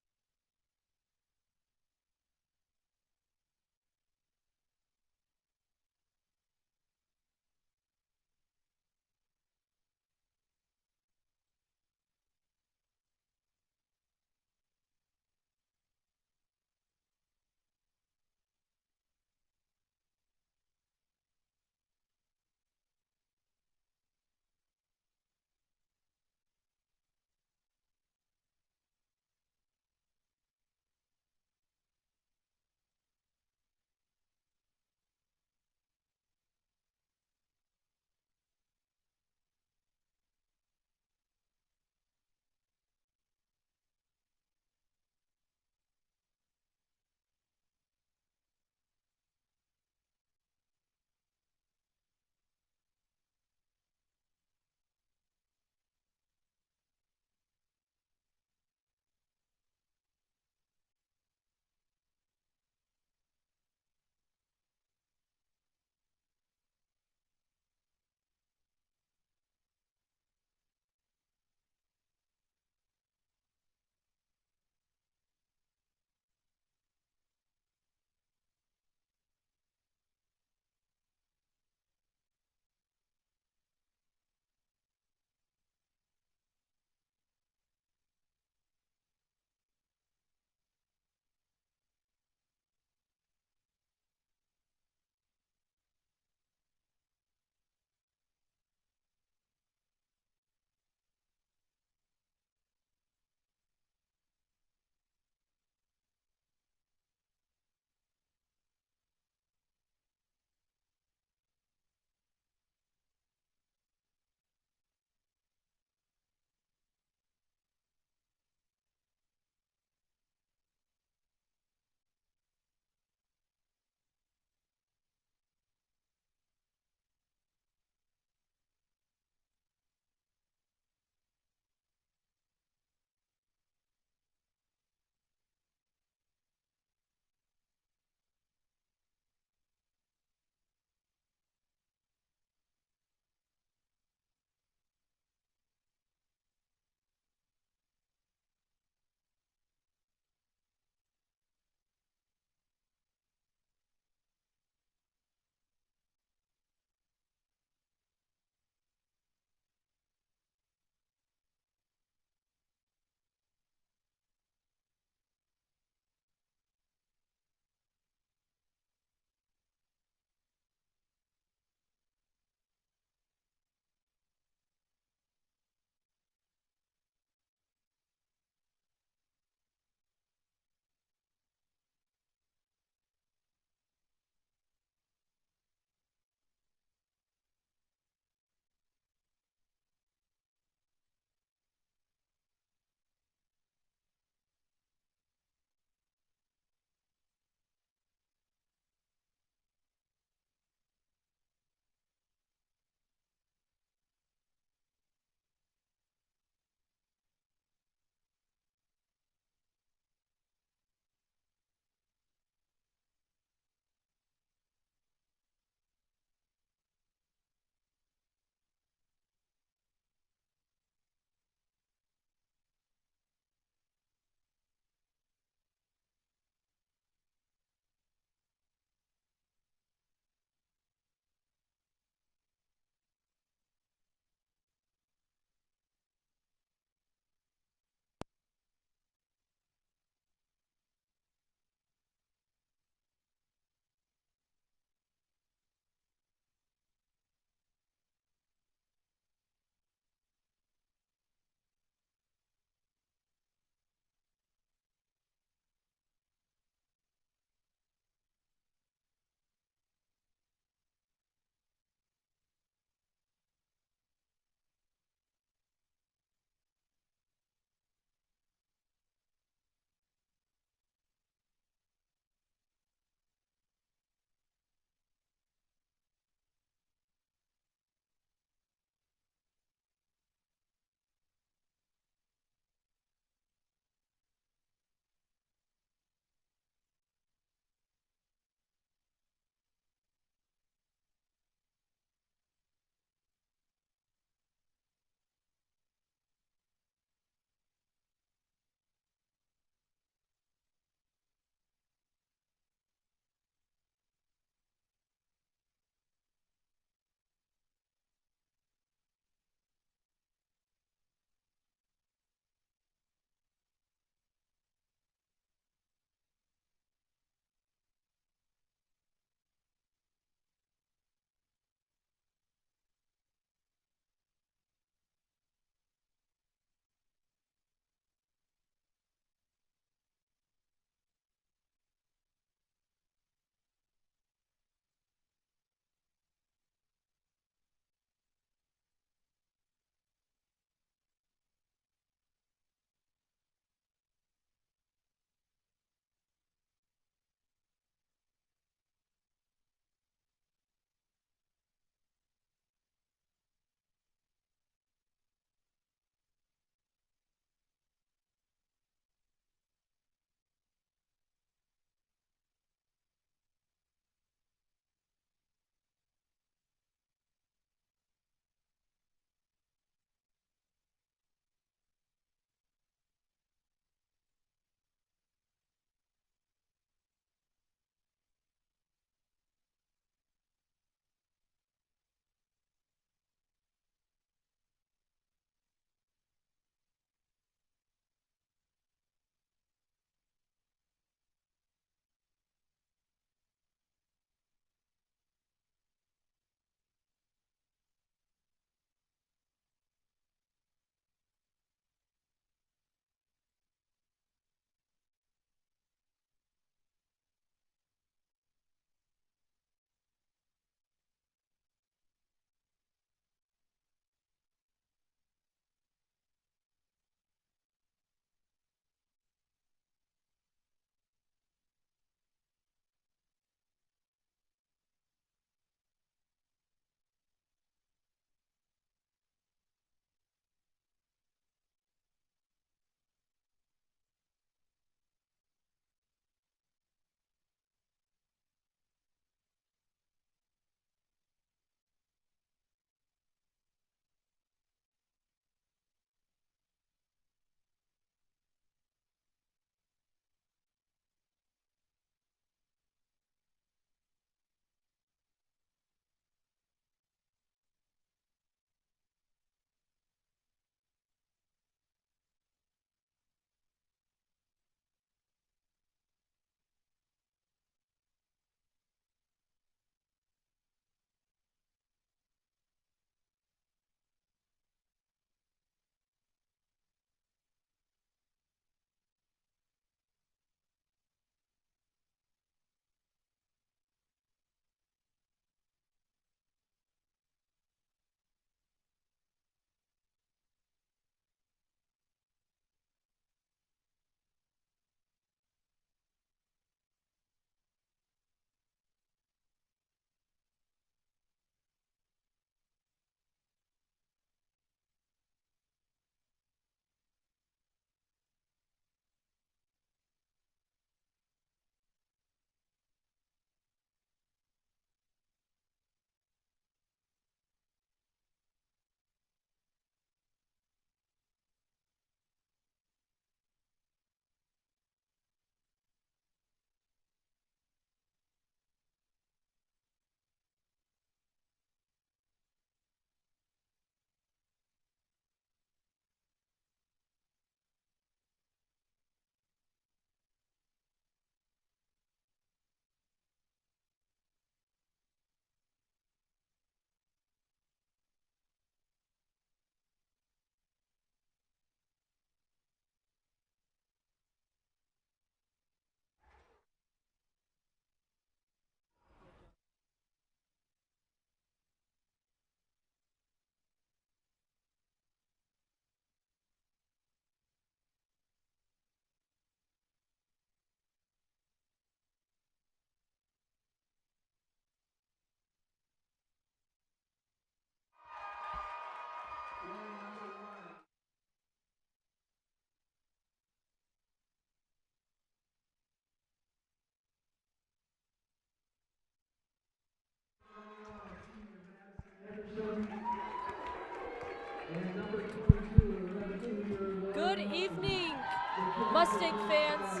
Mustang fans.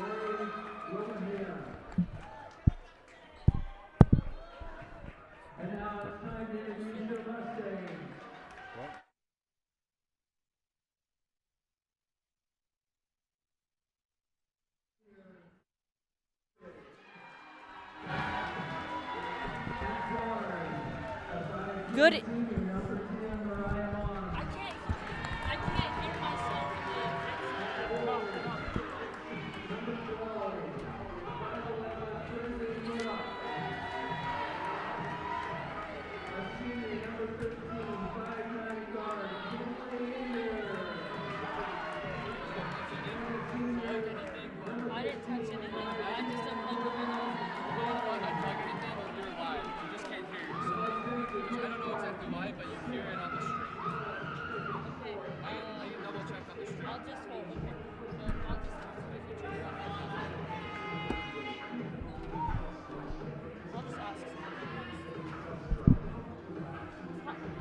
Good. I can't hear myself. I didn't touch anything. I just unplugged the windows. Unplug anything when you're live. You just can't hear yourself. I don't know exactly why, but you hear it on the stream. Okay. I can double check on the stream. I'll just hold. Okay. So I'll just ask if you turn it on. I'll just ask.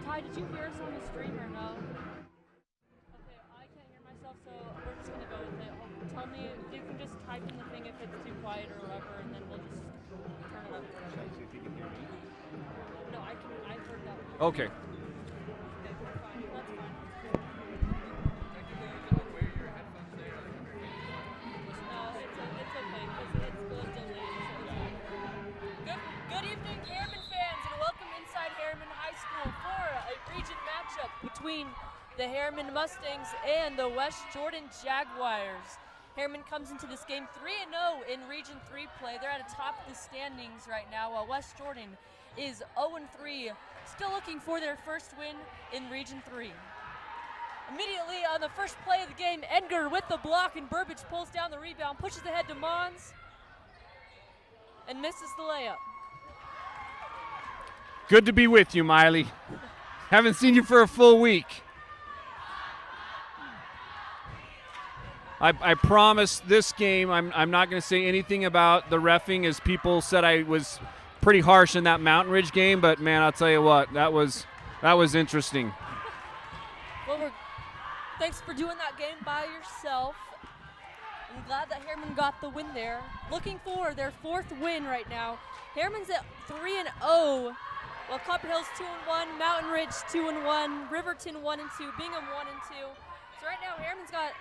Ty, did you hear us on the stream or no? Okay, I can't hear myself, so we're just gonna go with it. Tell me, you can just type in the thing if it's too quiet or whatever, and then we'll just turn it up. Should I see if you can hear me? No, I heard that. Okay. Okay, we're fine. That's fine. Wear your headphones there. No, it's okay, because it's good delayed, so it's fine. Good evening, Herriman fans, and welcome inside Herriman High School for a region matchup between the Herriman Mustangs and the West Jordan Jaguars. Herriman comes into this game 3-0 in Region 3 play. They're at the top of the standings right now, while West Jordan is 0-3, still looking for their first win in Region 3. Immediately on the first play of the game, Edgar with the block, and Burbage pulls down the rebound, pushes ahead to Mons, and misses the layup. Good to be with you, Miley. Haven't seen you for a full week. I promise this game I'm not going to say anything about the reffing, as people said I was pretty harsh in that Mountain Ridge game, but man, I'll tell you what, that was interesting. Well, thanks for doing that game by yourself. I'm glad that Herriman got the win there. Looking for their fourth win right now. Herriman's at 3-0, while Copper Hill's 2-1, Mountain Ridge 2-1, Riverton 1-2, Bingham 1-2. So right now Herriman's got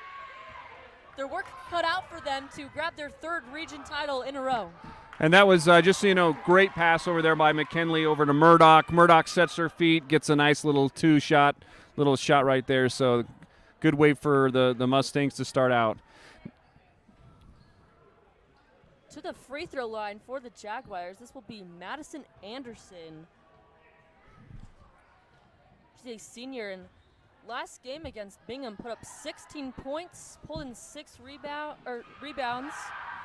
their work cut out for them to grab their third region title in a row. And that was, just so you know, great pass over there by McKinley over to Murdoch. Murdoch sets her feet, gets a nice little shot right there. So good way for the Mustangs to start out. To the free throw line for the Jaguars, this will be Madison Anderson. She's a senior, and last game against Bingham put up 16 points, pulled in 6 rebounds,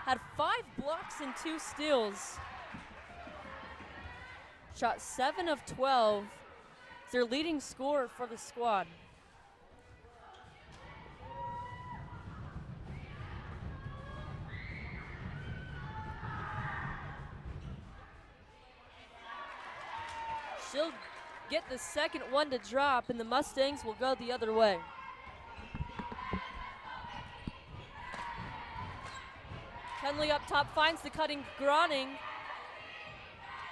had 5 blocks and 2 steals. Shot 7 of 12. It's their leading scorer for the squad. She'll get the second one to drop, and the Mustangs will go the other way. Kenley up top finds the cutting Groning.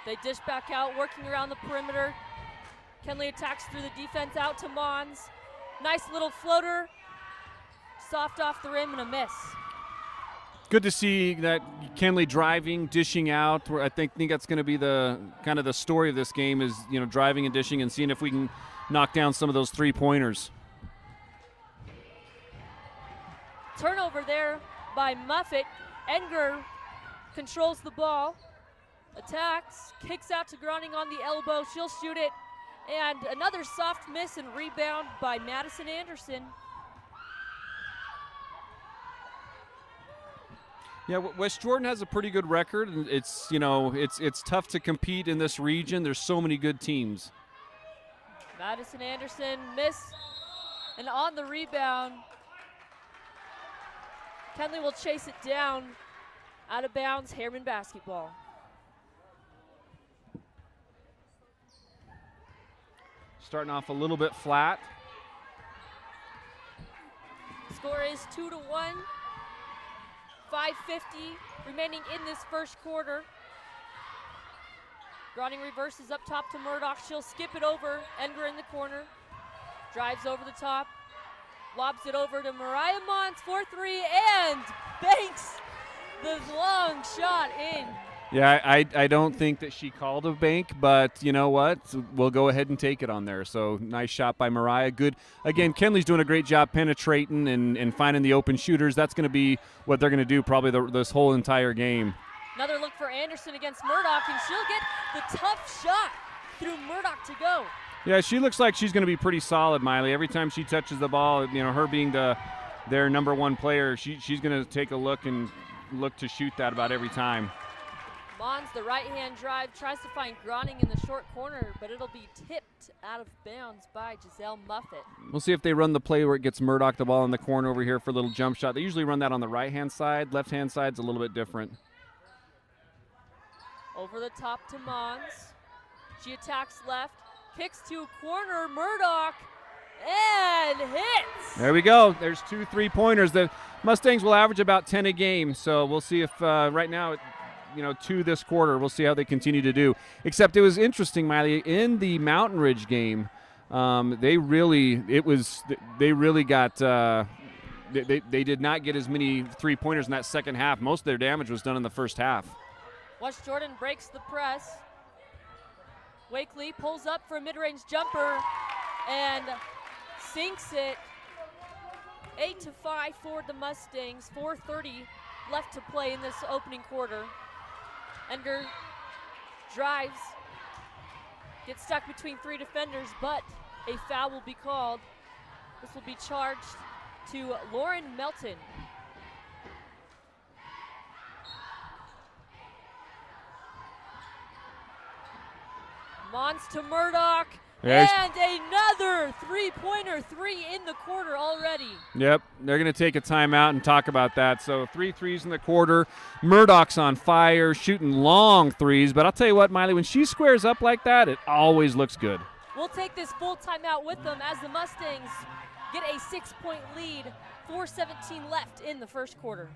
They dish back out, working around the perimeter. Kenley attacks through the defense out to Mons. Nice little floater, soft off the rim and a miss. Good to see that Kenley driving, dishing out. I think that's going to be the kind of the story of this game, is, you know, driving and dishing and seeing if we can knock down some of those 3-pointers. Turnover there by Muffet. Edgar controls the ball, attacks, kicks out to Groning on the elbow. She'll shoot it, and another soft miss and rebound by Madison Anderson. Yeah, West Jordan has a pretty good record, and it's, you know, it's tough to compete in this region. There's so many good teams. Madison Anderson miss, and on the rebound, Kenley will chase it down. Out of bounds, Herriman basketball. Starting off a little bit flat. Score is 2-1 5:50 remaining in this first quarter. Groning reverses up top to Murdoch. She'll skip it over. Enger in the corner. Drives over the top. Lobs it over to Mariah Mons for 3 and banks the long shot in. Yeah, I don't think that she called a bank, but you know what? We'll go ahead and take it on there. So nice shot by Mariah. Good. Again, Kenley's doing a great job penetrating and finding the open shooters. That's going to be what they're going to do probably this whole entire game. Another look for Anderson against Murdoch, and she'll get the tough shot through Murdoch to go. Yeah, she looks like she's going to be pretty solid, Miley. Every time she touches the ball, you know, her being their number one player, she's going to take a look and look to shoot that about every time. Mons, the right-hand drive, tries to find Groning in the short corner, but it'll be tipped out of bounds by Giselle Muffet. We'll see if they run the play where it gets Murdoch the ball in the corner over here for a little jump shot. They usually run that on the right-hand side. Left-hand side's a little bit different. Over the top to Mons. She attacks left, kicks to corner, Murdoch, and hits! There we go. There's 2 3-pointers. The Mustangs will average about 10 a game, so we'll see if right now, 2 this quarter. We'll see how they continue to do. Except it was interesting, Miley, in the Mountain Ridge game, they did not get as many 3-pointers in that second half. Most of their damage was done in the first half. Watch Jordan breaks the press. Wakely pulls up for a mid-range jumper and sinks it. 8-5 for the Mustangs. 4:30 left to play in this opening quarter. Ender drives, gets stuck between 3 defenders, but a foul will be called. This will be charged to Lauren Melton. Mons to Murdoch, and another 3-pointer, 3 in the quarter already. Yep, they're going to take a timeout and talk about that. So 3 threes in the quarter. Murdoch's on fire, shooting long threes. But I'll tell you what, Miley, when she squares up like that, it always looks good. We'll take this full timeout with them as the Mustangs get a 6-point lead. 4:17 left in the first quarter.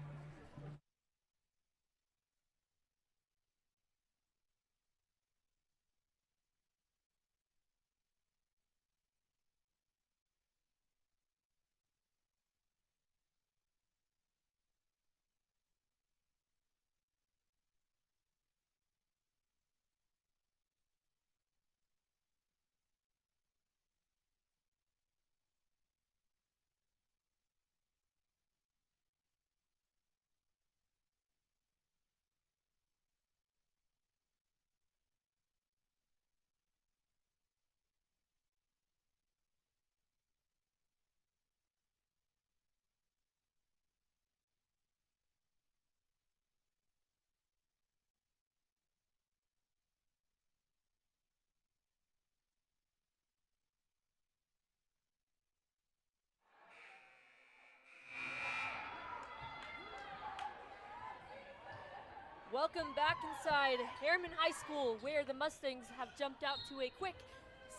Welcome back inside Herriman High School, where the Mustangs have jumped out to a quick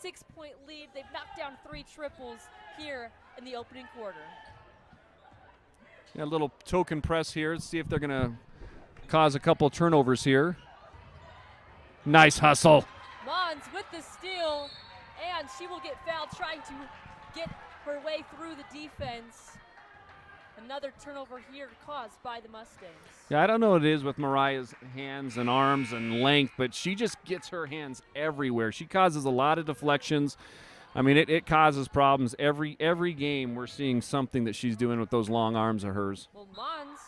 6-point lead. They've knocked down 3 triples here in the opening quarter. Yeah, a little token press here. Let's see if they're going to cause a couple turnovers here. Nice hustle. Mons with the steal, and she will get fouled trying to get her way through the defense. Another turnover here caused by the Mustangs. Yeah, I don't know what it is with Mariah's hands and arms and length, but she just gets her hands everywhere. She causes a lot of deflections. I mean, it causes problems. Every game we're seeing something that she's doing with those long arms of hers. Well, Mons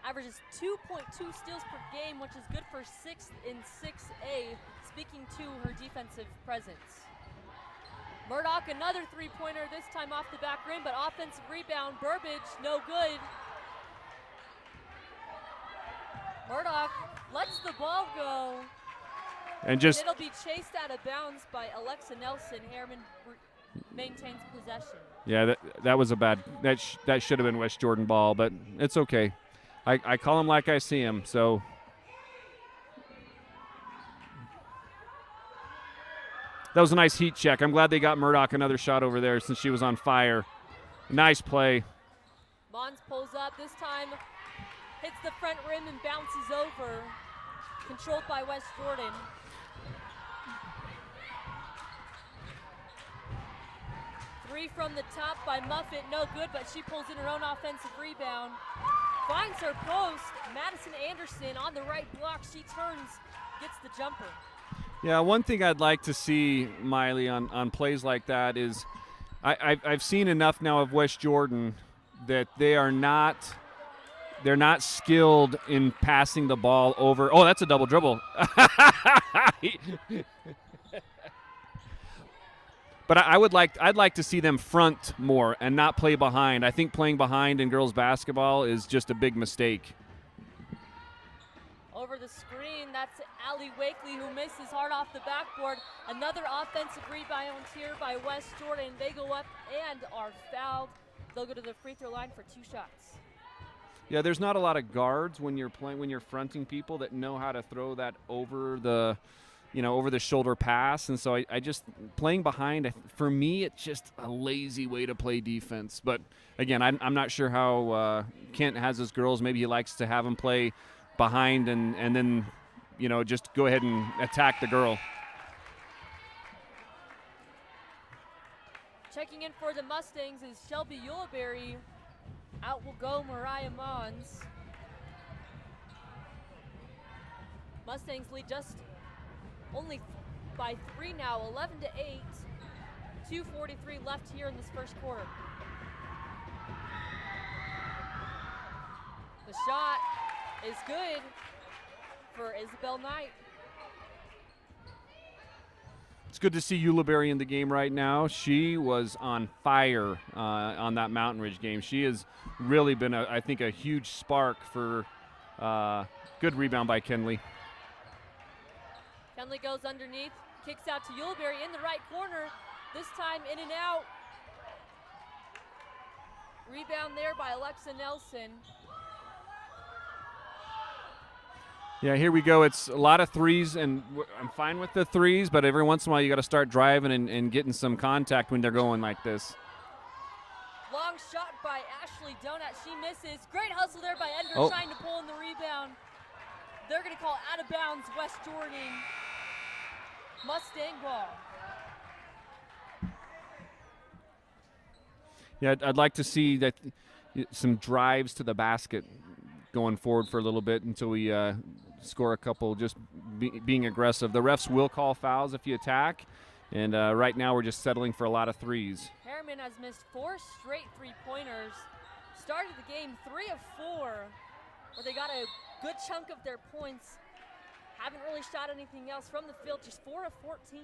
averages 2.2 steals per game, which is good for 6th in 6A, speaking to her defensive presence. Murdoch, another 3-pointer, this time off the back rim, but offensive rebound. Burbage, no good. Murdoch lets the ball go. And just it'll be chased out of bounds by Alexa Nelson. Herriman maintains possession. Yeah, that was a bad. That should have been West Jordan ball, but it's okay. I call him like I see him. So that was a nice heat check. I'm glad they got Murdoch another shot over there since she was on fire. Nice play. Mons pulls up this time. hits the front rim and bounces over. Controlled by West Jordan. Three from the top by Muffet, no good, but she pulls in her own offensive rebound. Finds her post. Madison Anderson on the right block. She turns, gets the jumper. Yeah, one thing I'd like to see, Miley, on plays like that is I've seen enough now of West Jordan that they're not skilled in passing the ball over. Oh, that's a double dribble. But I'd like to see them front more and not play behind. I think playing behind in girls basketball is just a big mistake. Over the screen, that's Allie Wakely who misses hard off the backboard. Another offensive rebound here by West Jordan. They go up and are fouled. They'll go to the free throw line for 2 shots. Yeah, there's not a lot of guards when you're fronting people that know how to throw that over the shoulder pass, and so I just playing behind, for me, it's just a lazy way to play defense. But again, I'm not sure how Kent has his girls. Maybe he likes to have them play behind and then just go ahead and attack the girl. Checking in for the Mustangs is Shelby Uleberry. Out will go Mariah Mons. Mustangs lead just only by 3 now, 11-8. 2:43 left here in this first quarter. The shot is good for Isabel Knight. It's good to see Uleberry in the game right now. She was on fire on that Mountain Ridge game. She has really been, I think, a huge spark for good rebound by Kenley. Kenley goes underneath, kicks out to Uleberry in the right corner. This time in and out. Rebound there by Alexa Nelson. Yeah, here we go. It's a lot of threes, and I'm fine with the threes, but every once in a while you got to start driving and getting some contact when they're going like this. Long shot by Ashley Donut. She misses. Great hustle there by Edgar Oh. trying to pull in the rebound. They're going to call out of bounds West Jordan. Mustang ball. Yeah, I'd like to see that some drives to the basket going forward for a little bit until we score a couple, just being aggressive. The refs will call fouls if you attack, and right now we're just settling for a lot of threes. Herriman has missed 4 straight three-pointers. Started the game 3 of 4, where they got a good chunk of their points. Haven't really shot anything else from the field, just 4 of 14.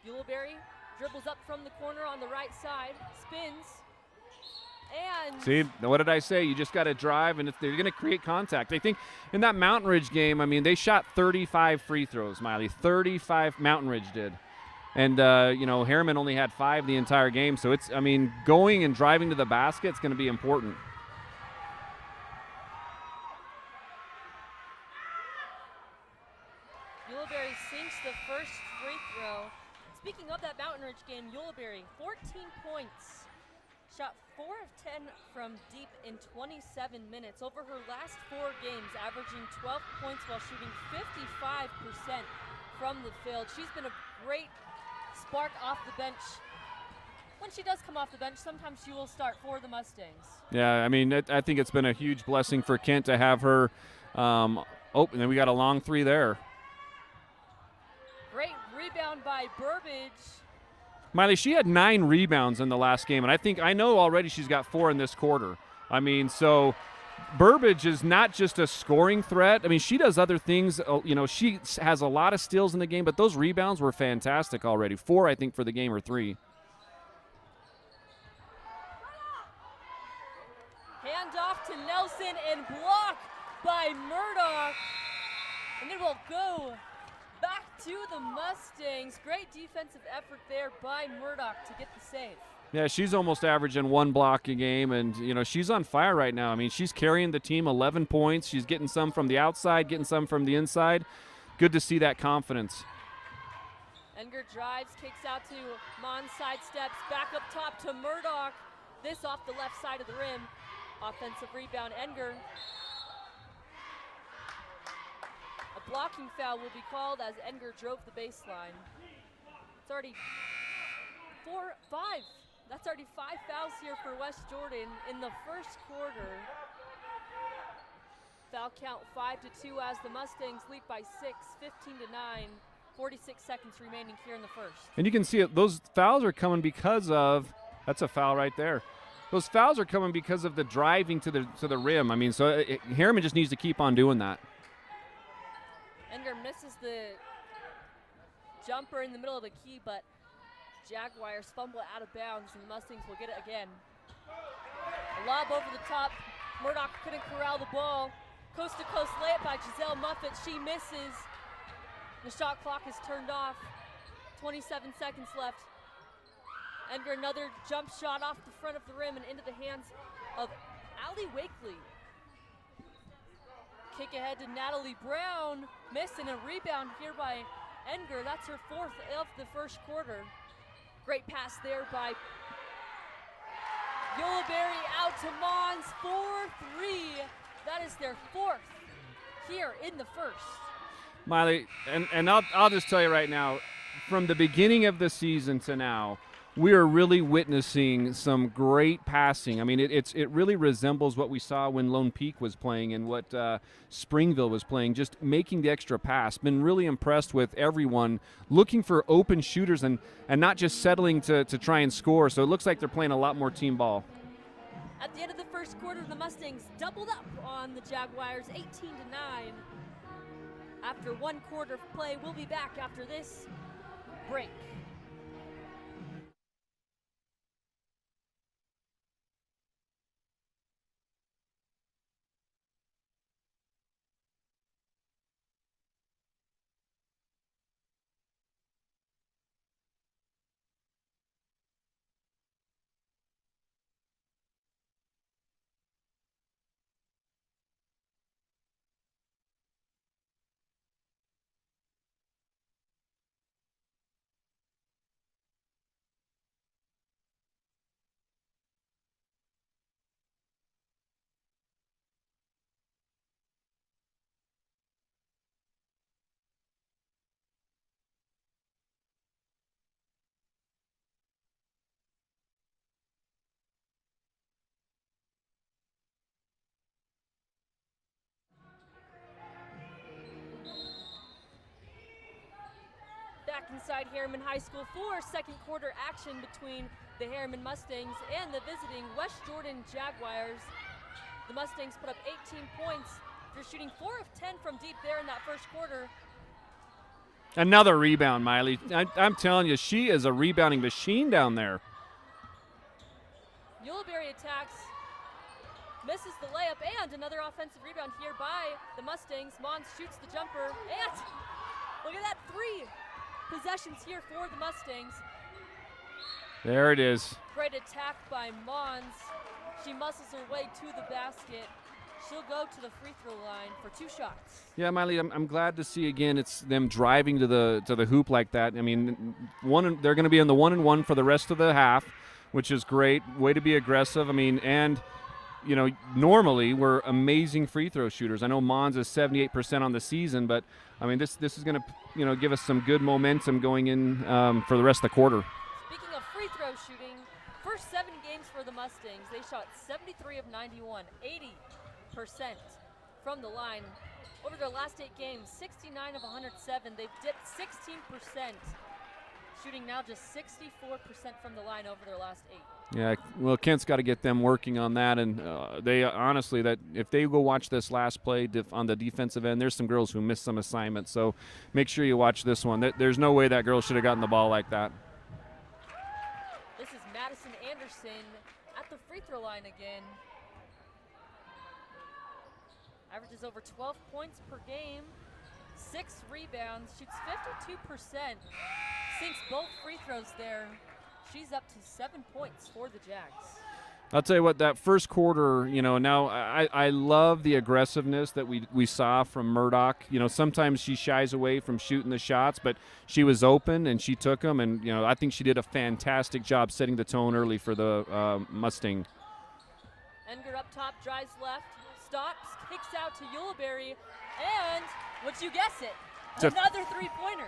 Uleberry dribbles up from the corner on the right side, spins, and See, what did I say? You just got to drive, and they're going to create contact. I think in that Mountain Ridge game, I mean, they shot 35 free throws, Miley. 35 Mountain Ridge did. And, Herriman only had 5 the entire game. So it's, going and driving to the basket is going to be important. Uleberry sinks the first free throw. Speaking of that Mountain Ridge game, Uleberry, 14 points. Shot 4 of 10 from deep in 27 minutes. Over her last 4 games, averaging 12 points while shooting 55% from the field. She's been a great spark off the bench. When she does come off the bench, sometimes she will start for the Mustangs. Yeah, I think it's been a huge blessing for Kent to have her. And then we got a long 3 there. Great rebound by Burbage. Miley, she had 9 rebounds in the last game, and I know already she's got 4 in this quarter. So Burbage is not just a scoring threat. She does other things. She has a lot of steals in the game, but those rebounds were fantastic already. 4, I think, for the game, or 3. Hand off to Nelson and block by Murdoch. And it will go back to the Mustangs. Great defensive effort there by Murdoch to get the save. Yeah, she's almost averaging 1 block a game, and, she's on fire right now. She's carrying the team 11 points. She's getting some from the outside, getting some from the inside. Good to see that confidence. Enger drives, kicks out to Mons, sidesteps, back up top to Murdoch. This off the left side of the rim. Offensive rebound, Enger. A blocking foul will be called as Enger drove the baseline. It's already 5. That's already 5 fouls here for West Jordan in the first quarter. Foul count 5-2 as the Mustangs lead by 6, 15-9. 46 seconds remaining here in the first. And you can see it, those fouls are coming because of, that's a foul right there. Those fouls are coming because of the driving to the rim. I mean, so Herriman just needs to keep on doing that. Enger misses the jumper in the middle of the key, but Jaguars fumble out of bounds, and the Mustangs will get it again. A lob over the top. Murdoch couldn't corral the ball. Coast-to-coast layup by Giselle Muffet. She misses. The shot clock is turned off. 27 seconds left. Enger, another jump shot off the front of the rim and into the hands of Allie Wakely. Kick ahead to Natalie Brown. Miss and a rebound here by Enger. That's her 4th of the first quarter. Great pass there by Yoleberry out to Mons. 4-3. That is their 4th here in the first. Miley, and I'll just tell you right now, from the beginning of the season to now, we are really witnessing some great passing. I mean, it really resembles what we saw when Lone Peak was playing and what Springville was playing, just making the extra pass. Been really impressed with everyone looking for open shooters and not just settling to try and score. So it looks like they're playing a lot more team ball. At the end of the first quarter, the Mustangs doubled up on the Jaguars, 18-9. After 1 quarter of play, we'll be back after this break. Back inside Herriman High School for second quarter action between the Herriman Mustangs and the visiting West Jordan Jaguars. The Mustangs put up 18 points. They're shooting 4 of 10 from deep there in that first quarter. Another rebound, Miley. I'm telling you, she is a rebounding machine down there. Yuleberry attacks, misses the layup, and another offensive rebound here by the Mustangs. Mons shoots the jumper, and look at that, 3 possessions here for the Mustangs. There it is. Great attack by Mons. She muscles her way to the basket. She'll go to the free throw line for 2 shots. Yeah, Miley, I'm glad to see again it's them driving to the hoop like that. I mean, they're going to be in the 1-and-1 for the rest of the half, which is great. Way to be aggressive. I mean, and you know, normally we're amazing free throw shooters. I know Mons is 78% on the season, but I mean, this is going to give us some good momentum going in for the rest of the quarter. Speaking of free throw shooting, first 7 games for the Mustangs, they shot 73 of 91, 80% from the line. Over their last 8 games, 69 of 107. They've dipped 16%, shooting now just 64% from the line over their last 8. Yeah, well, Kent's got to get them working on that, and they honestly, that if they go watch this last play on the defensive end, there's some girls who missed some assignments, so make sure you watch this one. There's no way that girl should have gotten the ball like that. This is Madison Anderson at the free throw line again. Averages over 12 points per game, 6 rebounds, shoots 52%, sinks both free throws there. She's up to 7 points for the Jags. I'll tell you what, that first quarter, now I love the aggressiveness that we saw from Murdoch. Sometimes she shies away from shooting the shots, but she was open and she took them, and, I think she did a fantastic job setting the tone early for the Mustang. Enger up top, drives left, stops, kicks out to Yuleberry, and, would you guess it, another three-pointer.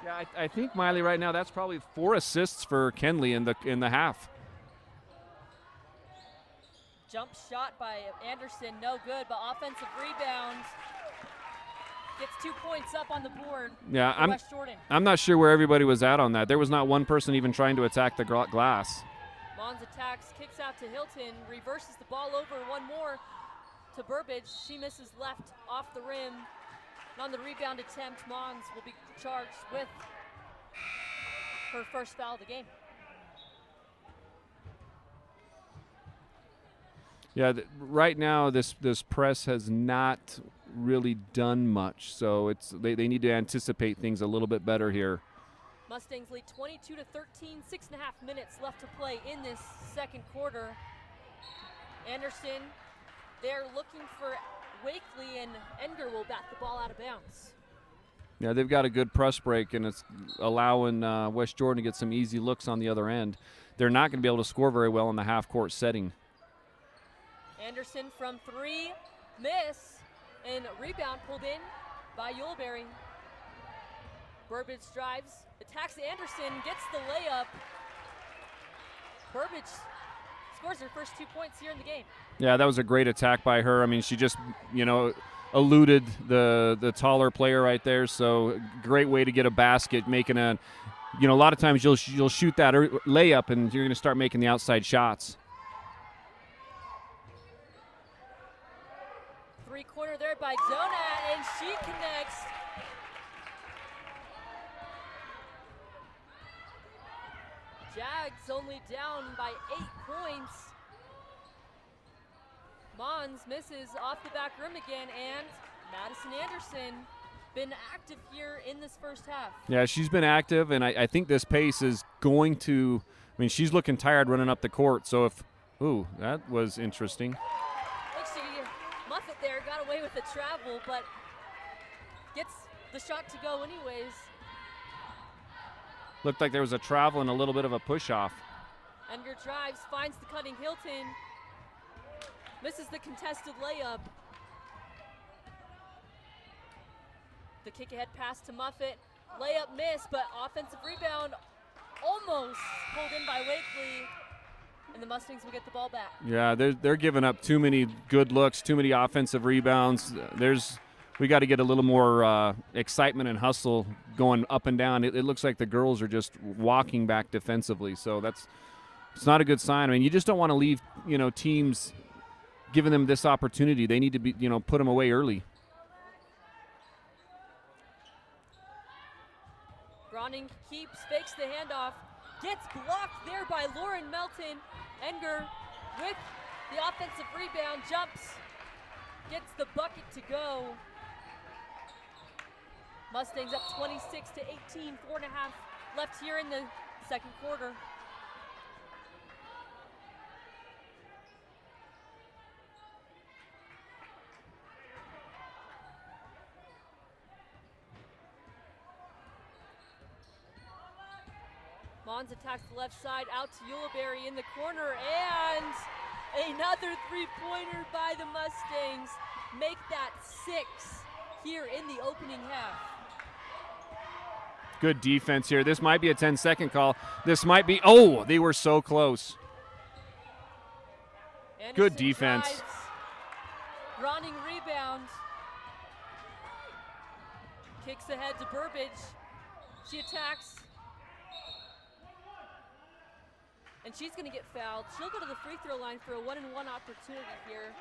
Yeah, I think, Miley, right now that's probably 4 assists for Kenley in the half. Jump shot by Anderson, no good, but offensive rebound. Gets 2 points up on the board. Yeah, West Jordan. I'm not sure where everybody was at on that. There was not one person even trying to attack the glass. Mons attacks, kicks out to Hilton, reverses the ball over, one more to Burbage. She misses left off the rim. And on the rebound attempt, Mons will be charged with her first foul of the game. Yeah, right now this press has not really done much, so they need to anticipate things a little bit better here. Mustangs lead 22-13, 6.5 minutes left to play in this second quarter. Anderson, they're looking for Wakely, and Enger will bat the ball out of bounds. Yeah, they've got a good press break, and it's allowing West Jordan to get some easy looks on the other end. They're not going to be able to score very well in the half-court setting. Anderson from 3, miss, and rebound pulled in by Yuleberry. Burbage drives, attacks Anderson, gets the layup. Burbage scores her first 2 points here in the game. Yeah, that was a great attack by her. I mean, she just, eluded the taller player right there, so great way to get a basket, making a lot of times you'll shoot that layup and you're going to start making the outside shots. Three-quarter there by Donat, and she connects. Jags only down by 8 points. Mons misses off the back rim again, and Madison Anderson been active here in this first half. Yeah, she's been active, and I think this pace is going to – she's looking tired running up the court. So that was interesting. Muffet there got away with the travel, but gets the shot to go anyways. Looked like there was a travel and a little bit of a push-off. Enger drives, finds the cutting Hilton. Misses the contested layup. The kick ahead pass to Muffet. Layup miss, but offensive rebound almost pulled in by Wakely. And the Mustangs will get the ball back. Yeah, they're giving up too many good looks, too many offensive rebounds. We got to get a little more excitement and hustle going up and down. It looks like the girls are just walking back defensively, so it's not a good sign. You just don't want to leave teams giving them this opportunity. They need to be put them away early. Groning keeps, fakes the handoff, gets blocked there by Lauren Melton. Enger with the offensive rebound, jumps, gets the bucket to go. Mustangs up 26-18, 4.5 left here in the second quarter. Mons attacks the left side, out to Yuleberry in the corner, and another three-pointer by the Mustangs. Make that 6 here in the opening half. Good defense here. This might be a 10-second call. This might be, they were so close. Anderson good defense. Drives. Groning rebound. Kicks ahead to Burbage. She attacks. And she's going to get fouled. She'll go to the free throw line for a 1-and-1 opportunity here.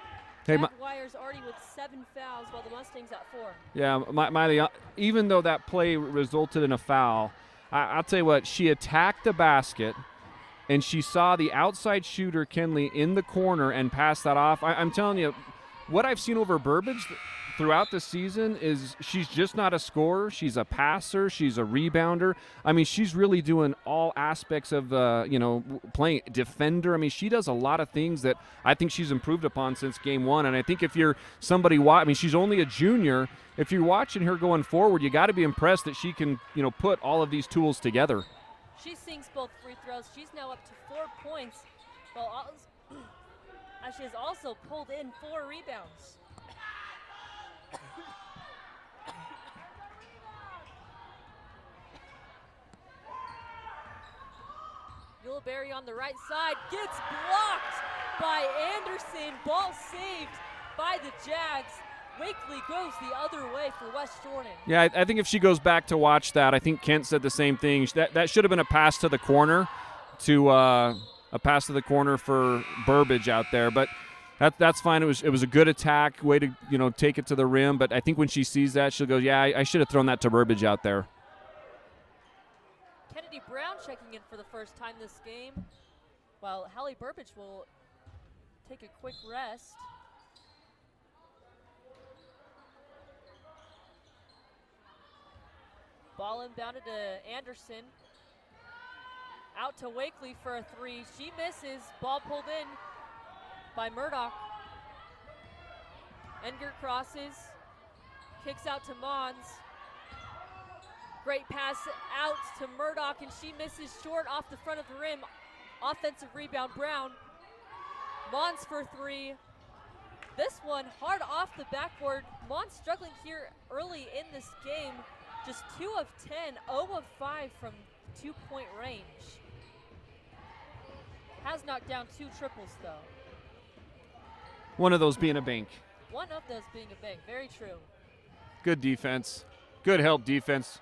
Jaguars already with 7 fouls while the Mustangs at 4. Yeah, Miley, even though that play resulted in a foul, I'll tell you what, she attacked the basket, and she saw the outside shooter, Kenley, in the corner and passed that off. I'm telling you, what I've seen over Burbage, throughout the season is she's just not a scorer. She's a passer. She's a rebounder. I mean, she's really doing all aspects of, playing defender. I mean, she does a lot of things that I think she's improved upon since game one. And I think if you're somebody, I mean, she's only a junior. If you're watching her going forward, you got to be impressed that she can, put all of these tools together. She sinks both free throws. She's now up to 4 points, as she has also pulled in 4 rebounds. Yuleberry on the right side gets blocked by Anderson. Ball saved by the Jags. Wakely goes the other way for West Jordan. Yeah, I think if she goes back to watch that, I think Kent said the same thing. That should have been a pass to the corner, a pass to the corner for Burbage out there. But that's fine. It was a good attack, way to take it to the rim. But I think when she sees that, she'll go, yeah, I should have thrown that to Burbage out there. Kennedy Brown checking in for the first time this game, while Hallie Burbage will take a quick rest. Ball inbounded to Anderson. Out to Wakely for a 3. She misses. Ball pulled in by Murdoch. Enger crosses. Kicks out to Mons. Great pass out to Murdoch, and she misses short off the front of the rim. Offensive rebound, Brown. Mons for 3. This one hard off the backboard. Mons struggling here early in this game. Just 2 of 10, 0 of 5 from 2-point range. Has knocked down 2 triples, though. One of those being a bank. One of those being a bank, very true. Good defense. Good help defense.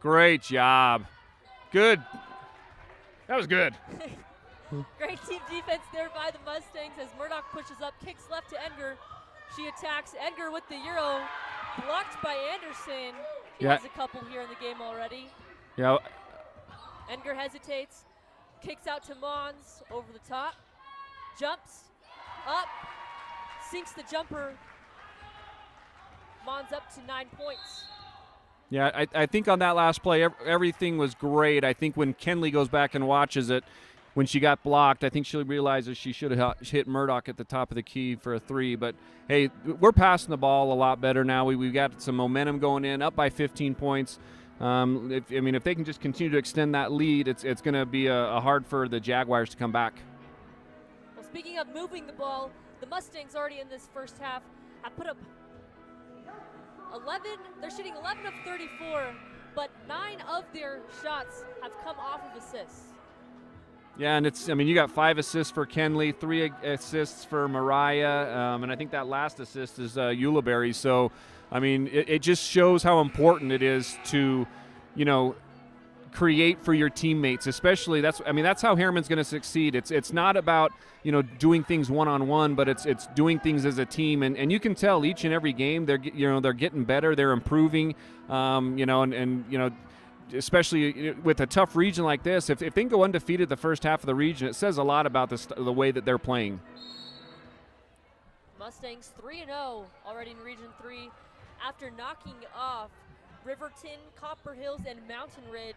Great job. Good. That was good. Great team defense there by the Mustangs as Murdoch pushes up, kicks left to Enger. She attacks Enger with the Euro. Blocked by Anderson. He has a couple here in the game already. Yeah. Enger hesitates, kicks out to Mons over the top, jumps up, sinks the jumper. Mons up to 9 points. Yeah, I think on that last play, everything was great. I think when Kenley goes back and watches it, when she got blocked, I think she realizes she should have hit Murdoch at the top of the key for a 3. But, hey, we're passing the ball a lot better now. We've got some momentum going in, up by 15 points. If they can just continue to extend that lead, it's going to be a hard for the Jaguars to come back. Well, speaking of moving the ball, the Mustangs already in this first half have put up 11. They're shooting 11 of 34, but 9 of their shots have come off of assists. Yeah, and you got 5 assists for Kenley, 3 assists for Mariah, and I think that last assist is Yuleberry. So, it just shows how important it is to, create for your teammates. Especially that's how Herriman's going to succeed. It's not about doing things one-on-one, but it's doing things as a team. And you can tell each and every game they're getting better, they're improving. Especially with a tough region like this, if they can go undefeated the first half of the region, it says a lot about the way that they're playing. Mustangs 3-0 already in Region 3 after knocking off Riverton, Copper Hills, and Mountain Ridge.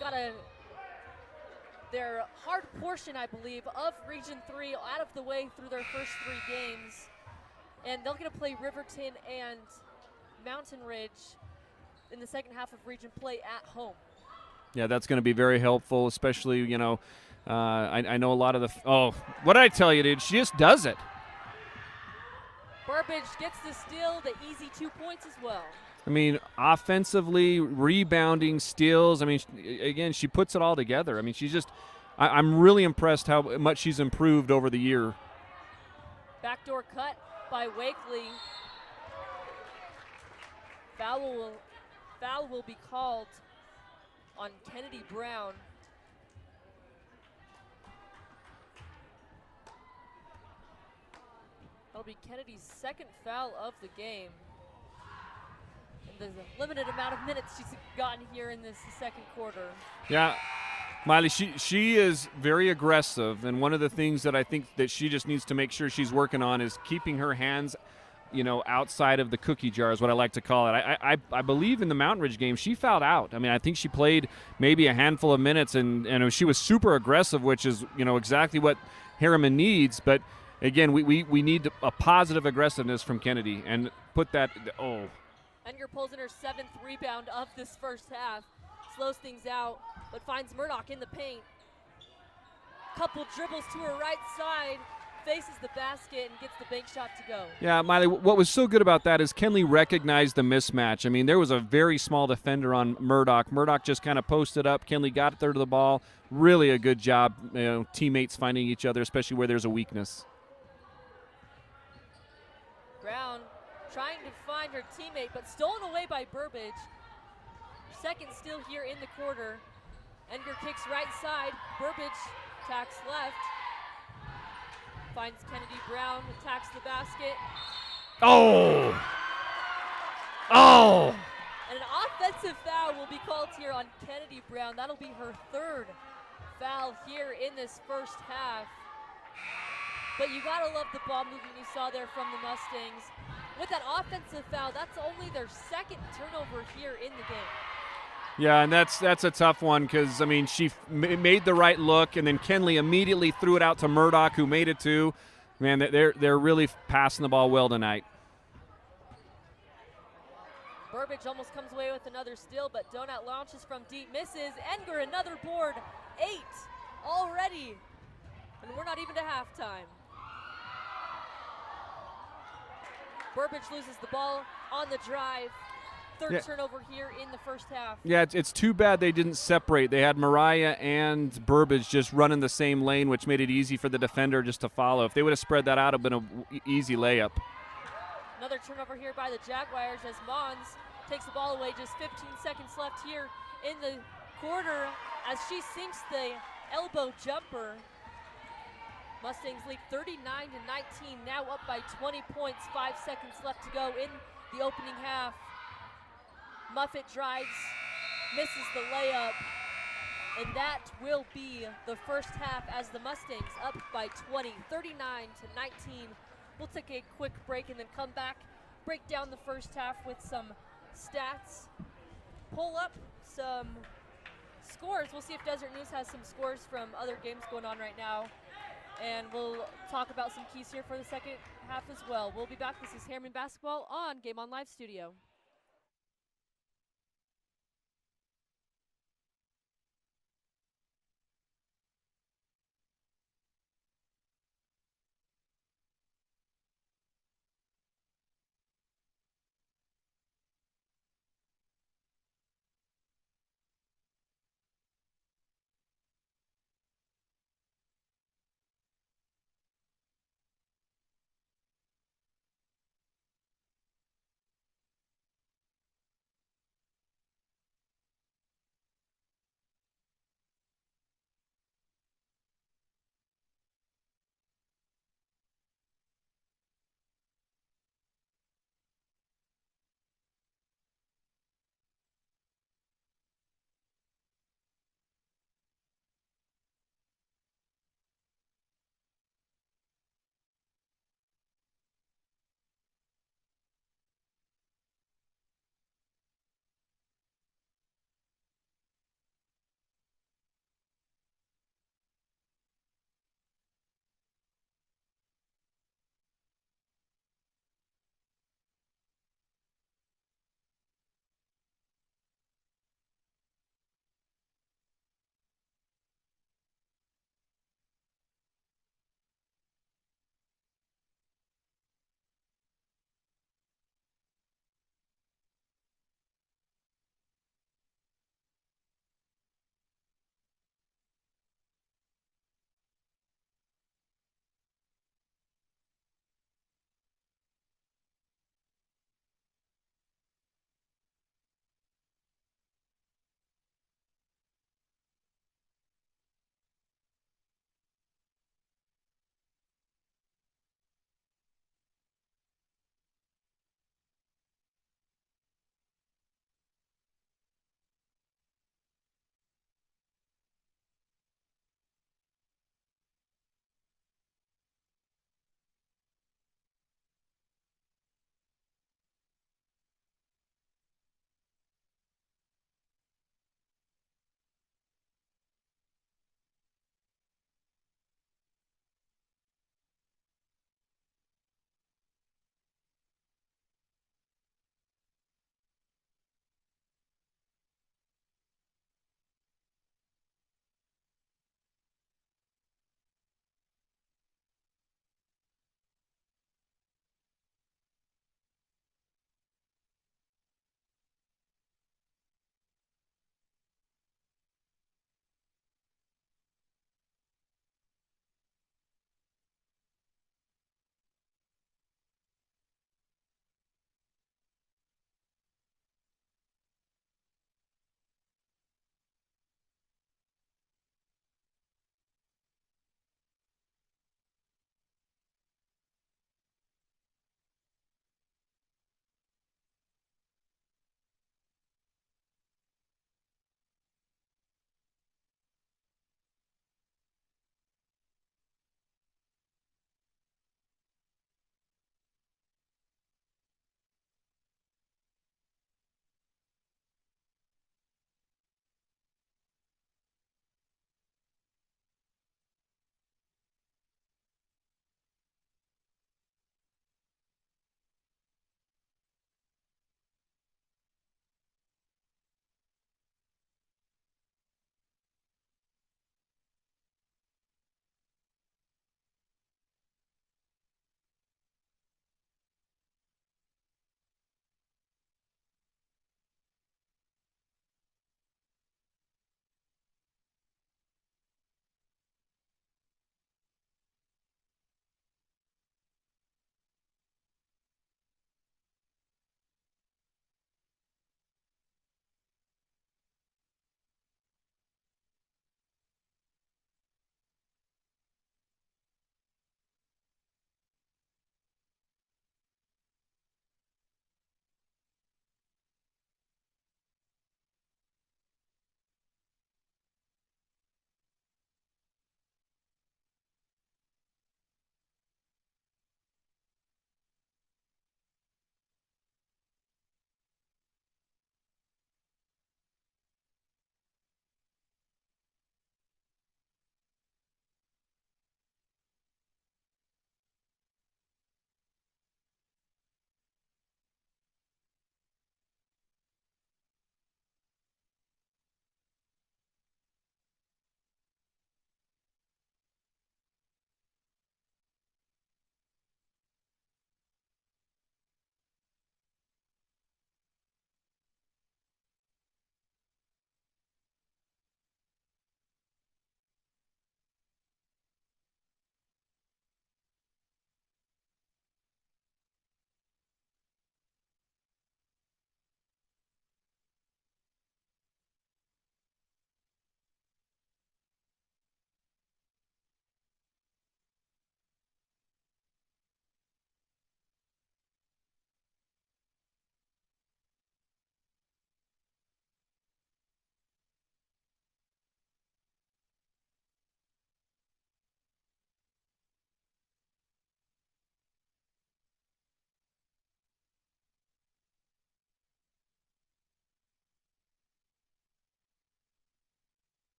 Got their hard portion, I believe, of Region 3 out of the way through their first 3 games. And they're going to play Riverton and Mountain Ridge in the second half of region play at home. Yeah, that's going to be very helpful, especially, I know a lot of what did I tell you, dude? She just does it. Burbage gets the steal, the easy 2 points as well. Offensively, rebounding, steals. Again, she puts it all together. She's just – I'm really impressed how much she's improved over the year. Backdoor cut by Wakely. Foul will be called on Kennedy Brown. That'll be Kennedy's second foul of the game. And there's a limited amount of minutes she's gotten here in this second quarter. Yeah, Miley, she is very aggressive, and one of the things that I think that she just needs to make sure she's working on is keeping her hands outside of the cookie jar is what I like to call it. I believe in the Mountain Ridge game, she fouled out. I mean, I think she played maybe a handful of minutes, and she was super aggressive, which is, exactly what Herriman needs. But, again, we need a positive aggressiveness from Kennedy and put that – oh. Edgar pulls in her 7th rebound of this first half. Slows things out, but finds Murdoch in the paint. Couple dribbles to her right side, faces the basket and gets the bank shot to go. Yeah, Miley, what was so good about that is Kenley recognized the mismatch. I mean, there was a very small defender on Murdoch. Murdoch just kind of posted up. Kenley got there to the ball. Really a good job, teammates finding each other, especially where there's a weakness. Brown trying to find her teammate, but stolen away by Burbage. Second steal here in the quarter. Edgar kicks right side. Burbage attacks left. Finds Kennedy Brown, attacks the basket. Oh! Oh! And an offensive foul will be called here on Kennedy Brown. That'll be her 3rd foul here in this first half. But you gotta love the ball movement you saw there from the Mustangs. With that offensive foul, that's only their 2nd turnover here in the game. Yeah, and that's a tough one because, I mean, she made the right look, and then Kenley immediately threw it out to Murdoch, who made it too. Man, they're really passing the ball well tonight. Burbage almost comes away with another steal, but Donut launches from deep, misses. Edgar another board, 8 already, and we're not even to halftime. Burbage loses the ball on the drive. 3rd turnover here in the first half. Yeah, it's too bad they didn't separate. They had Mariah and Burbage just running the same lane, which made it easy for the defender just to follow. If they would have spread that out, it would have been an easy layup. Another turnover here by the Jaguars as Mons takes the ball away. Just 15 seconds left here in the quarter as she sinks the elbow jumper. Mustangs lead 39-19, now up by 20 points. 5 seconds left to go in the opening half. Muffet drives, misses the layup, and that will be the first half as the Mustangs up by 20, 39-19. We'll take a quick break and then come back, break down the first half with some stats, pull up some scores. We'll see if Desert News has some scores from other games going on right now, and we'll talk about some keys here for the second half as well. We'll be back. This is Herriman Basketball on Game On Live Studio.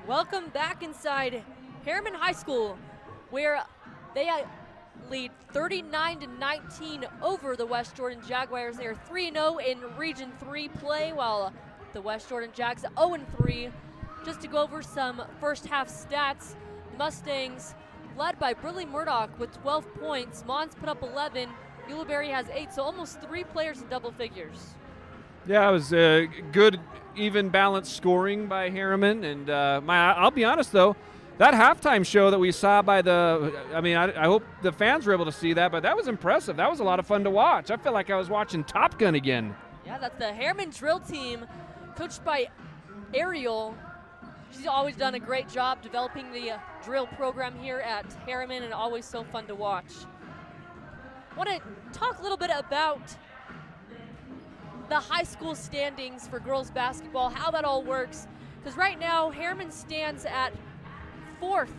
Welcome back inside Herriman High School, where they lead 39-19 over the West Jordan Jaguars. They are 3-0 in Region 3 play, while the West Jordan Jags 0-3. Just to go over some first half stats, the Mustangs led by Briley Murdoch with 12 points. Mons put up 11. Ulibarri has 8, so almost 3 players in double figures. Yeah, it was good, even balanced scoring by Herriman. And I'll be honest, though, that halftime show that we saw by I hope the fans were able to see that, but that was impressive. That was a lot of fun to watch. I felt like I was watching Top Gun again. Yeah, that's the Herriman drill team, coached by Ariel. She's always done a great job developing the drill program here at Herriman, and always so fun to watch. I want to talk a little bit about the high school standings for girls basketball, how that all works. Because right now, Herriman stands at 4th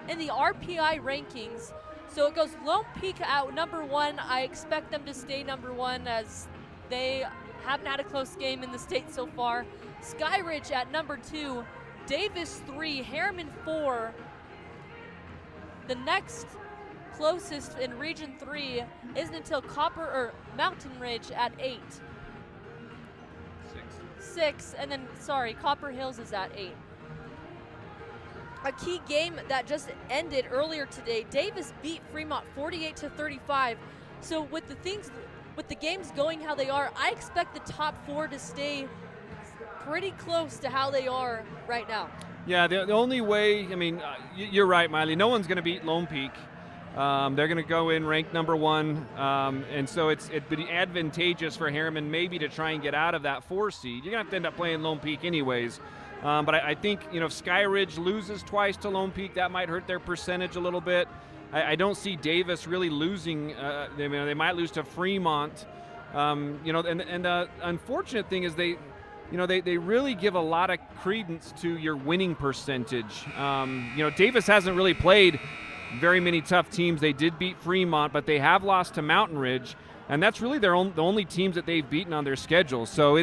in the RPI rankings. So it goes Lone Peak at number 1. I expect them to stay number 1 as they haven't had a close game in the state so far. Skyridge at number 2. Davis 3, Herriman 4. The next closest in Region 3 isn't until Mountain Ridge at 8. 6, and then, Copper Hills is at 8. A key game that just ended earlier today, Davis beat Fremont 48-35. So with the games going how they are, I expect the top 4 to stay pretty close to how they are right now. Yeah, the only way, you're right, Miley. No one's going to beat Lone Peak. They're going to go in ranked number 1, and so it'd be advantageous for Herriman maybe to try and get out of that 4 seed. You're going to have to end up playing Lone Peak anyways. But I think, if Skyridge loses twice to Lone Peak, that might hurt their percentage a little bit. I don't see Davis really losing. They might lose to Fremont. And the unfortunate thing is they really give a lot of credence to your winning percentage. Davis hasn't really played very many tough teams. They did beat Fremont, but they have lost to Mountain Ridge, and that's really the only teams that they've beaten on their schedule. So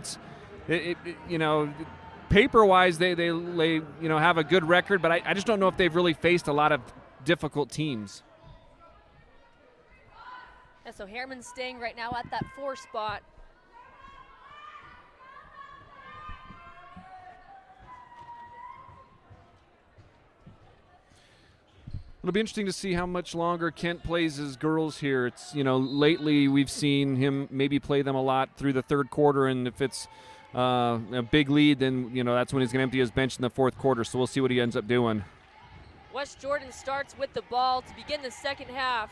paper-wise, they have a good record, but I just don't know if they've really faced a lot of difficult teams. Yeah, so Herriman's staying right now at that 4 spot. It'll be interesting to see how much longer Kent plays his girls here. It's, lately we've seen him maybe play them a lot through the 3rd quarter, and if it's a big lead, then, that's when he's going to empty his bench in the 4th quarter, so we'll see what he ends up doing. West Jordan starts with the ball to begin the second half.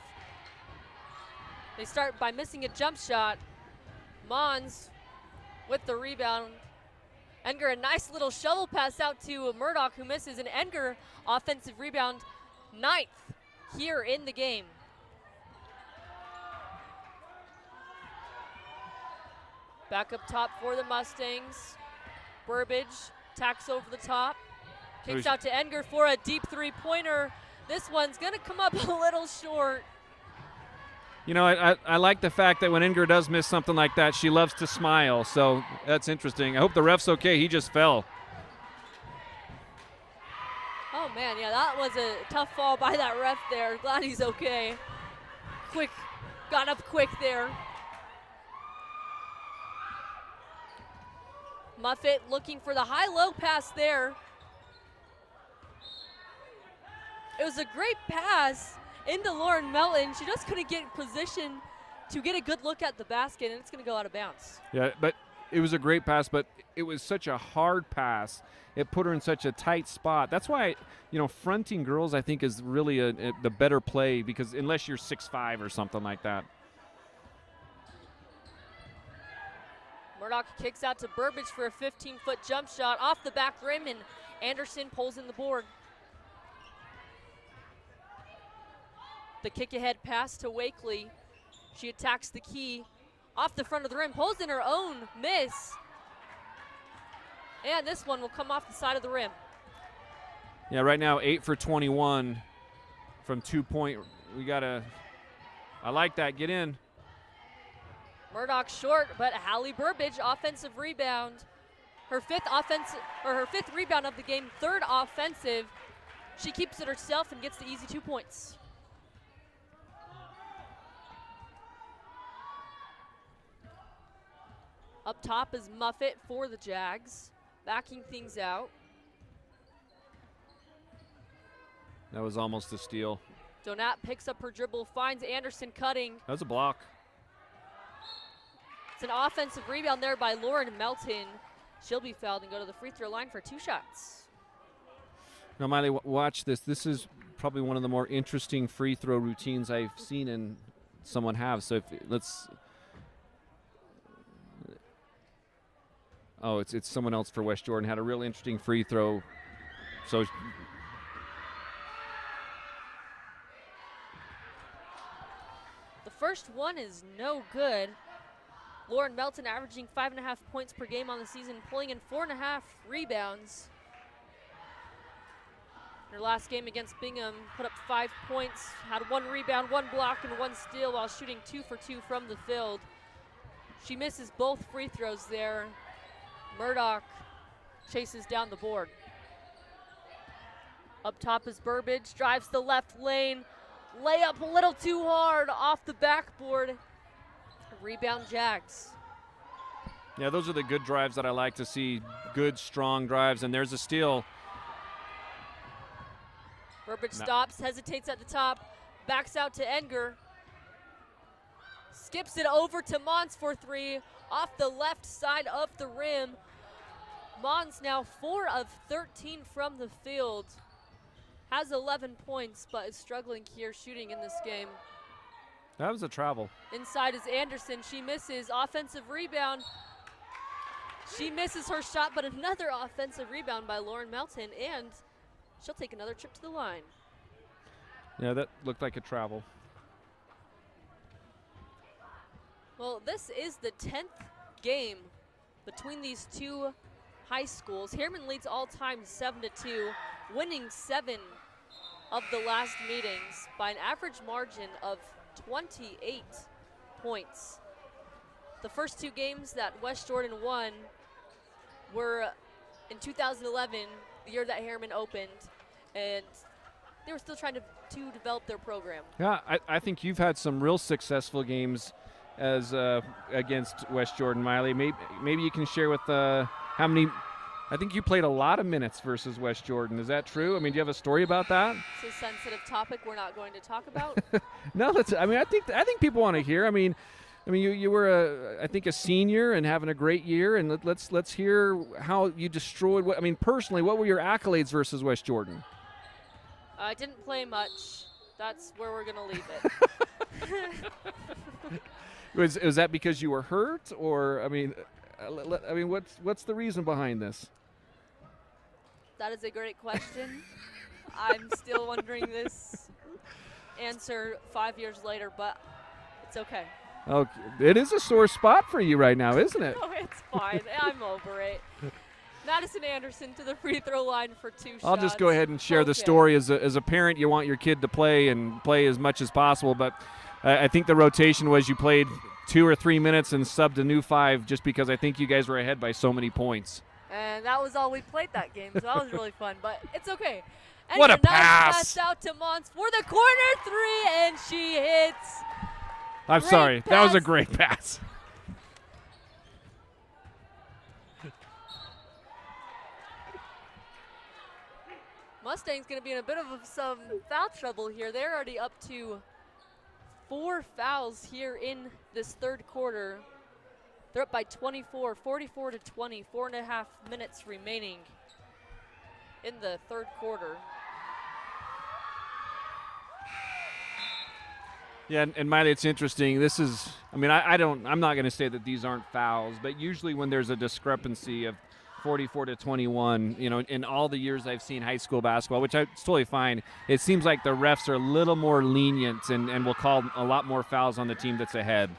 They start by missing a jump shot. Mons with the rebound. Enger, a nice little shovel pass out to Murdoch, who misses, and Enger, offensive rebound, 9th here in the game. Back up top for the Mustangs. Burbage tacks over the top. Kicks out to Enger for a deep 3-pointer. This one's going to come up a little short. I like the fact that when Enger does miss something like that, she loves to smile. So that's interesting. I hope the ref's okay. He just fell. Oh, man, yeah, that was a tough fall by that ref there. Glad he's okay. Got up quick there. Muffet looking for the high-low pass there. It was a great pass into Lauren Melton. She just couldn't get in position to get a good look at the basket, and it's going to go out of bounds. Yeah, but it was a great pass, but it was such a hard pass. It put her in such a tight spot. That's why, fronting girls, I think, is really the better play, because unless you're 6'5" or something like that. Murdoch kicks out to Burbage for a 15-foot jump shot off the back rim, and Anderson pulls in the board. The kick-ahead pass to Wakely. She attacks the key off the front of the rim, pulls in her own miss. And this one will come off the side of the rim. Yeah, right now 8 for 21 from 2-point. I like that. Get in. Murdoch short, but Hallie Burbage, offensive rebound. her fifth rebound of the game, third offensive. She keeps it herself and gets the easy 2 points. Up top is Muffet for the Jags, backing things out. That was almost a steal. Donat picks up her dribble, finds Anderson cutting. That was a block. It's an offensive rebound there by Lauren Melton. She'll be fouled and go to the free throw line for 2 shots. Now, Miley, watch this. This is probably one of the more interesting free throw routines I've seen in someone have. So let's. Oh, it's someone else for West Jordan. Had a real interesting free throw. So. The first one is no good. Lauren Melton averaging 5.5 points per game on the season, pulling in 4.5 rebounds. Her last game against Bingham put up 5 points, had 1 rebound, 1 block, and 1 steal while shooting 2 for 2 from the field. She misses both free throws there. Murdoch chases down the board. Up top is Burbage, drives the left lane. Layup a little too hard off the backboard. Rebound Jags. Yeah, those are the good drives that I like to see. Good, strong drives, and there's a steal. Burbage stops, hesitates at the top, backs out to Enger. Skips it over to Mons for 3 off the left side of the rim. Mons now 4 of 13 from the field. Has 11 points, but is struggling here shooting in this game. That was a travel. Inside is Anderson. She misses. Offensive rebound. She misses her shot, but another offensive rebound by Lauren Melton, and she'll take another trip to the line. Yeah, that looked like a travel. Well, this is the 10th game between these two high schools. Herriman leads all time 7-2, winning 7 of the last meetings by an average margin of 28 points. The first 2 games that West Jordan won were in 2011, the year that Herriman opened, and they were still trying to develop their program. Yeah, I think you've had some real successful games as against West Jordan, Miley. Maybe you can share with how many. I think you played a lot of minutes versus West Jordan. Is that true? I mean, do you have a story about that? It's a sensitive topic we're not going to talk about. No, I think people want to hear. I mean, you were I think a senior and having a great year, and let's hear how you destroyed. Personally, what were your accolades versus West Jordan? I didn't play much. That's where we're gonna leave it. Was that because you were hurt, or what's the reason behind this? That is a great question. I'm still wondering this answer 5 years later, but it's okay. Oh, it is a sore spot for you right now, isn't it? No, it's fine. I'm over it. Madison Anderson to the free throw line for 2 shots. I'll just go ahead and share the story. As a parent, you want your kid to play and play as much as possible, but I think the rotation was you played 2 or 3 minutes and subbed a new 5 just because I think you guys were ahead by so many points. And that was all we played that game, so that was really fun, but it's okay. And what a nice pass out to Mons for the corner 3, and she hits. I'm sorry. That was a great pass. Mustang's going to be in a bit of some foul trouble here. They're already up to 4 fouls here in this third quarter. They're up by 24, 44-20, 4.5 minutes remaining in the third quarter. Yeah, and Miley, it's interesting. This is, I'm not going to say that these aren't fouls, but usually when there's a discrepancy of 44-21, in all the years I've seen high school basketball, which it's totally fine, it seems like the refs are a little more lenient and will call a lot more fouls on the team that's ahead.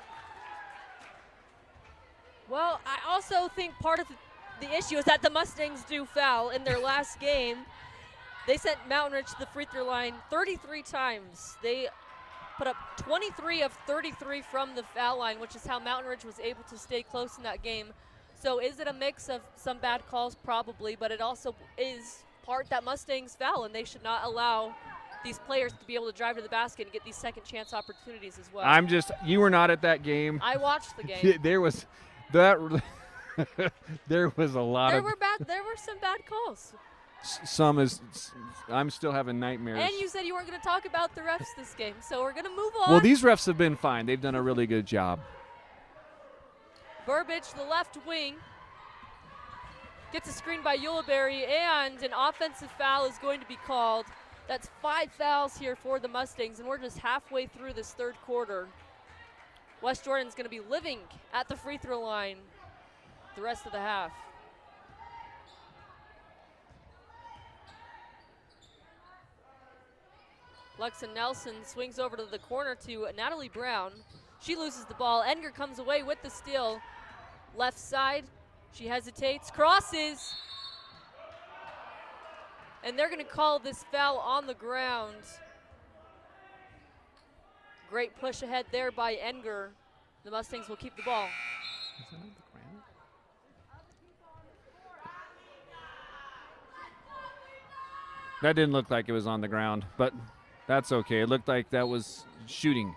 Well, I also think part of the issue is that the Mustangs do foul. In their last game, they sent Mountain Ridge to the free throw line 33 times. They put up 23 of 33 from the foul line, which is how Mountain Ridge was able to stay close in that game. So is it a mix of some bad calls? Probably, but it also is part that Mustangs foul, and they should not allow these players to be able to drive to the basket and get these second chance opportunities as well. You were not at that game. I watched the game. There was that. There was a lot There of were some bad calls. I'm still having nightmares. And you said you weren't going to talk about the refs this game, so we're going to move on. Well, these refs have been fine. They've done a really good job. Burbage, the left wing, gets a screen by Ulibarri, and an offensive foul is going to be called. That's 5 fouls here for the Mustangs, and we're just halfway through this third quarter. West Jordan's going to be living at the free throw line the rest of the half. Lexa Nelson swings over to the corner to Natalie Brown. She loses the ball. Edgar comes away with the steal. Left side, she hesitates, crosses. And they're going to call this foul on the ground. Great push ahead there by Enger. The Mustangs will keep the ball. That didn't look like it was on the ground, but that's okay. It looked like that was shooting.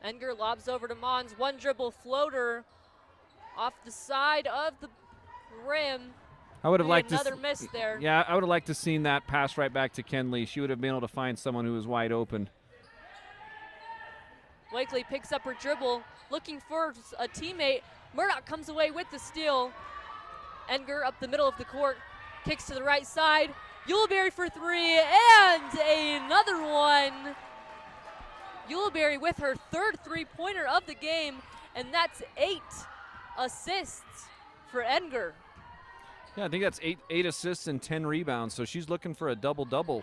Enger lobs over to Mons. One dribble floater off the side of the rim. I would have liked another miss there. Yeah, I would have liked to seen that pass right back to Kenley. She would have been able to find someone who was wide open. Wakely picks up her dribble, looking for a teammate. Murdoch comes away with the steal. Enger up the middle of the court, kicks to the right side. Ulibarri for three, and another one. Ulibarri with her third three-pointer of the game, and that's 8 assists for Enger. Yeah, I think that's eight assists and 10 rebounds, so she's looking for a double-double.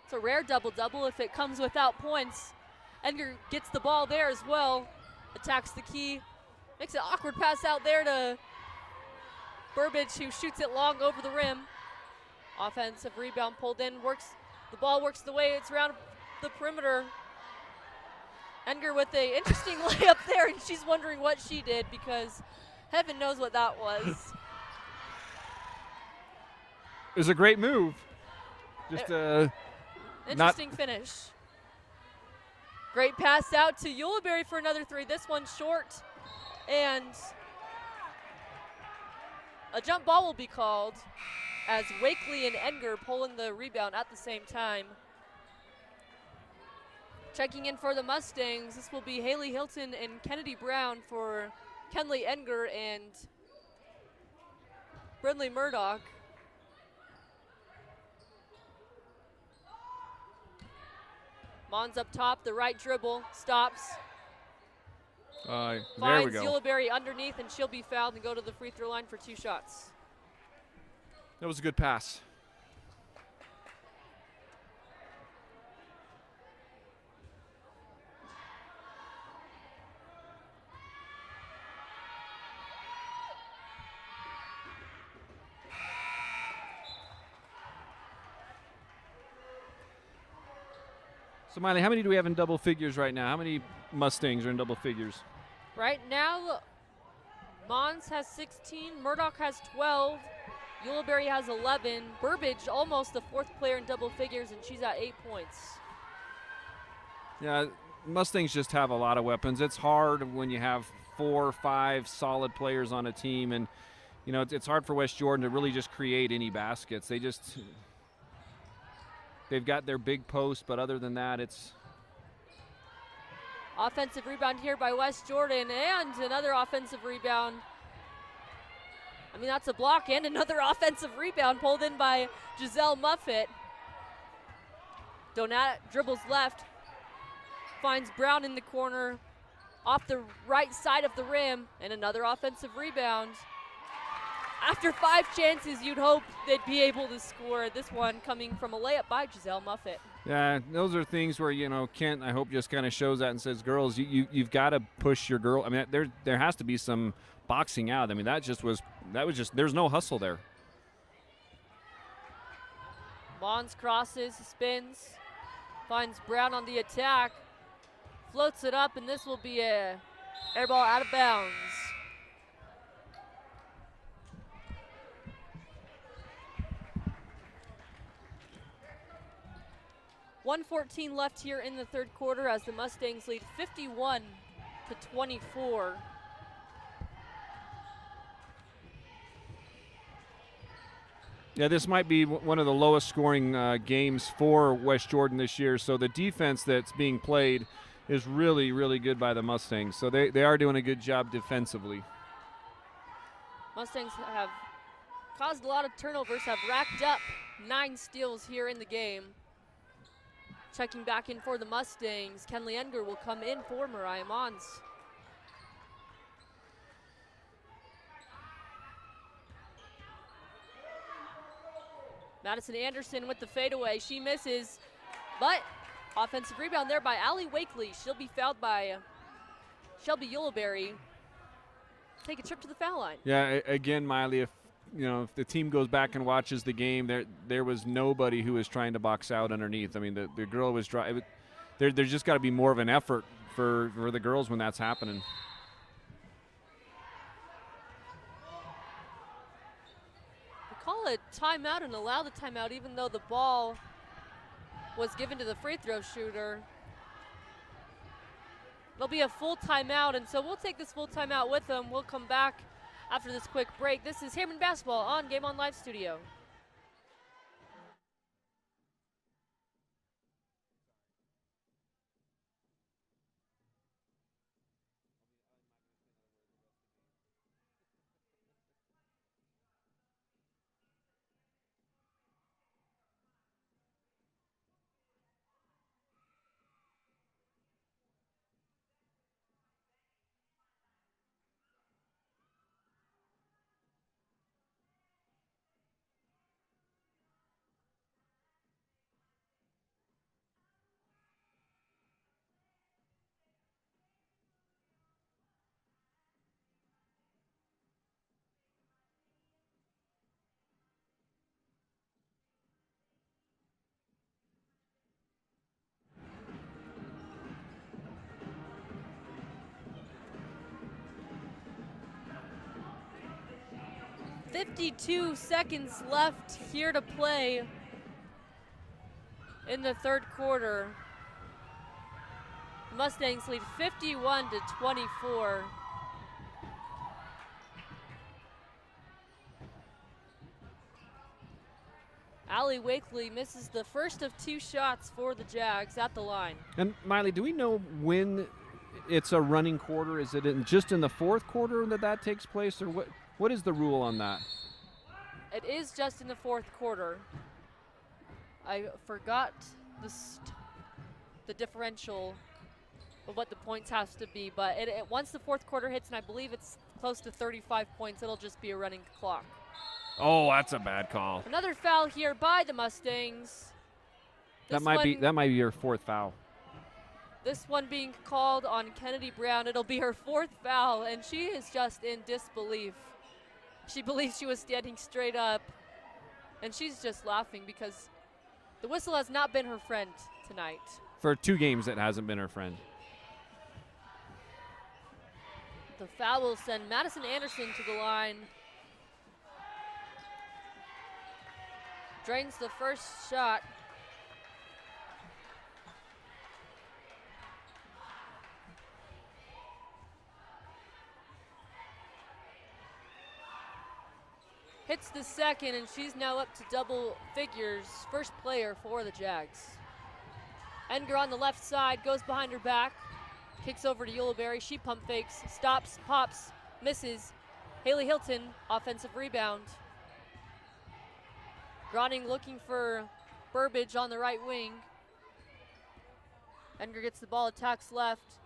It's a rare double-double if it comes without points. Enger gets the ball there as well, attacks the key, makes an awkward pass out there to Burbage, who shoots it long over the rim. Offensive rebound pulled in, the ball works the way it's around the perimeter. Enger with an interesting layup there, and she's wondering what she did because heaven knows what that was. It was a great move. Just interesting finish. Great pass out to Ulibarri for another three. This one short, and a jump ball will be called as Wakely and Enger pulling the rebound at the same time. Checking in for the Mustangs, this will be Haley Hilton and Kennedy Brown for Kenley Enger and Brindley Murdoch. Mons up top, the right dribble, stops. there we Finds go. Ulibarri underneath, and she'll be fouled and go to the free throw line for 2 shots. That was a good pass. So, Miley, how many do we have in double figures right now? How many Mustangs are in double figures? Right now, Mons has 16, Murdoch has 12, Ulibarri has 11, Burbage almost the 4th player in double figures, and she's at 8 points. Yeah, Mustangs just have a lot of weapons. It's hard when you have 4 or 5 solid players on a team, and you know it's hard for West Jordan to really just create any baskets. They've got their big post, but other than that, it's Offensive rebound here by West Jordan, and another offensive rebound. I mean, that's a block and another offensive rebound pulled in by Giselle Muffet. Donat dribbles left, finds Brown in the corner, off the right side of the rim, and another offensive rebound. After 5 chances, you'd hope they'd be able to score. This one coming from a layup by Giselle Muffet. Yeah, those are things where, you know, Kent, I hope, just kind of shows that and says, girls, you've got to push your girl. I mean, there has to be some boxing out. I mean, that was just there's no hustle there. Mons crosses, spins, finds Brown on the attack, floats it up, and this will be a air ball out of bounds. .114 left here in the third quarter as the Mustangs lead 51-24. Yeah, this might be one of the lowest scoring games for West Jordan this year. So the defense that's being played is really, really good by the Mustangs. So they are doing a good job defensively. Mustangs have caused a lot of turnovers, have racked up 9 steals here in the game. Checking back in for the Mustangs, Kenley Enger will come in for Mariah Mons. Madison Anderson with the fadeaway. She misses, but offensive rebound there by Allie Wakely. She'll be fouled by Shelby Yuleberry. Take a trip to the foul line. Yeah, again, Miley, if the team goes back and watches the game, there was nobody who was trying to box out underneath. I mean, the girl was dry. There's just got to be more of an effort for the girls when that's happening. Call a timeout and allow the timeout even though the ball was given to the free throw shooter. There'll be a full timeout, and so we'll take this full timeout with them. We'll come back after this quick break. This is Herriman Basketball on Game On Live Studio. .52 seconds left here to play in the third quarter. The Mustangs lead 51-24. Allie Wakely misses the first of 2 shots for the Jags at the line. And Miley, do we know when it's a running quarter? Is it just in the fourth quarter that takes place, or what? What is the rule on that? It is just in the fourth quarter. I forgot the differential of what the points has to be, but once the fourth quarter hits, and I believe it's close to 35 points, it'll just be a running clock. Oh, that's a bad call. Another foul here by the Mustangs. That might be your 4th foul. This one being called on Kennedy Brown. It'll be her 4th foul, and she is just in disbelief. She believes she was standing straight up, and she's just laughing because the whistle has not been her friend tonight. For 2 games, it hasn't been her friend. The foul will send Madison Anderson to the line. Drains the first shot. Hits the second, and she's now up to double figures. First player for the Jags. Enger on the left side, goes behind her back. Kicks over to Yuleberry. She pump fakes, stops, pops, misses. Haley Hilton, offensive rebound. Groning looking for Burbage on the right wing. Enger gets the ball, attacks left.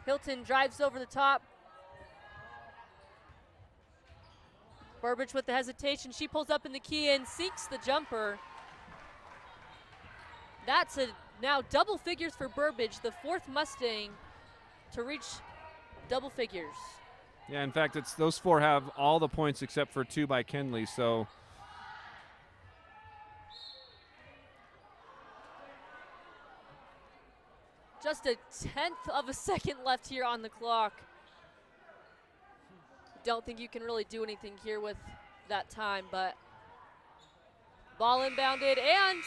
Hilton drives over the top. Burbage with the hesitation. She pulls up in the key and sinks the jumper. That's now double figures for Burbage, the 4th Mustang to reach double figures. Yeah, in fact, those 4 have all the points except for 2 by Kenley, so. Just a 1/10 of a second left here on the clock. Don't think you can really do anything here with that time, but ball inbounded and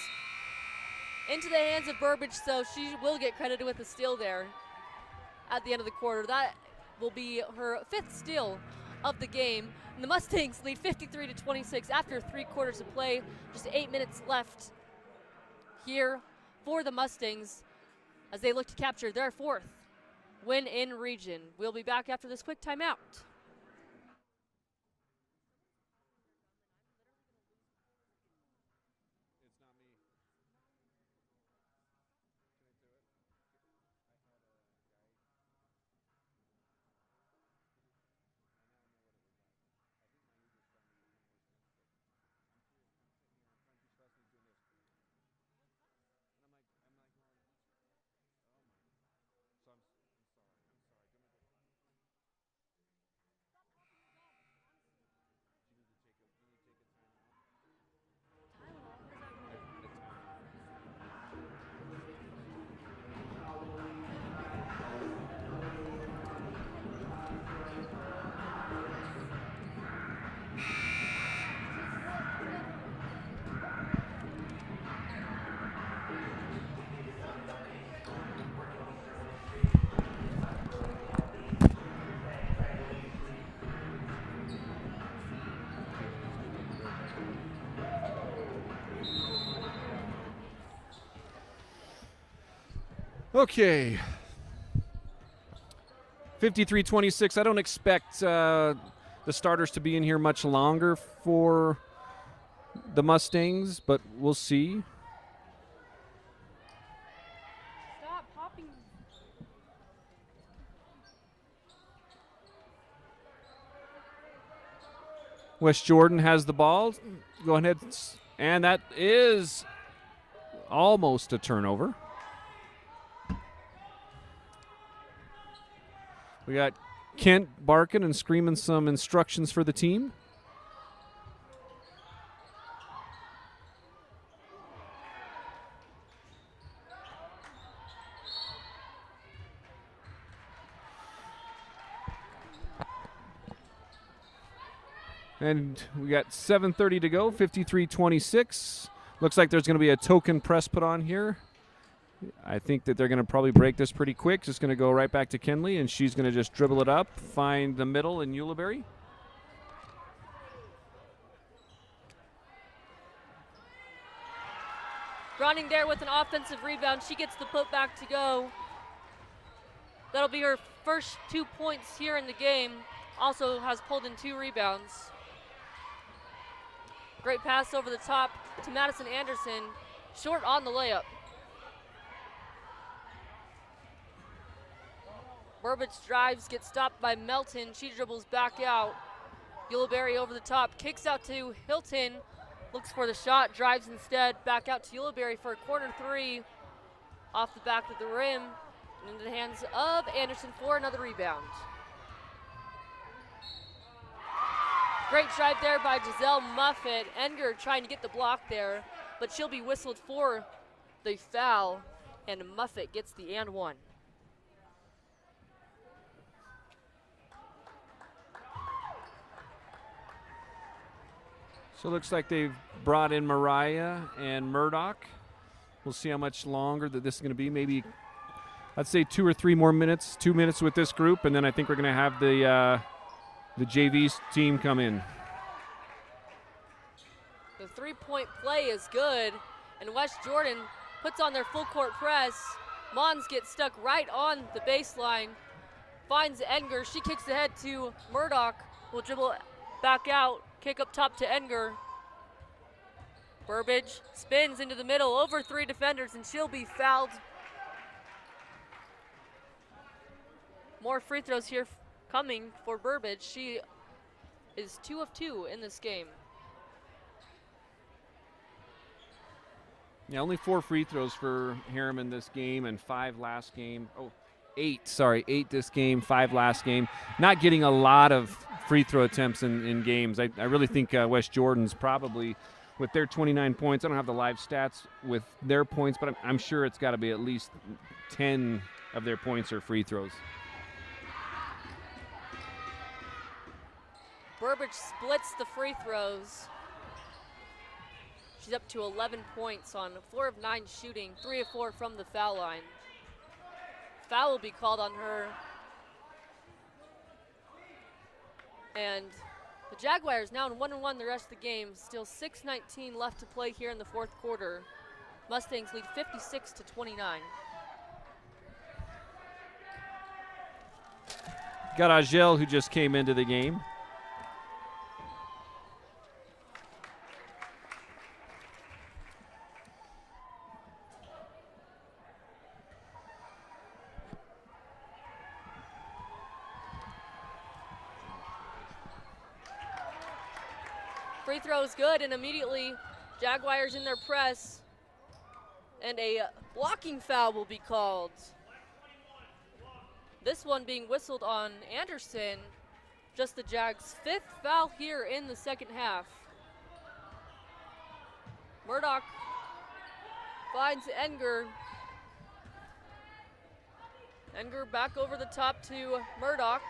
into the hands of Burbage, so she will get credited with a steal there at the end of the quarter. That will be her 5th steal of the game. And the Mustangs lead 53-26 after 3 quarters of play. Just 8 minutes left here for the Mustangs as they look to capture their 4th win in region. We'll be back after this quick timeout. Okay. 53-26. I don't expect the starters to be in here much longer for the Mustangs, but we'll see. Stop popping. West Jordan has the ball. Go ahead. And that is almost a turnover. We got Kent barking and screaming some instructions for the team. And we got 7:30 to go, 53-26. Looks like there's going to be a token press put on here. I think that they're going to probably break this pretty quick. Just going to go right back to Kenley, and she's going to just dribble it up, find the middle in Ulibarri. Running there with an offensive rebound. She gets the putback to go. That'll be her first 2 points here in the game. Also has pulled in 2 rebounds. Great pass over the top to Madison Anderson. Short on the layup. Burbage drives, gets stopped by Melton. She dribbles back out. Ulibarri over the top, kicks out to Hilton. Looks for the shot, drives instead. Back out to Ulibarri for a corner 3. Off the back of the rim. And into the hands of Anderson for another rebound. Great drive there by Giselle Muffet. Enger trying to get the block there, but she'll be whistled for the foul, and Muffet gets the and one. So it looks like they've brought in Mariah and Murdoch. We'll see how much longer that this is going to be. Maybe, I'd say 2 or 3 more minutes, 2 minutes with this group, and then I think we're going to have the JV team come in. The 3-point play is good, and West Jordan puts on their full court press. Mons gets stuck right on the baseline, finds Enger. She kicks ahead to Murdoch, will dribble back out, kick up top to Enger. Burbage spins into the middle, over 3 defenders, and she'll be fouled. More free throws here coming for Burbage. She is 2 of 2 in this game. Yeah, only 4 free throws for Herriman this game and 5 last game. Oh, 8 this game, 5 last game. Not getting a lot of free throw attempts in games. I really think West Jordan's probably with their 29 points. I don't have the live stats with their points, but I'm sure it's got to be at least 10 of their points are free throws. Burbage splits the free throws. She's up to 11 points on 4 of 9 shooting, 3 of 4 from the foul line. Foul will be called on her. And the Jaguars now in 1-1 the rest of the game. Still 6:19 left to play here in the fourth quarter. Mustangs lead 56-29. Got Agel, who just came into the game. Free throw is good, and immediately Jaguars in their press, and a blocking foul will be called. This one being whistled on Anderson, just the Jags' 5th foul here in the second half. Murdoch finds Enger. Enger back over the top to Murdoch.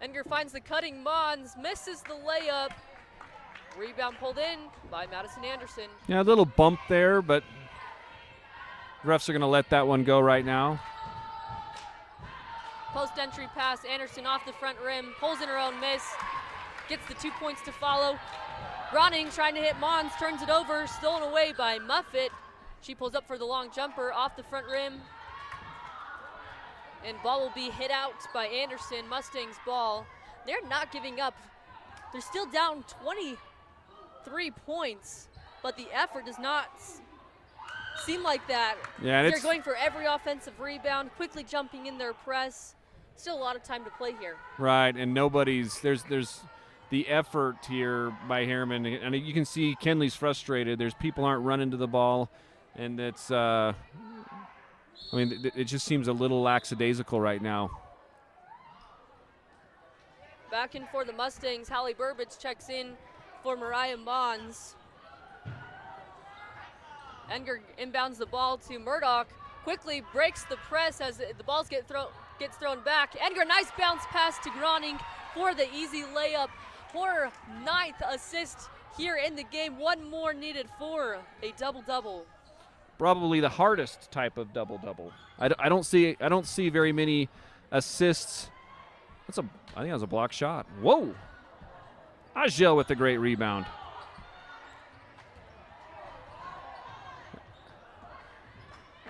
Enger finds the cutting Mons, misses the layup. Rebound pulled in by Madison Anderson. Yeah, a little bump there, but refs are going to let that one go right now. Post entry pass, Anderson off the front rim, pulls in her own miss, gets the 2 points to follow. Ronning trying to hit Mons, turns it over, stolen away by Muffet. She pulls up for the long jumper off the front rim. And ball will be hit out by Anderson. Mustangs ball. They're not giving up. They're still down 23 points, but the effort does not seem like that. Yeah, they're going for every offensive rebound, quickly jumping in their press. Still a lot of time to play here. Right, and there's the effort here by Herriman, and you can see Kenley's frustrated. There's people aren't running to the ball, and it's it just seems a little lackadaisical right now. Back in for the Mustangs, Hallie Burbage checks in for Mariah Mons. Enger inbounds the ball to Murdoch, quickly breaks the press as the ball gets thrown back. Enger, nice bounce pass to Groning for the easy layup. Her 9th assist here in the game. One more needed for a double-double. Probably the hardest type of double-double. I don't see very many assists. I think that was a block shot. Whoa! Agel with the great rebound.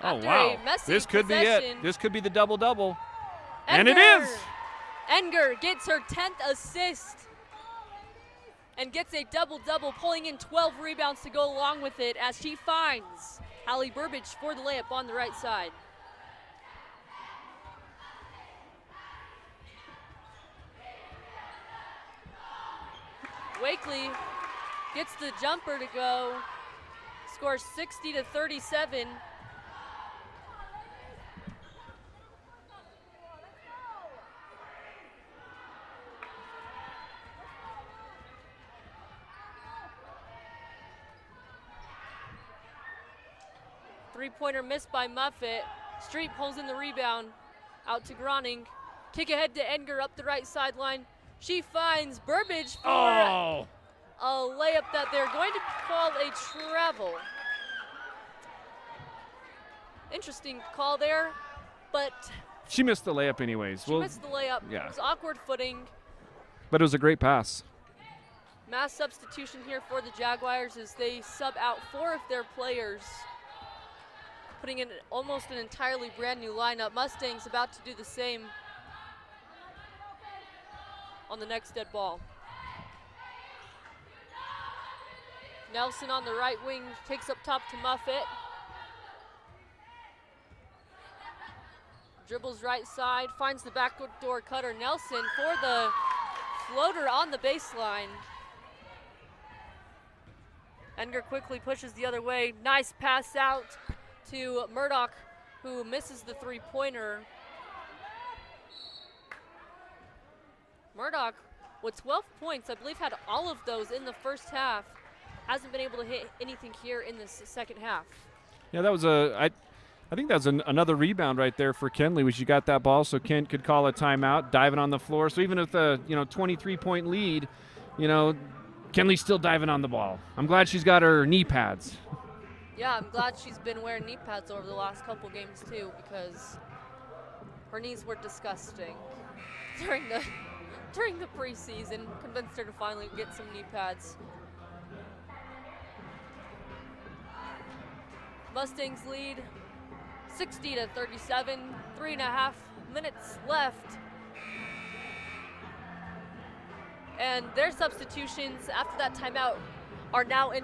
After oh wow! This could be it. This could be the double-double, and it is. Enger gets her 10th assist and gets a double-double, pulling in 12 rebounds to go along with it as she finds Hallie Burbage for the layup on the right side. Wakely gets the jumper to go, scores 60-37. Three-pointer missed by Muffet. Street pulls in the rebound. Out to Groning. Kick ahead to Enger up the right sideline. She finds Burbage for a layup that they're going to call a travel. Interesting call there, but she missed the layup anyways. She missed the layup. Yeah. It was awkward footing. But it was a great pass. Mass substitution here for the Jaguars as they sub out 4 of their players, putting in almost an entirely brand new lineup. Mustangs about to do the same on the next dead ball. Nelson on the right wing takes up top to Muffet. Dribbles right side, finds the backdoor cutter. Nelson for the floater on the baseline. Enger quickly pushes the other way. Nice pass out to Murdoch, who misses the three-pointer. Murdoch with 12 points. I believe had all of those in the first half. Hasn't been able to hit anything here in the second half. Yeah, that was I think that's another rebound right there for Kenley, when she got that ball, so Kent could call a timeout, diving on the floor. So even with a 23-point lead, Kenley's still diving on the ball. I'm glad she's got her knee pads. Yeah, I'm glad she's been wearing knee pads over the last couple games too, because her knees were disgusting during the preseason. Convinced her to finally get some knee pads. Mustangs lead 60-37, 3.5 minutes left. And their substitutions after that timeout are now in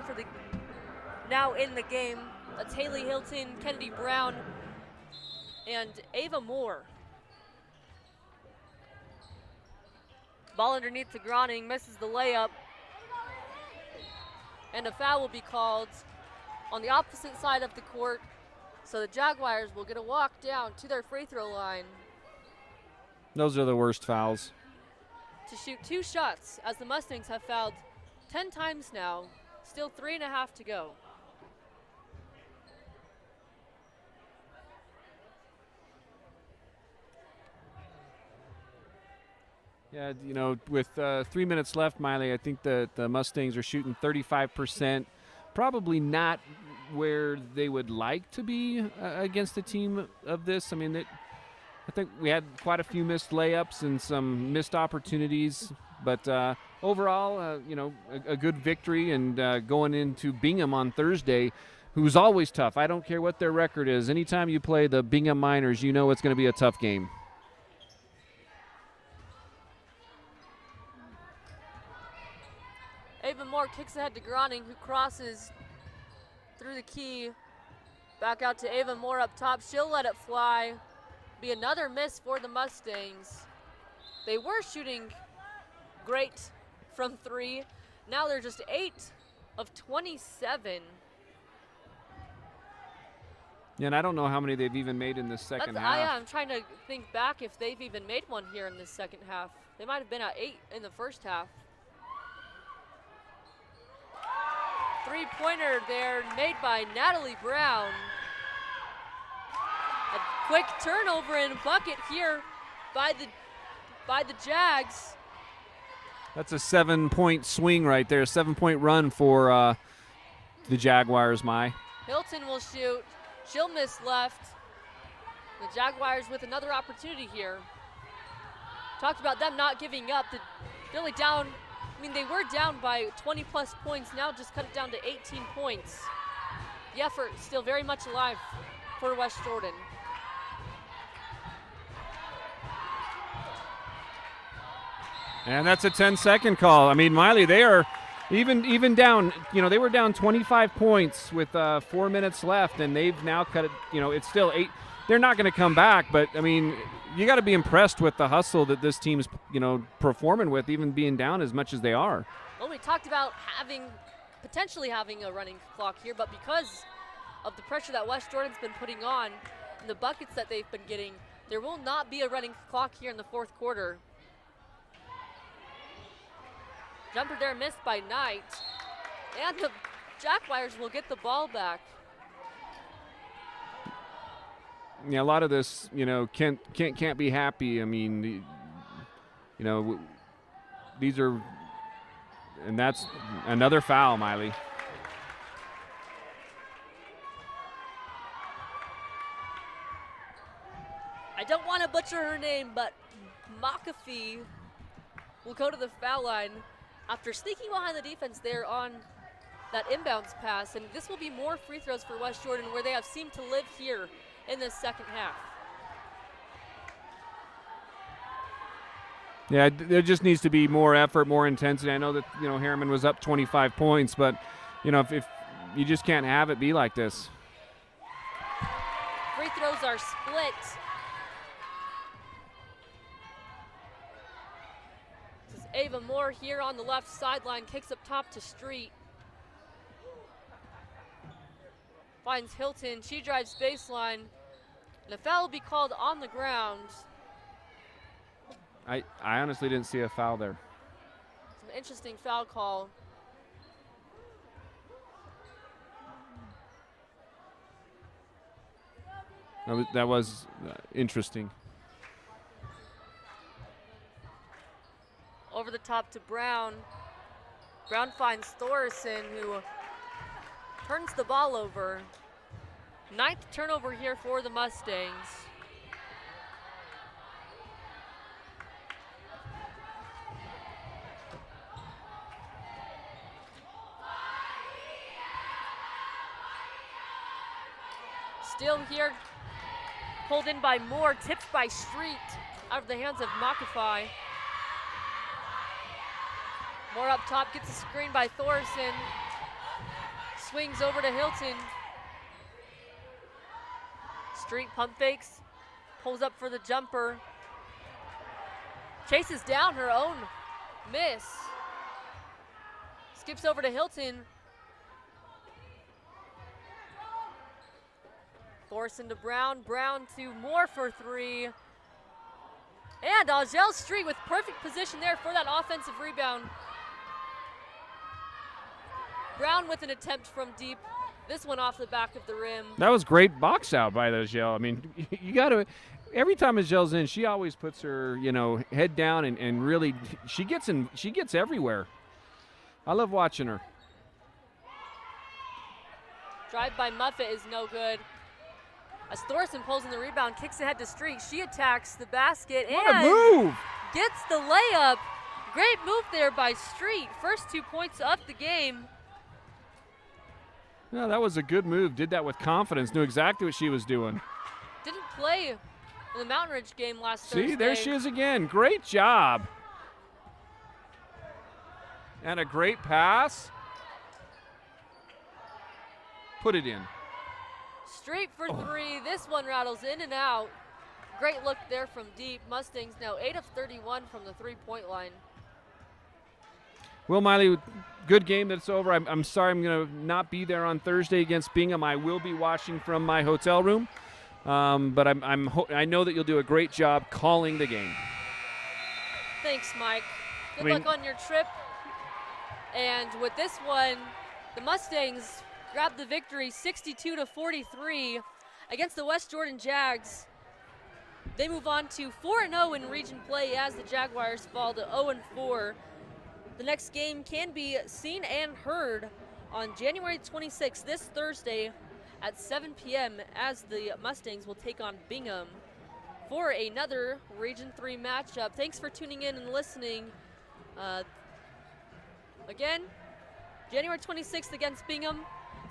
the game. That's Haley Hilton, Kennedy Brown, and Ava Moore. Ball underneath to Groning, misses the layup. And a foul will be called on the opposite side of the court. So the Jaguars will get a walk down to their free throw line. Those are the worst fouls. To shoot 2 shots, as the Mustangs have fouled 10 times now. Still 3.5 to go. Yeah, with 3 minutes left, Miley, I think the Mustangs are shooting 35%. Probably not where they would like to be against a team of this. I mean, I think we had quite a few missed layups and some missed opportunities. But overall, a good victory, and going into Bingham on Thursday, who's always tough. I don't care what their record is. Anytime you play the Bingham Miners, you know it's going to be a tough game. Ava Moore kicks ahead to Groning, who crosses through the key. Back out to Ava Moore up top. She'll let it fly. Be another miss for the Mustangs. They were shooting great from 3. Now they're just 8 of 27. Yeah, and I don't know how many they've even made in the second half. I'm trying to think back if they've even made one here in the second half. They might have been at 8 in the first half. 3-pointer there made by Natalie Brown. A quick turnover and bucket here by the Jags. That's a 7-point swing right there, 7-point run for the Jaguars, Mai. Hilton will shoot. She'll miss left. The Jaguars with another opportunity here. Talked about them not giving up. They're only down. I mean, they were down by 20-plus points. Now just cut it down to 18 points. The effort still very much alive for West Jordan. And that's a 10-second call. I mean, Miley, they are even down. They were down 25 points with 4 minutes left, and they've now cut it. It's still 8. They're not going to come back, but I mean, you got to be impressed with the hustle that this team's performing with, even being down as much as they are. Well, we talked about potentially having a running clock here, but because of the pressure that West Jordan's been putting on and the buckets that they've been getting, there will not be a running clock here in the fourth quarter. Jumper there missed by Knight, and the Jaguars will get the ball back. Yeah, a lot of this, can't be happy. I mean, these are, and that's another foul, Miley. I don't want to butcher her name, but McAfee will go to the foul line after sneaking behind the defense there on that inbounds pass. And this will be more free throws for West Jordan, where they have seemed to live here in the second half. Yeah, there just needs to be more effort, more intensity. I know that, Herriman was up 25 points, but, if you just can't have it be like this. Free throws are split. This is Ava Moore here on the left sideline, kicks up top to Street. Finds Hilton, she drives baseline. And a foul will be called on the ground. I honestly didn't see a foul there. interesting foul call. That was interesting. Over the top to Brown. Brown finds Thorson, who turns the ball over. 9th turnover here for the Mustangs. Still here, pulled in by Moore, tipped by Street, out of the hands of McAfee. Moore up top, gets a screen by Thorson. Swings over to Hilton. Street pump fakes, pulls up for the jumper. Chases down her own miss. Skips over to Hilton. Thorson to Brown, Brown to Moore for 3. And Ajel Street with perfect position there for that offensive rebound. Brown with an attempt from deep. This one off the back of the rim. That was great box out by Ajel. I mean, you got to. Every time Ajel's in, she always puts her, head down and really she gets everywhere. I love watching her. Drive by Muffet is no good. As Thorson pulls in the rebound, kicks ahead to Street. She attacks the basket What and a move! Gets the layup. Great move there by Street. First 2 points of the game. No, that was a good move. Did that with confidence. Knew exactly what she was doing. Didn't play in the Mountain Ridge game last Thursday. See, there she is again. Great job. And a great pass. Put it in. Street for 3. This one rattles in and out. Great look there from deep. Mustangs now 8 of 31 from the 3-point line. Will Miley, good game that's over. I'm sorry I'm going to not be there on Thursday against Bingham. I will be watching from my hotel room. But I know that you'll do a great job calling the game. Thanks, Mike. Good luck on your trip. And with this one, the Mustangs grabbed the victory 62-43 against the West Jordan Jags. They move on to 4-0 in region play as the Jaguars fall to 0-4. The next game can be seen and heard on January 26th, this Thursday at 7 p.m. as the Mustangs will take on Bingham for another Region 3 matchup. Thanks for tuning in and listening. Again, January 26th against Bingham,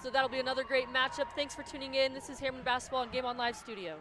so that'll be another great matchup. Thanks for tuning in. This is Herriman Basketball and Game On Live Studio.